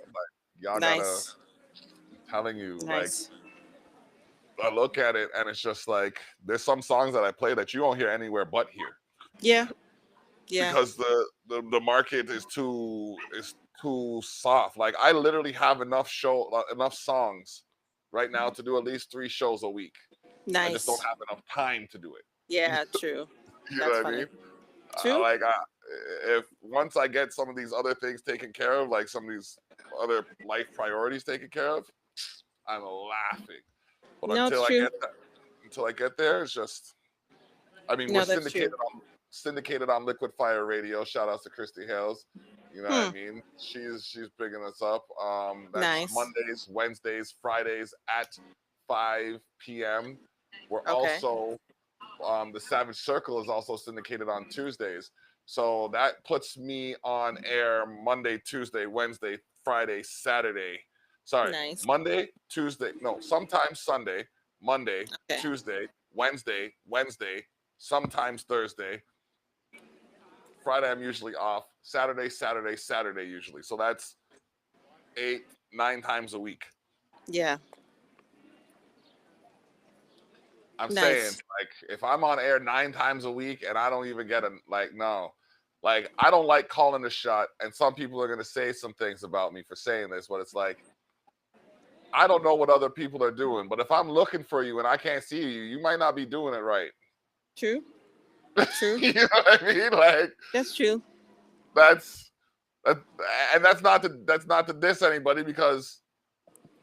Speaker 1: Y'all
Speaker 20: Nice.
Speaker 1: telling you,
Speaker 20: Nice.
Speaker 1: like, I look at it and it's just like, there's some songs that I play that you won't hear anywhere but here.
Speaker 20: Yeah. Yeah.
Speaker 1: Because the market is too soft. Like, I literally have enough songs right now to do at least 3 shows a week.
Speaker 20: Nice.
Speaker 1: I just don't have enough time to do it.
Speaker 20: Yeah, true.
Speaker 1: You
Speaker 20: That's
Speaker 1: know what
Speaker 20: funny.
Speaker 1: I mean?
Speaker 20: True.
Speaker 1: If once I get some of these other things taken care of, like some of these other life priorities taken care of, I'm laughing. But
Speaker 20: No,
Speaker 1: until
Speaker 20: it's
Speaker 1: I
Speaker 20: true.
Speaker 1: get that, until I get there, it's just. I mean,
Speaker 20: No,
Speaker 1: we're
Speaker 20: that's
Speaker 1: syndicated on Liquid Fire Radio. Shout out to Christy Hales. You know what I mean? She's bigging us up. That's
Speaker 20: Nice.
Speaker 1: Mondays, Wednesdays, Fridays at 5 p.m. We're
Speaker 20: Okay.
Speaker 1: also the Savage Circle is also syndicated on Tuesdays. So that puts me on air Monday, Tuesday, Wednesday, Friday, Saturday. Sorry,
Speaker 20: Nice.
Speaker 1: Monday, Tuesday. No, sometimes Sunday, Monday,
Speaker 20: Okay.
Speaker 1: Tuesday, Wednesday, sometimes Thursday. Friday, I'm usually off. Saturday usually. So that's 8-9 times a week.
Speaker 20: Yeah.
Speaker 1: I'm
Speaker 20: Nice.
Speaker 1: saying, like, if I'm on air 9 times a week and I don't even get no. Like, I don't like calling the shot, and some people are going to say some things about me for saying this, but it's like, I don't know what other people are doing, but if I'm looking for you and I can't see you, you might not be doing it right.
Speaker 20: True. True.
Speaker 1: You know what I mean? Like,
Speaker 20: that's true.
Speaker 1: That's not to diss anybody, because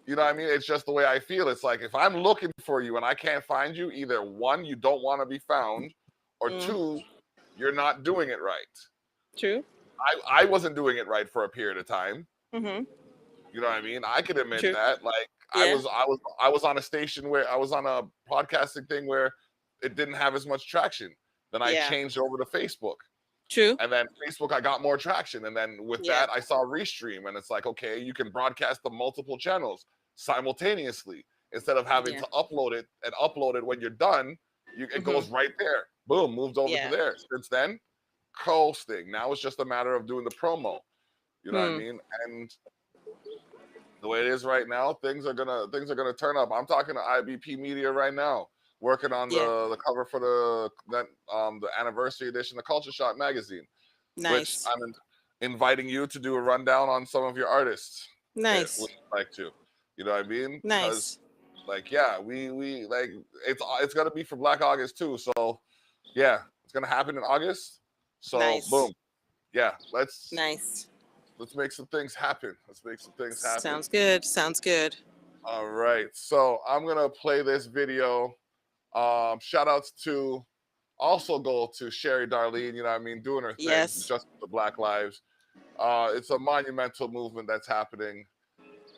Speaker 1: you know what I mean? It's just the way I feel. It's like, if I'm looking for you and I can't find you, either 1, you don't want to be found, or 2, you're not doing it right.
Speaker 20: True.
Speaker 1: I wasn't doing it right for a period of time.
Speaker 20: Mm-hmm.
Speaker 1: You know what I mean? I could admit
Speaker 20: True.
Speaker 1: that. Like,
Speaker 20: Yeah.
Speaker 1: I was on a station where I was on a podcasting thing where it didn't have as much traction. Then I changed over to Facebook.
Speaker 20: True.
Speaker 1: And then Facebook, I got more traction. And then with that, I saw Restream. And it's like, okay, you can broadcast to multiple channels simultaneously instead of having to upload it when you're done. It goes right there. Boom, moved over to there. Since then, coasting. Now it's just a matter of doing the promo. You know what I mean? And the way it is right now, things are gonna turn up. I'm talking to IBP Media right now, working on the cover for the anniversary edition of Culture Shock magazine.
Speaker 20: Nice.
Speaker 1: Which I'm inviting you to do a rundown on some of your artists.
Speaker 20: Nice.
Speaker 1: Would you like to? You know what I mean?
Speaker 20: Nice.
Speaker 1: Like, yeah, we like it's gonna be for Black August too. So yeah, it's gonna happen in August. So boom. Yeah, let's make some things happen.
Speaker 20: Sounds good. Sounds good.
Speaker 1: All right. So I'm gonna play this video. Shout outs to also go to Sherry Darlene, you know what I mean, doing her thing, just for the Black Lives. It's a monumental movement that's happening.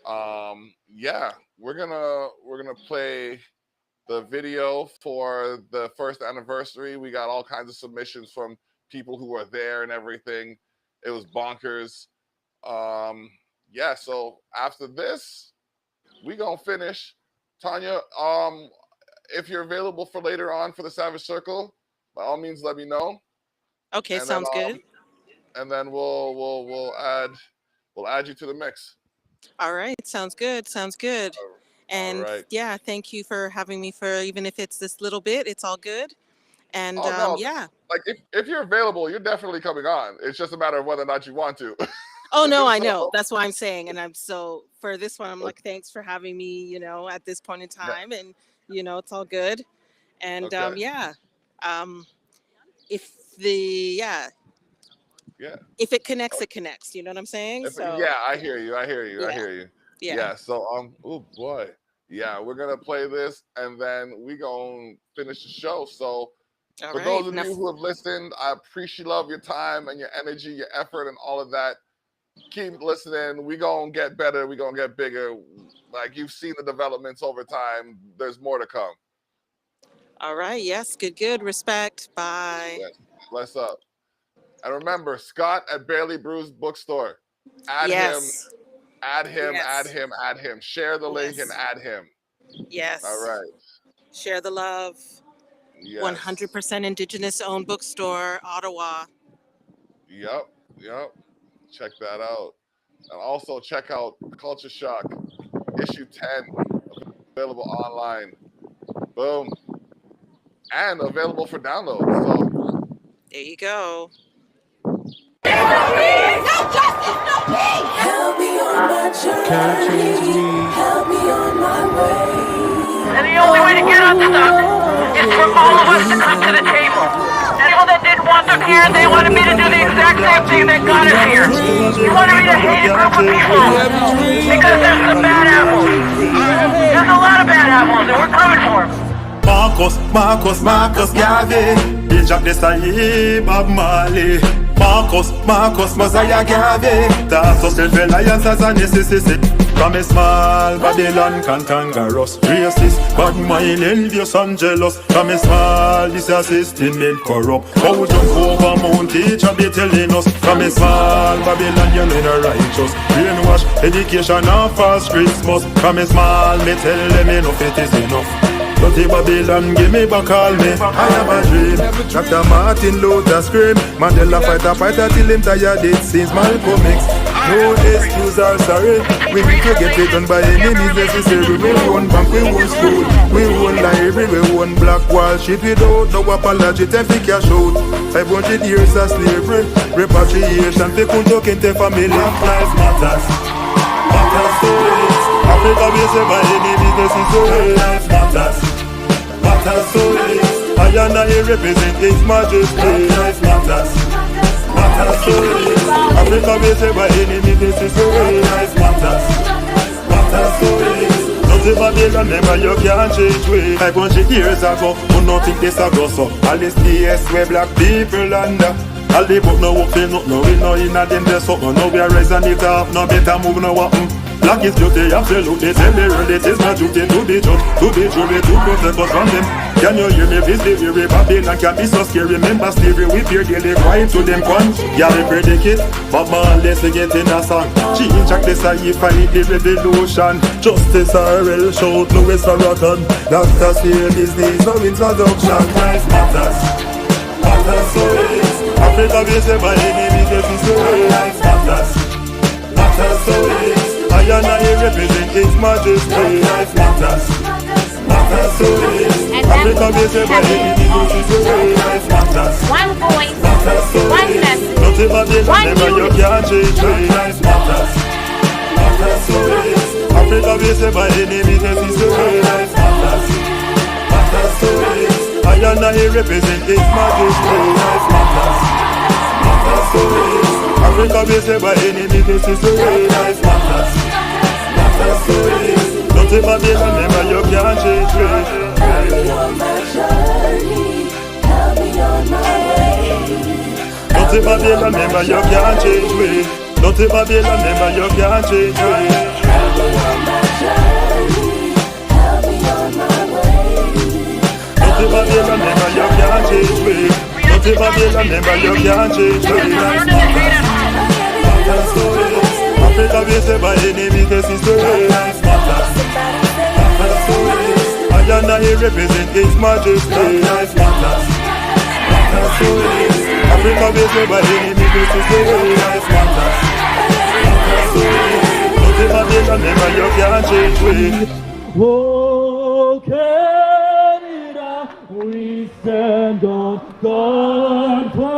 Speaker 1: Yeah, we're gonna play the video for the first anniversary. We got all kinds of submissions from people who were there and everything. It was bonkers. Yeah, so after this, we gonna finish. Tanya, if you're available for later on for the Savage Circle, by all means let me know.
Speaker 20: Okay,
Speaker 1: and
Speaker 20: sounds
Speaker 1: then,
Speaker 20: good.
Speaker 1: And then we'll add you to the mix.
Speaker 20: All right, sounds good. Sounds good. And
Speaker 1: right.
Speaker 20: yeah, thank you for having me for even if it's this little bit, it's all good. And
Speaker 1: no,
Speaker 20: yeah.
Speaker 1: Like if you're available, you're definitely coming on. It's just a matter of whether or not you want to.
Speaker 20: Oh no, I know. That's why I'm saying. And I'm so for this one, I'm like, thanks for having me, you know, at this point in time. And you know, it's all good. And yeah. If if it connects, it connects. You know what I'm saying?
Speaker 1: I hear you.
Speaker 20: Yeah.
Speaker 1: Yeah. So oh boy. Yeah, we're gonna play this and then we gonna finish the show. So for those of you who have listened, I love your time and your energy, your effort, and all of that. Keep listening. We gonna get better. We gonna get bigger. Like you've seen the developments over time. There's more to come.
Speaker 20: All right. Yes. Good. Respect. Bye.
Speaker 1: Yes. Bless up. And remember, Scott at Barely Bruised Bookstore. Add him. Share the link and add him.
Speaker 20: Yes.
Speaker 1: All right.
Speaker 20: Share the love.
Speaker 1: Yes.
Speaker 20: 100% Indigenous owned bookstore, Ottawa.
Speaker 1: Yep. Check that out. And also check out Culture Shock, issue 10, available online. Boom. And available for download. So
Speaker 20: there you go.
Speaker 3: Help me on my journey. Help me on my way.
Speaker 21: And the only way to get unstuck is for all of us to come to the table. People that didn't want them here, they wanted me to do the exact same thing that got us here. You wanted me to hate a group of people because there's some bad apples. There's a lot of bad apples, and we're coming for them.
Speaker 22: Marcus Garvey, Bill Jack Desai, Bob Marley. Marcus, Mosiah Garvey. That's us self-reliance as a necessity. From a small Babylon cantankerous, racist, bad mind, envious and jealous. From a small disassisting made corrupt. How jump over Mount teacher be telling us. From a small Babylon you made a righteous. Brainwash, education and false Christmas. From a small me tell them enough it is enough. Dirty Babylon, give me back all me. I have a dream. Dr. Martin Luther scream. Mandela fighter till him tired it since Malcolm X. No excuse or sorry. We need to get it done by any means necessary. We own bank, we own school, we own library, we own black wall. Ship it out, no apology, then we cash out. 500 years of slavery, repatriation, they couldn't talk into family. Life matters, matters stories. Africa we say by any means necessary. Life matters, matters stories. I and I represent His Majesty. Life matters, matters stories. Africa we say by any means necessary. Life matters, matters stories. Nothing Babylon never you can't change way. 500 years ago, who not think this a go so? All this BS where black people under. All the book no work, no we no in a them there so no we are raising it up, no better move no what. Black is beauty, absolutely. Tell me real, it is my duty to be judged, to be true, to protect us from them. Can you hear me? This the weary Babylon can be so scary. Remember slavery, we fear daily, crying to them con. Yeah, we predicate, but man, let's get in a song. She inject this, I fight the revolution. Justice RL, shout Louis Farrakhan. Dr. Steele, business, no introduction. Life matters, matters so is. Africa, we say by any means, this is the way. Life matters, matters so is. I and I represent His Majesty. Life matters, matters so is. Africa we say by any means is the way. Life matters,
Speaker 23: one voice,
Speaker 22: matters so
Speaker 23: one
Speaker 22: is.
Speaker 23: message,
Speaker 22: Nothing but the
Speaker 23: one
Speaker 22: never you can't change way. Life matters, matters so is. Africa we say by any means is the way. Life matters, matters so is. I and I represent His Majesty. Life matters, matters so is. Africa we say by any means is the way. Life matters, matters so is. Nothing but the never you can't change way.
Speaker 3: Help me on my journey. Help me on my way.
Speaker 22: Nothing but the never you can't change way. Nothing but the never you can't change way. Dirty Babylon, never you can't change me. Dirty Babylon, never you can't change me. Africa we say by enemy case is story. I represent His Majesty. Africa we say by enemy case is story. Dirty Babylon, never you can't change me.
Speaker 4: Oh, Canada, we stand on gunpoint.